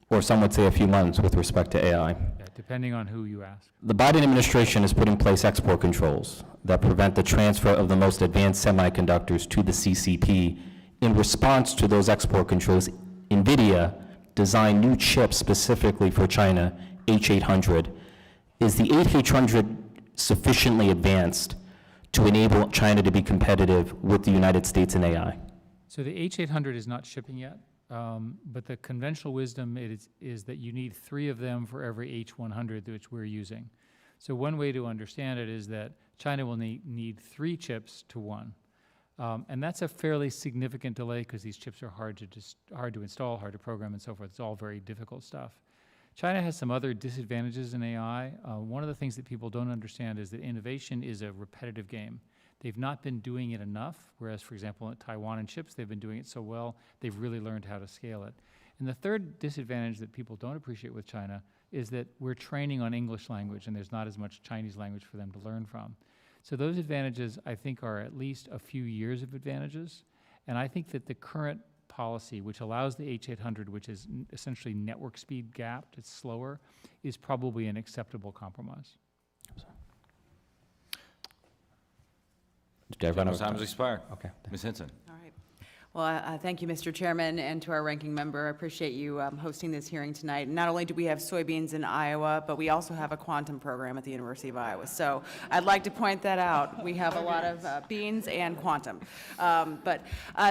Or some would say a few months with respect to AI. Yeah, depending on who you ask. The Biden administration has put in place export controls that prevent the transfer of the most advanced semiconductors to the CCP. In response to those export controls, NVIDIA designed new chips specifically for China, H800. Is the H800 sufficiently advanced to enable China to be competitive with the United States in AI? So the H800 is not shipping yet, but the conventional wisdom is that you need 3 of them for every H100 which we're using. So one way to understand it is that China will need 3 chips to 1. And that's a fairly significant delay because these chips are hard to install, hard to program, and so forth. It's all very difficult stuff. China has some other disadvantages in AI. One of the things that people don't understand is that innovation is a repetitive game. They've not been doing it enough, whereas, for example, at Taiwan and chips, they've been doing it so well, they've really learned how to scale it. And the third disadvantage that people don't appreciate with China is that we're training on English language, and there's not as much Chinese language for them to learn from. So those advantages, I think, are at least a few years of advantages. And I think that the current policy, which allows the H800, which is essentially network speed gapped, it's slower, is probably an acceptable compromise. Time's expired. Okay. Ms. Hinson. All right. Well, thank you, Mr. Chairman, and to our ranking member. I appreciate you hosting this hearing tonight. Not only do we have soybeans in Iowa, but we also have a quantum program at the University of Iowa. So I'd like to point that out. We have a lot of beans and quantum. But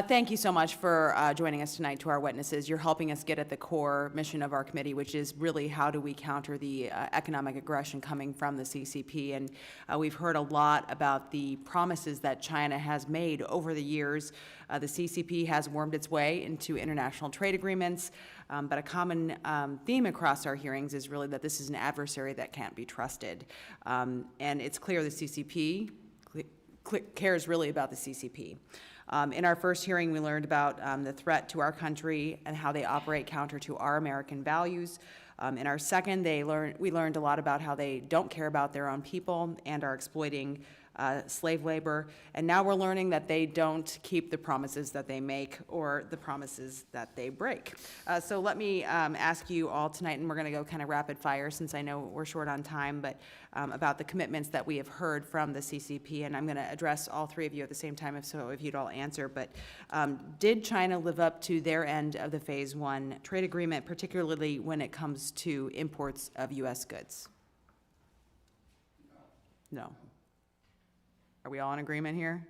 thank you so much for joining us tonight. To our witnesses, you're helping us get at the core mission of our committee, which is really how do we counter the economic aggression coming from the CCP. And we've heard a lot about the promises that China has made over the years. The CCP has wormed its way into international trade agreements, but a common theme across our hearings is really that this is an adversary that can't be trusted. And it's clear the CCP cares really about the CCP. In our first hearing, we learned about the threat to our country and how they operate counter to our American values. In our second, we learned a lot about how they don't care about their own people and are exploiting slave labor. And now we're learning that they don't keep the promises that they make or the promises that they break. So let me ask you all tonight, and we're going to go kind of rapid fire since I know we're short on time, but about the commitments that we have heard from the CCP. And I'm going to address all three of you at the same time, if you'd all answer. But did China live up to their end of the Phase 1 trade agreement, particularly when it comes to imports of U.S. goods? No. Are we all in agreement here?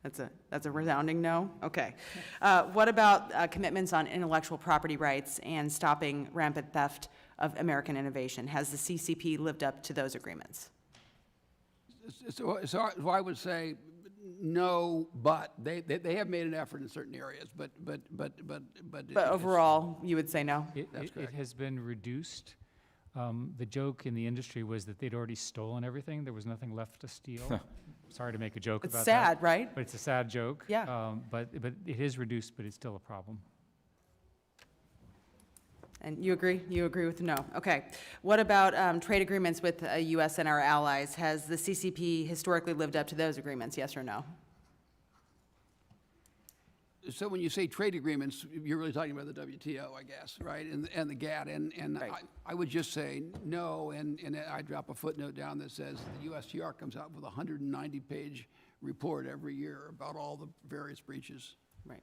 That's a resounding no? Okay. What about commitments on intellectual property rights and stopping rampant theft of American innovation? Has the CCP lived up to those agreements? So I would say no, but they have made an effort in certain areas, but overall, you would say no? It has been reduced. The joke in the industry was that they'd already stolen everything. There was nothing left to steal. Sorry to make a joke about that. It's sad, right? But it's a sad joke. Yeah. But it is reduced, but it's still a problem. And you agree? You agree with no? Okay. What about trade agreements with the U.S. and our allies? Has the CCP historically lived up to those agreements, yes or no? So when you say trade agreements, you're really talking about the WTO, I guess, right, and the GATT, and right. I would just say no, and I drop a footnote down that says the USTR comes out with a 190-page report every year about all the various breaches. Right.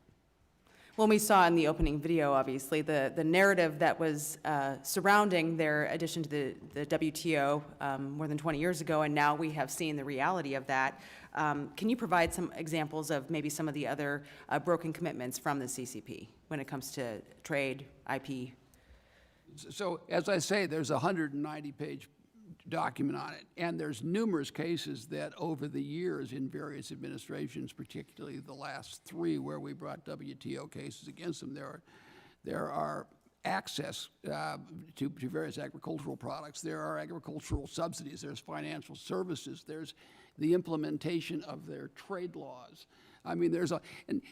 Well, we saw in the opening video, obviously, the narrative that was surrounding their addition to the WTO more than 20 years ago, and now we have seen the reality of that. Can you provide some examples of maybe some of the other broken commitments from the CCP when it comes to trade, IP? So, as I say, there's a 190-page document on it, and there's numerous cases that over the years in various administrations, particularly the last three where we brought WTO cases against them, there are access to various agricultural products. There are agricultural subsidies. There's financial services. There's the implementation of their trade laws. I mean, there's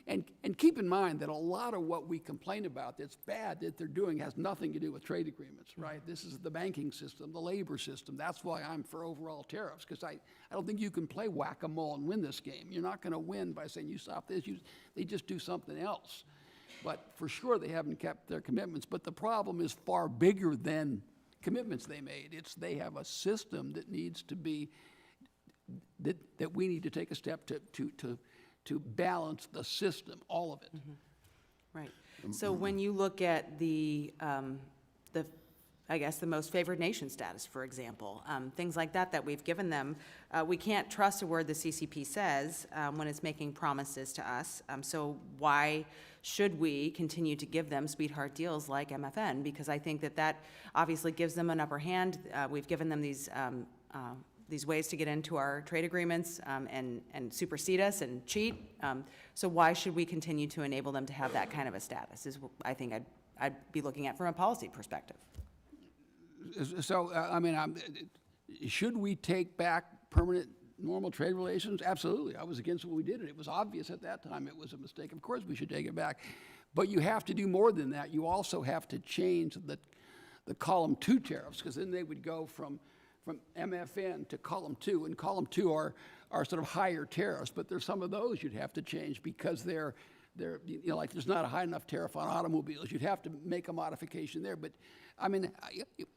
and keep in mind that a lot of what we complain about that's bad that they're doing has nothing to do with trade agreements, right? This is the banking system, the labor system. That's why I'm for overall tariffs, because I don't think you can play whack-a-mole and win this game. You're not going to win by saying you stop this. They just do something else. But for sure, they haven't kept their commitments. But the problem is far bigger than commitments they made. It's they have a system that needs to be, that we need to take a step to balance the system, all of it. Mm-hmm. Right. So when you look at the I guess, the most favored nation status, for example, things like that we've given them, we can't trust a word the CCP says when it's making promises to us. So why should we continue to give them sweetheart deals like MFN? Because I think that obviously gives them an upper hand. We've given them these ways to get into our trade agreements and supersede us and cheat. So why should we continue to enable them to have that kind of a status is I think I'd be looking at from a policy perspective. So, I mean, should we take back permanent normal trade relations? Absolutely. I was against what we did, and it was obvious at that time it was a mistake. Of course we should take it back. But you have to do more than that. You also have to change the column 2 tariffs, because then they would go from MFN to column 2, and column 2 are sort of higher tariffs, but there's some of those you'd have to change because they're like there's not a high enough tariff on automobiles. You'd have to make a modification there. But I mean,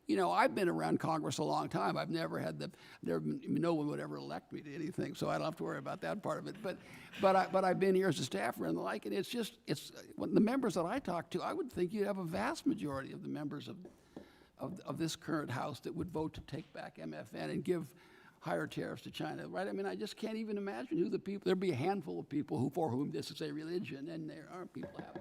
I've been around Congress a long time. I've never had no one would ever elect me to anything, so I don't have to worry about that part of it. But I've been here as a staffer and the like, and it's when the members that I talk to, I would think you'd have a vast majority of the members of this current House that would vote to take back MFN and give higher tariffs to China, right? I mean, I just can't even imagine who the people. There'd be a handful of people for whom this is a religion, and there aren't people have.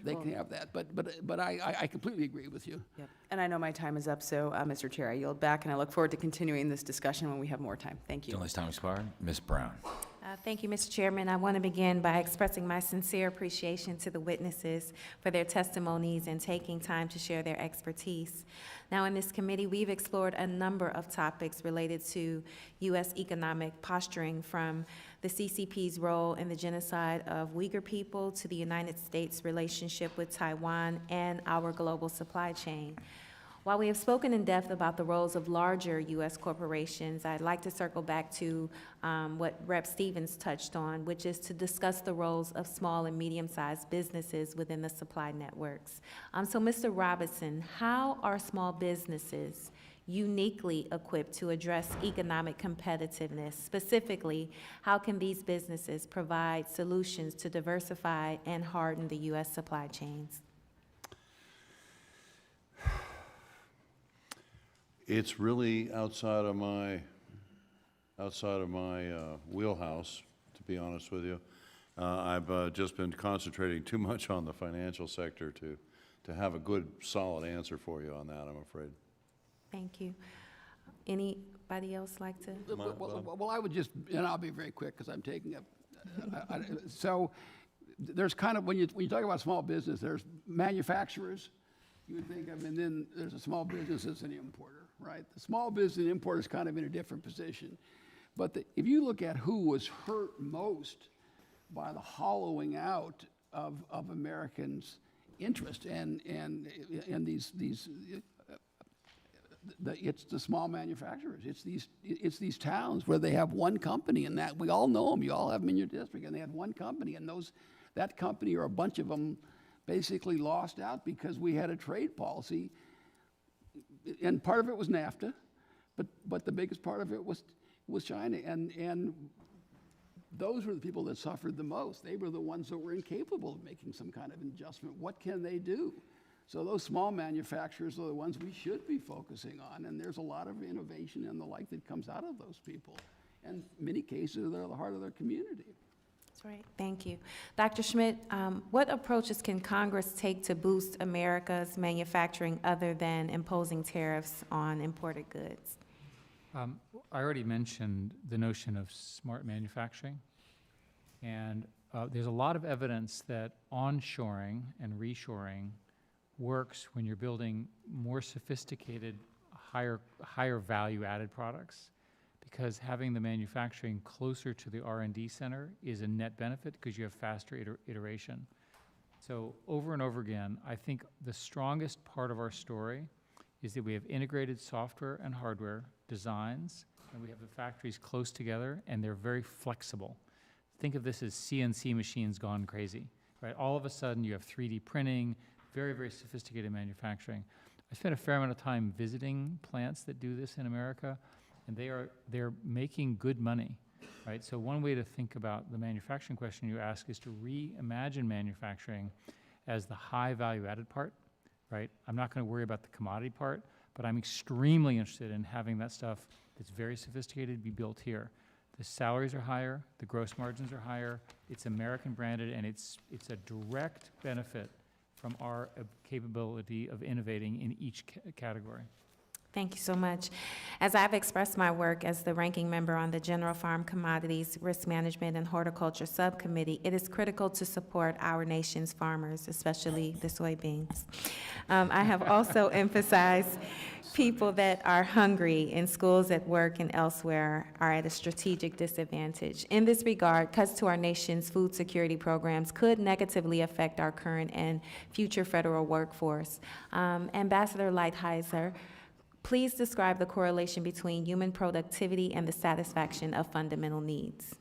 They can have that, but I completely agree with you. Yep. And I know my time is up, so Mr. Chair, I yield back, and I look forward to continuing this discussion when we have more time. Thank you. Gentleman's time expired. Ms. Brown. Thank you, Mr. Chairman. I want to begin by expressing my sincere appreciation to the witnesses for their testimonies and taking time to share their expertise. Now, in this committee, we've explored a number of topics related to U.S. economic posturing, from the CCP's role in the genocide of Uyghur people to the United States' relationship with Taiwan and our global supply chain. While we have spoken in depth about the roles of larger U.S. corporations, I'd like to circle back to what Rep. Stevens touched on, which is to discuss the roles of small and medium-sized businesses within the supply networks. So, Mr. Robinson, how are small businesses uniquely equipped to address economic competitiveness? Specifically, how can these businesses provide solutions to diversify and harden the U.S. supply chains? It's really outside of my wheelhouse, to be honest with you. I've just been concentrating too much on the financial sector to have a good, solid answer for you on that, I'm afraid. Thank you. Anybody else like to? Well, I would just, and I'll be very quick because I'm taking up. So there's kind of, when you talk about small business, there's manufacturers, you would think of, and then there's a small business as an importer, right? The small business and importer is kind of in a different position. But if you look at who was hurt most by the hollowing out of Americans' interest and these it's the small manufacturers. It's these towns where they have one company, and that we all know them. You all have them in your district, and they had one company, and that company or a bunch of them basically lost out because we had a trade policy, and part of it was NAFTA, but the biggest part of it was China, and those were the people that suffered the most. They were the ones that were incapable of making some kind of adjustment. What can they do? So those small manufacturers are the ones we should be focusing on, and there's a lot of innovation and the like that comes out of those people. And in many cases, they're the heart of their community. That's right. Thank you. Dr. Schmidt, what approaches can Congress take to boost America's manufacturing other than imposing tariffs on imported goods? I already mentioned the notion of smart manufacturing, and there's a lot of evidence that onshoring and reshoring works when you're building more sophisticated, higher value added products, because having the manufacturing closer to the R&D center is a net benefit because you have faster iteration. So over and over again, I think the strongest part of our story is that we have integrated software and hardware designs, and we have the factories close together, and they're very flexible. Think of this as CNC machines gone crazy, right? All of a sudden, you have 3D printing, very, very sophisticated manufacturing. I spent a fair amount of time visiting plants that do this in America, and they're making good money, right? So one way to think about the manufacturing question you ask is to reimagine manufacturing as the high value added part, right? I'm not going to worry about the commodity part, but I'm extremely interested in having that stuff that's very sophisticated be built here. The salaries are higher, the gross margins are higher, it's American branded, and it's a direct benefit from our capability of innovating in each category. Thank you so much. As I've expressed my work as the ranking member on the General Farm Commodities, Risk Management, and Horticulture Subcommittee, it is critical to support our nation's farmers, especially the soybeans. I have also emphasized people that are hungry in schools, at work, and elsewhere are at a strategic disadvantage. In this regard, cuts to our nation's food security programs could negatively affect our current and future federal workforce. Ambassador Lighthizer, please describe the correlation between human productivity and the satisfaction of fundamental needs.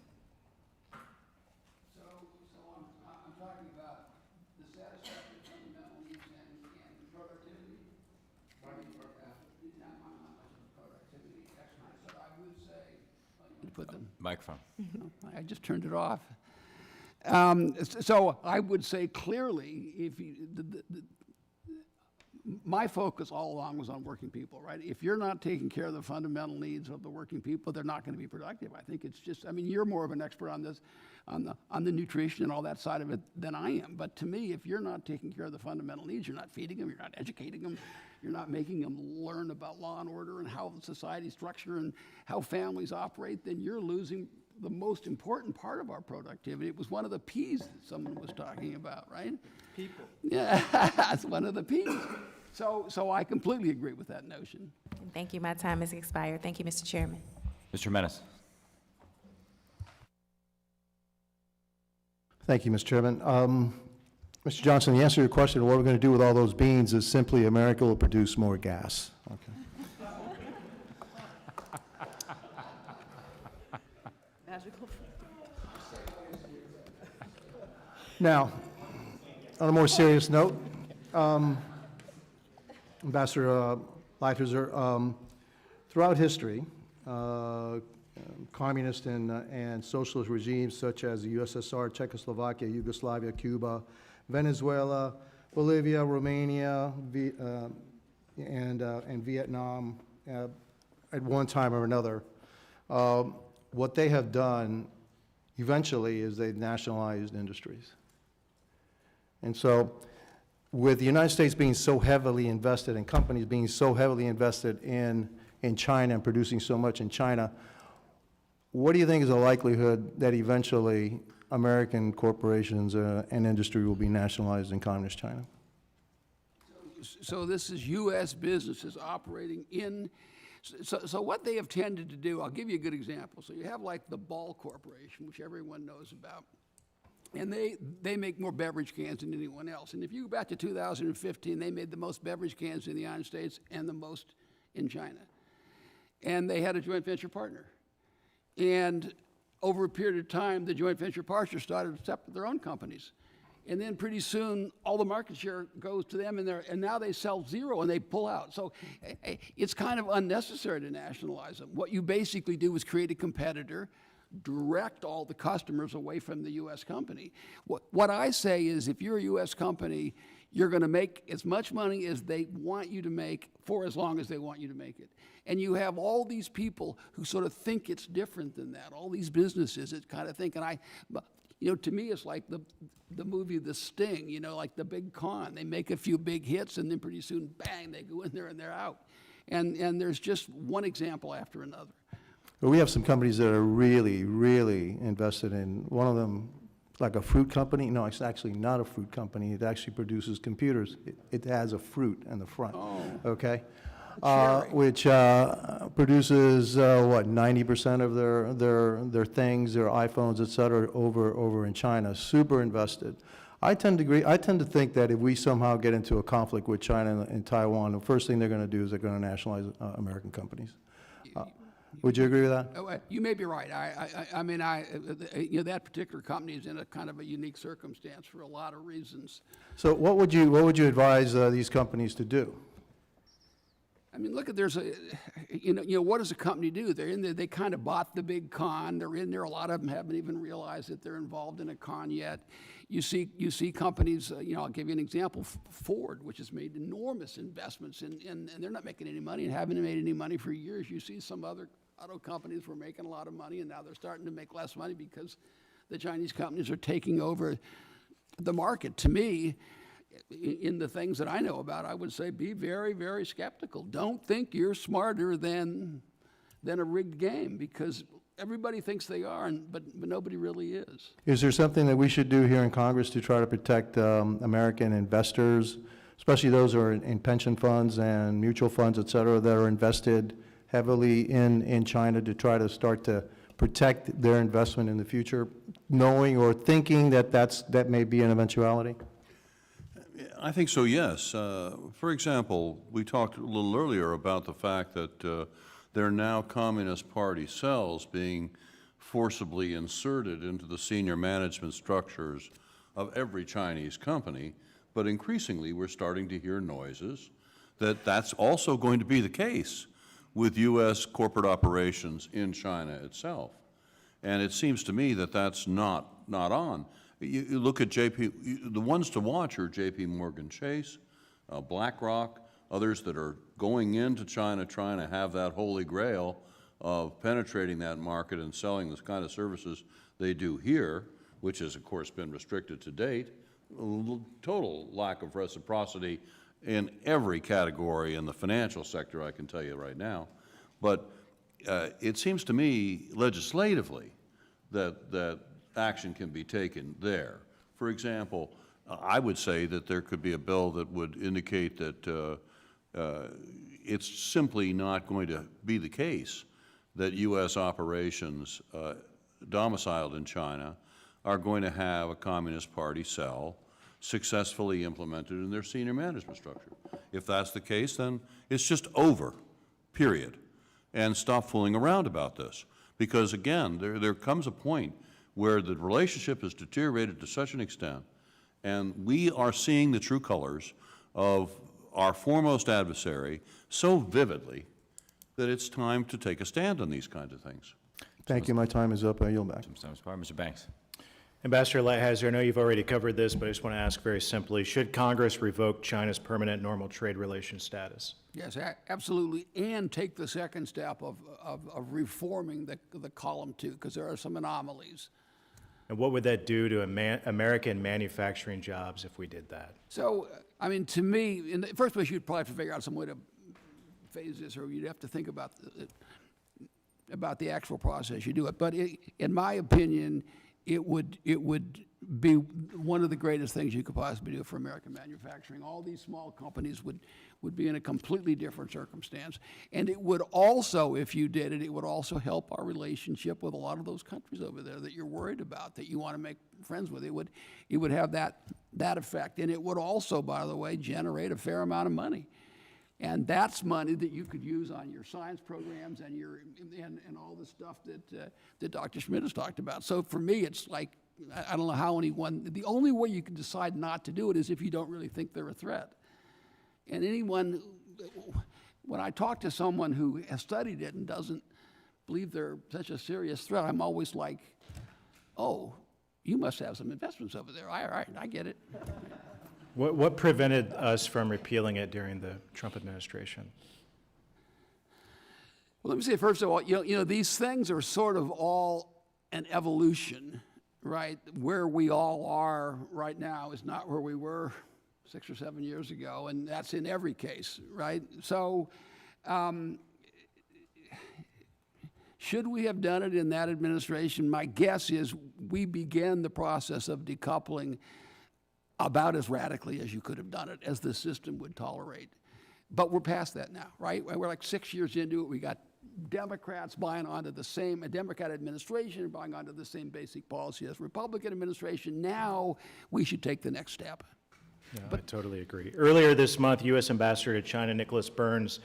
So I'm talking about the satisfaction of fundamental needs and productivity. Not much of productivity expert, so I would say, put them. Microphone. I just turned it off. So I would say clearly, if you, my focus all along was on working people, right? If you're not taking care of the fundamental needs of the working people, they're not going to be productive. I think it's just, I mean, you're more of an expert on this, on the nutrition and all that side of it than I am. But to me, if you're not taking care of the fundamental needs, you're not feeding them, you're not educating them, you're not making them learn about law and order and how society's structured and how families operate, then you're losing the most important part of our productivity. It was one of the P's that someone was talking about, right? People. Yeah, that's one of the P's. So I completely agree with that notion. Thank you. My time has expired. Thank you, Mr. Chairman. Mr. Menace. Thank you, Mr. Chairman. Mr. Johnson, the answer to your question of what we're going to do with all those beans is simply America will produce more gas. Okay. Magical. Now, on a more serious note, Ambassador Lighthizer, throughout history, communist and socialist regimes such as the USSR, Czechoslovakia, Yugoslavia, Cuba, Venezuela, Bolivia, Romania, and Vietnam, at one time or another, what they have done eventually is they've nationalized industries. And so, with the United States being so heavily invested and companies being so heavily invested in China and producing so much in China, what do you think is the likelihood that eventually American corporations and industry will be nationalized in communist China? So this is U.S. businesses operating in, so what they have tended to do, I'll give you a good example. So you have like the Ball Corporation, which everyone knows about, and they make more beverage cans than anyone else. And if you go back to 2015, they made the most beverage cans in the United States and the most in China. And they had a joint venture partner. And over a period of time, the joint venture partners started to set up their own companies. And then pretty soon, all the market share goes to them, and now they sell zero and they pull out. So it's kind of unnecessary to nationalize them. What you basically do is create a competitor, direct all the customers away from the U.S. company. What I say is if you're a U.S. company, you're going to make as much money as they want you to make for as long as they want you to make it. And you have all these people who sort of think it's different than that, all these businesses that kind of think, and to me, it's like the movie The Sting, like the big con. They make a few big hits, and then pretty soon, bang, they go in there and they're out. And there's just one example after another. But we have some companies that are really, really invested in, one of them, like a fruit company. No, it's actually not a fruit company. It actually produces computers. It has a fruit in the front, okay? Which produces, 90% of their things, their iPhones, et cetera, over in China. Super invested. I tend to think that if we somehow get into a conflict with China and Taiwan, the first thing they're going to do is they're going to nationalize American companies. Would you agree with that? You may be right. I mean, that particular company is in a kind of a unique circumstance for a lot of reasons. So what would you advise these companies to do? I mean, look, what does a company do? They're in there, they kind of bought the big con. They're in there. A lot of them haven't even realized that they're involved in a con yet. You see companies, I'll give you an example, Ford, which has made enormous investments and they're not making any money and haven't made any money for years. You see some other auto companies were making a lot of money and now they're starting to make less money because the Chinese companies are taking over the market. To me, in the things that I know about, I would say be very, very skeptical. Don't think you're smarter than a rigged game, because everybody thinks they are, but nobody really is. Is there something that we should do here in Congress to try to protect American investors, especially those who are in pension funds and mutual funds, et cetera, that are invested heavily in China, to try to start to protect their investment in the future, knowing or thinking that may be an eventuality? I think so, yes. For example, we talked a little earlier about the fact that there are now Communist Party cells being forcibly inserted into the senior management structures of every Chinese company, but increasingly we're starting to hear noises that that's also going to be the case with U.S. corporate operations in China itself. And it seems to me that that's not on. You look at the ones to watch are J.P. Morgan Chase, BlackRock, others that are going into China trying to have that holy grail of penetrating that market and selling this kind of services they do here, which has, of course, been restricted to date. Total lack of reciprocity in every category in the financial sector, I can tell you right now. But it seems to me, legislatively, that action can be taken there. For example, I would say that there could be a bill that would indicate that it's simply not going to be the case that U.S. operations domiciled in China are going to have a Communist Party cell successfully implemented in their senior management structure. If that's the case, then it's just over, period. And stop fooling around about this. Because again, there comes a point where the relationship has deteriorated to such an extent, and we are seeing the true colors of our foremost adversary so vividly that it's time to take a stand on these kinds of things. Thank you. My time is up. I yield back. Mr. Banks. Ambassador Lighthizer, I know you've already covered this, but I just want to ask very simply, should Congress revoke China's permanent normal trade relations status? Yes, absolutely, and take the second step of reforming the column 2, because there are some anomalies. And what would that do to American manufacturing jobs if we did that? So, I mean, to me, in the first place, you'd probably have to figure out some way to phase this, or you'd have to think about the actual process you do it. But in my opinion, it would be one of the greatest things you could possibly do for American manufacturing. All these small companies would be in a completely different circumstance. And it would also, if you did it, it would also help our relationship with a lot of those countries over there that you're worried about, that you want to make friends with. It would have that effect. And it would also, by the way, generate a fair amount of money. And that's money that you could use on your science programs and and all the stuff that Dr. Schmidt has talked about. So for me, it's like, I don't know how the only way you can decide not to do it is if you don't really think they're a threat. And when I talk to someone who has studied it and doesn't believe they're such a serious threat, I'm always like, oh, you must have some investments over there. All right, I get it. What prevented us from repealing it during the Trump administration? Well, let me say, first of all, you know, these things are sort of all an evolution, right? Where we all are right now is not where we were 6 or 7 years ago, and that's in every case, right? So, should we have done it in that administration? My guess is we began the process of decoupling about as radically as you could have done it, as the system would tolerate. But we're past that now, right? We're like 6 years into it. We got Democrats buying onto a Democrat administration buying onto the same basic policy as Republican administration. Now we should take the next step. Yeah, I totally agree. Earlier this month, U.S. Ambassador to China Nicholas Burns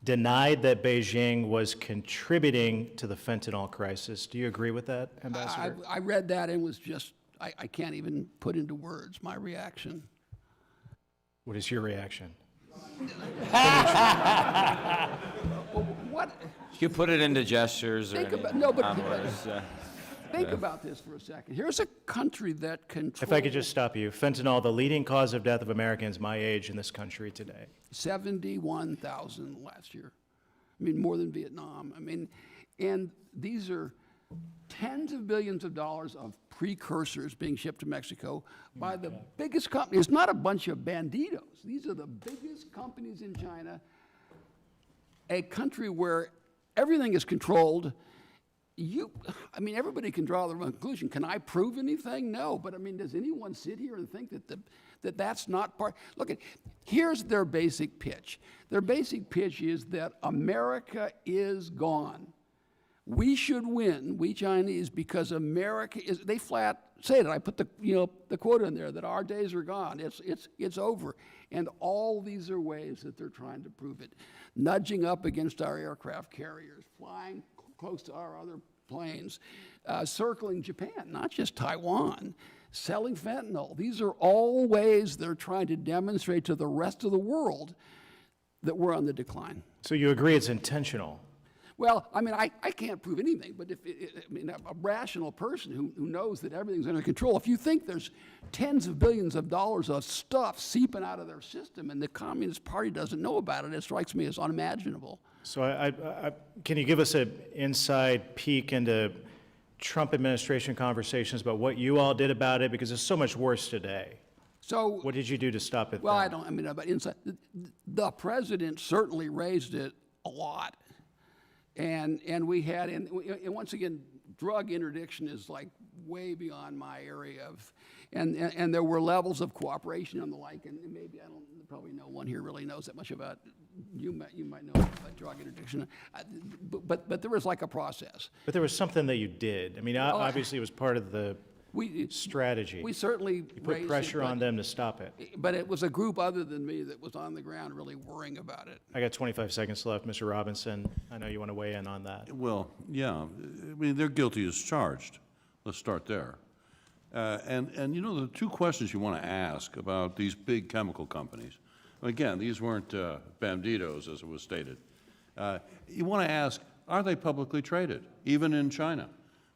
denied that Beijing was contributing to the fentanyl crisis. Do you agree with that, Ambassador? I read that and was just, I can't even put into words my reaction. What is your reaction? What? You put it into gestures or Think any about, no, but numbers, think about this for a second. Here's a country that controls... If I could just stop you. Fentanyl, the leading cause of death of Americans my age in this country today. 71,000 last year. I mean, more than Vietnam. I mean, and these are tens of billions of dollars of precursors being shipped to Mexico by the biggest company. It's not a bunch of banditos. These are the biggest companies in China, a country where everything is controlled. I mean, everybody can draw their own conclusion. Can I prove anything? No. But I mean, does anyone sit here and think that that's not part? Look, here's their basic pitch. Their basic pitch is that America is gone. We should win, we Chinese, because America is, they flat say it. I put the quote in there that our days are gone. It's over. And all these are ways that they're trying to prove it. Nudging up against our aircraft carriers, flying close to our other planes, circling Japan, not just Taiwan, selling fentanyl. These are all ways they're trying to demonstrate to the rest of the world that we're on the decline. So you agree it's intentional? Well, I mean, I can't prove anything, but a rational person who knows that everything's under control, if you think there's tens of billions of dollars of stuff seeping out of their system and the Communist Party doesn't know about it, it strikes me as unimaginable. So can you give us an inside peek into Trump administration conversations about what you all did about it? Because it's so much worse today. So what did you do to stop it? Well, but inside, the president certainly raised it a lot. And we had, and once again, drug interdiction is like way beyond my area of, and there were levels of cooperation and the like, and maybe probably no one here really knows that much about, you might know about drug interdiction, but there was like a process. But there was something that you did. I mean, obviously it was part of the strategy. We certainly You put pressure on them to stop it. But it was a group other than me that was on the ground really worrying about it. I got 25 seconds left. Mr. Robinson, I know you want to weigh in on that. Well, yeah, I mean, they're guilty as charged. Let's start there. And you know, the two questions you want to ask about these big chemical companies, again, these weren't banditos, as it was stated. You want to ask, are they publicly traded, even in China?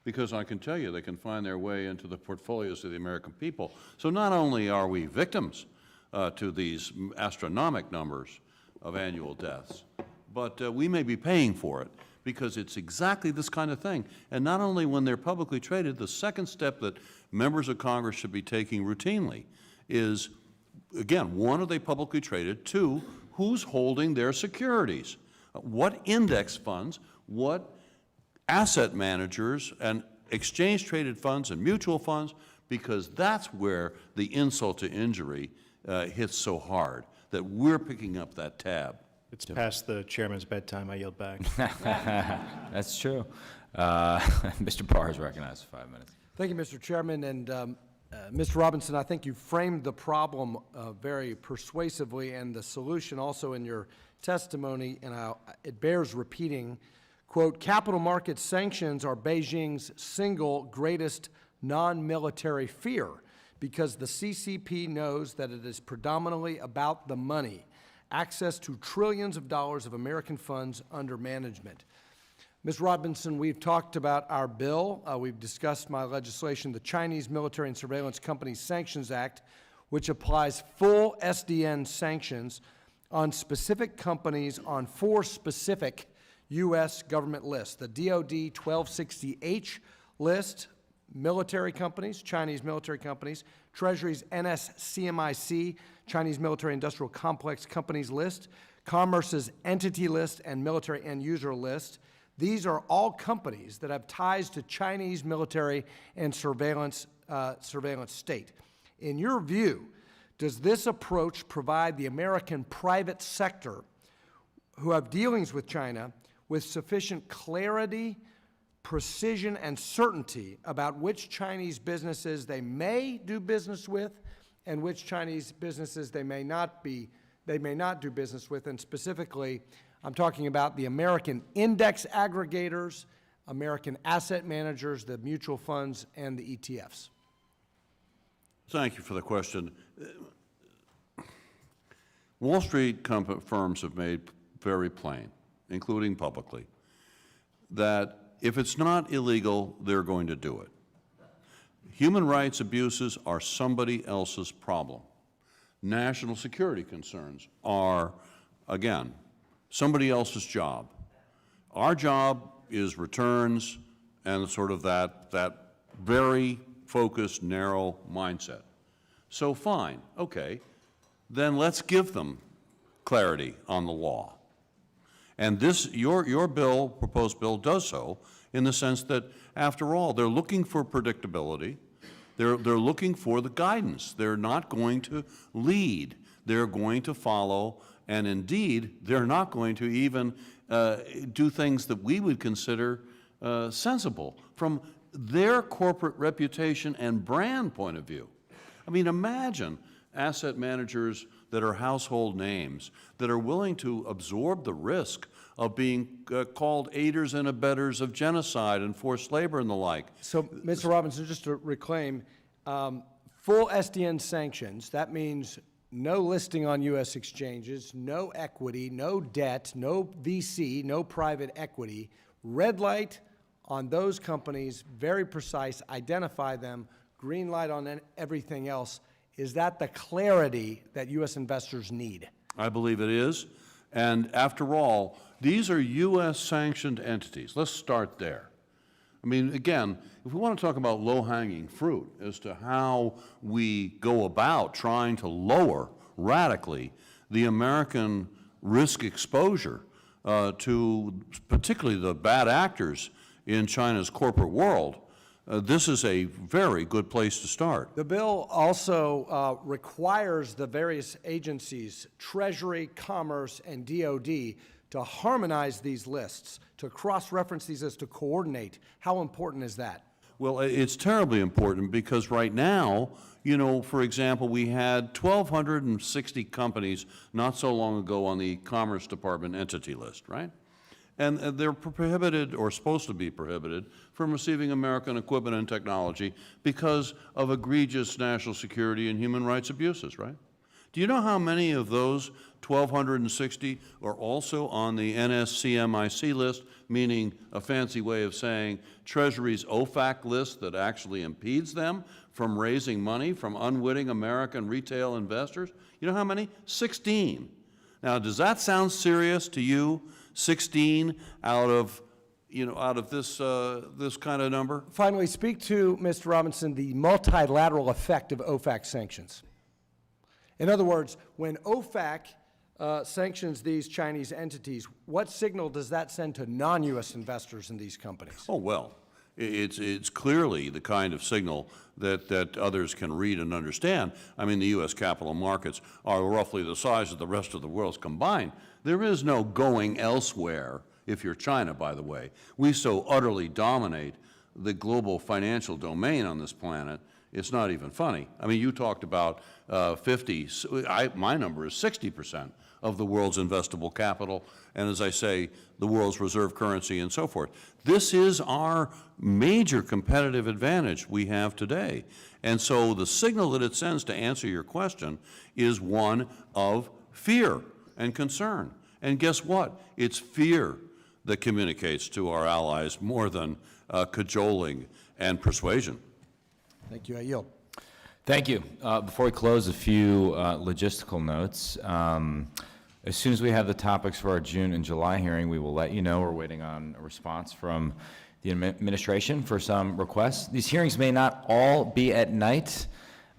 Because I can tell you they can find their way into the portfolios of the American people. So not only are we victims to these astronomical numbers of annual deaths, but we may be paying for it because it's exactly this kind of thing. And not only when they're publicly traded, the second step that members of Congress should be taking routinely is, again, one, are they publicly traded? Two, who's holding their securities? What index funds, what asset managers and exchange-traded funds and mutual funds, because that's where the insult to injury hits so hard, that we're picking up that tab. It's past the chairman's bedtime. I yield back. That's true. Mr. Barr is recognized for 5 minutes. Thank you, Mr. Chairman. And Mr. Robinson, I think you framed the problem very persuasively, and the solution also in your testimony, and it bears repeating. Quote, capital market sanctions are Beijing's single greatest non-military fear because the CCP knows that it is predominantly about the money, access to trillions of dollars of American funds under management. Ms. Robinson, we've talked about our bill. We've discussed my legislation, the Chinese Military and Surveillance Companies Sanctions Act, which applies full SDN sanctions on specific companies on 4 specific U.S. government lists: the DoD 1260H list, military companies, Chinese military companies, Treasury's NSCMIC, Chinese Military Industrial Complex Companies list, Commerce's entity list, and military end user list. These are all companies that have ties to Chinese military and surveillance state. In your view, does this approach provide the American private sector who have dealings with China with sufficient clarity, precision, and certainty about which Chinese businesses they may do business with and which Chinese businesses they may not do business with? And specifically, I'm talking about the American index aggregators, American asset managers, the mutual funds, and the ETFs. Thank you for the question. Wall Street firms have made very plain, including publicly, that if it's not illegal, they're going to do it. Human rights abuses are somebody else's problem. National security concerns are, again, somebody else's job. Our job is returns and sort of that very focused, narrow mindset. So fine, okay, then let's give them clarity on the law. And this, your bill, proposed bill, does so in the sense that, after all, they're looking for predictability. They're looking for the guidance. They're not going to lead. They're going to follow, and indeed, they're not going to even do things that we would consider sensible from their corporate reputation and brand point of view. I mean, imagine asset managers that are household names that are willing to absorb the risk of being called aiders and abettors of genocide and forced labor and the like. So, Mr. Robinson, just to reclaim, full SDN sanctions, that means no listing on U.S. exchanges, no equity, no debt, no VC, no private equity, red light on those companies, very precise, identify them, green light on everything else. Is that the clarity that U.S. investors need? I believe it is. And after all, these are U.S. sanctioned entities. Let's start there. I mean, again, if we want to talk about low-hanging fruit as to how we go about trying to lower radically the American risk exposure to particularly the bad actors in China's corporate world, this is a very good place to start. The bill also requires the various agencies, Treasury, Commerce, and DOD, to harmonize these lists, to cross-reference these lists, to coordinate. How important is that? Well, it's terribly important because right now, you know, for example, we had 1,260 companies not so long ago on the Commerce Department entity list, right? And they're prohibited, or supposed to be prohibited, from receiving American equipment and technology because of egregious national security and human rights abuses, right? Do you know how many of those 1,260 are also on the NSCMIC list, meaning a fancy way of saying Treasury's OFAC list that actually impedes them from raising money from unwitting American retail investors? You know how many? 16. Now, does that sound serious to you? 16 out of, you know, out of this, this kind of number? Finally, speak to, Mr. Robinson, the multilateral effect of OFAC sanctions. In other words, when OFAC sanctions these Chinese entities, what signal does that send to non-U.S. investors in these companies? Oh, well, it's clearly the kind of signal that others can read and understand. I mean, the U.S. capital markets are roughly the size of the rest of the world's combined. There is no going elsewhere, if you're China, by the way. We so utterly dominate the global financial domain on this planet, it's not even funny. I mean, you talked about 50, my number is 60% of the world's investable capital, and as I say, the world's reserve currency and so forth. This is our major competitive advantage we have today. And so the signal that it sends, to answer your question, is one of fear and concern. And guess what? It's fear that communicates to our allies more than cajoling and persuasion. Thank you. I yield. Thank you. Before we close, a few logistical notes. As soon as we have the topics for our June and July hearing, we will let you know. We're waiting on a response from the administration for some requests. These hearings may not all be at night.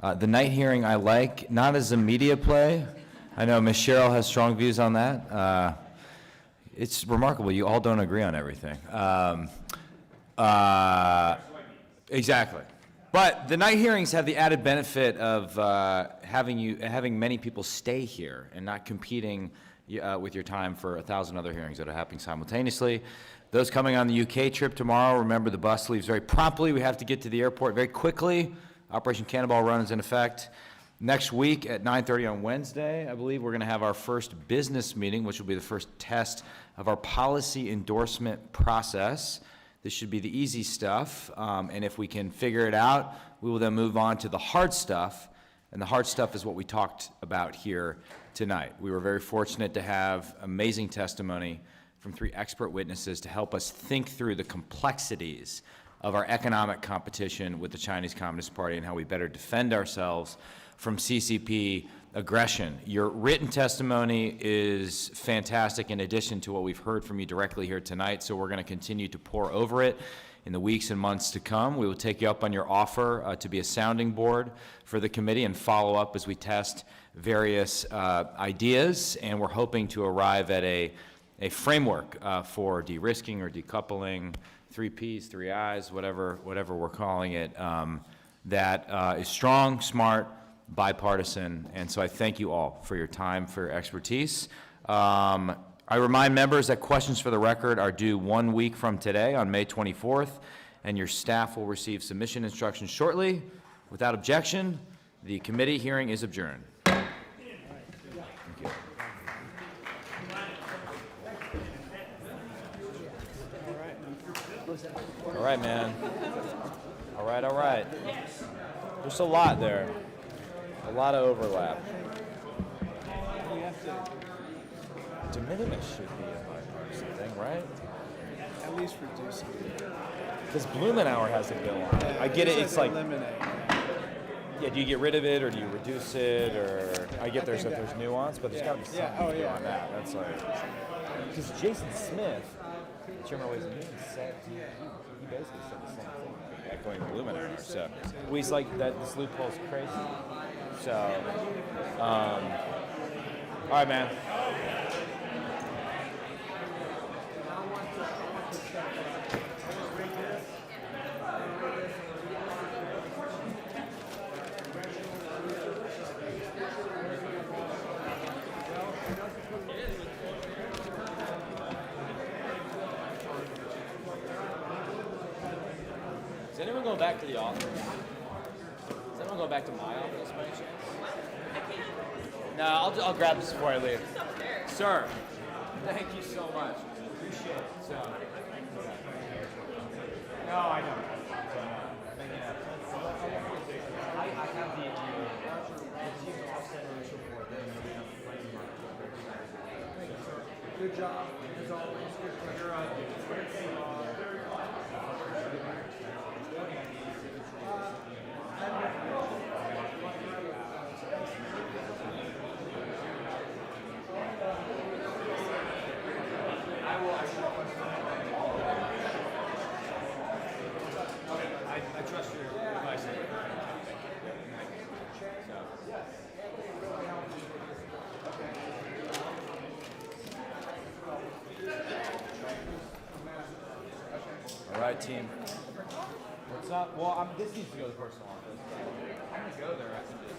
The night hearing I like, not as a media play. I know Ms. Cheryl has strong views on that. It's remarkable. You all don't agree on everything. Exactly. But the night hearings have the added benefit of having many people stay here and not competing with your time for 1,000 other hearings that are happening simultaneously. Those coming on the UK trip tomorrow, remember the bus leaves very promptly. We have to get to the airport very quickly. Operation Cannonball Run is in effect. Next week at 9:30 on Wednesday, I believe we're going to have our first business meeting, which will be the first test of our policy endorsement process. This should be the easy stuff, and if we can figure it out, we will then move on to the hard stuff, and the hard stuff is what we talked about here tonight. We were very fortunate to have amazing testimony from 3 expert witnesses to help us think through the complexities of our economic competition with the Chinese Communist Party and how we better defend ourselves from CCP aggression. Your written testimony is fantastic in addition to what we've heard from you directly here tonight, so we're going to continue to pore over it in the weeks and months to come. We will take you up on your offer to be a sounding board for the committee and follow up as we test various ideas, and we're hoping to arrive at a framework for de-risking or decoupling, 3 Ps, 3 Is, whatever we're calling it, that is strong, smart, bipartisan, and so I thank you all for your time, for your expertise. I remind members that questions for the record are due 1 week from today on May 24th, and your staff will receive submission instructions shortly. Without objection, the committee hearing is adjourned. Thank you. All right, man. All right. There's a lot there. A lot of overlap. De minimis should be a bipartisan thing, right? At least reduce it. Because Blumenauer has a bill on it. I get it. It's like, eliminate. yeah. Do you get rid of it or do you reduce it or? I get there's nuance, but there's got to be something to do on that. That's like because Jason Smith, Chairman Ways and Means, said he basically said the same thing, echoing Blumenauer. So he's like that. This loophole's crazy. So, all right, man. Is anyone going back to the office? Is anyone going back to my office by any chance? No, I'll grab this before I leave. Sir, thank you so much. Appreciate it. So, no, I don't. I have the team off-center report. Good job, as always. Good to hear. I trust your advice. All right, team. What's up? Well, this needs to go to the personal office. I'm gonna go there after this.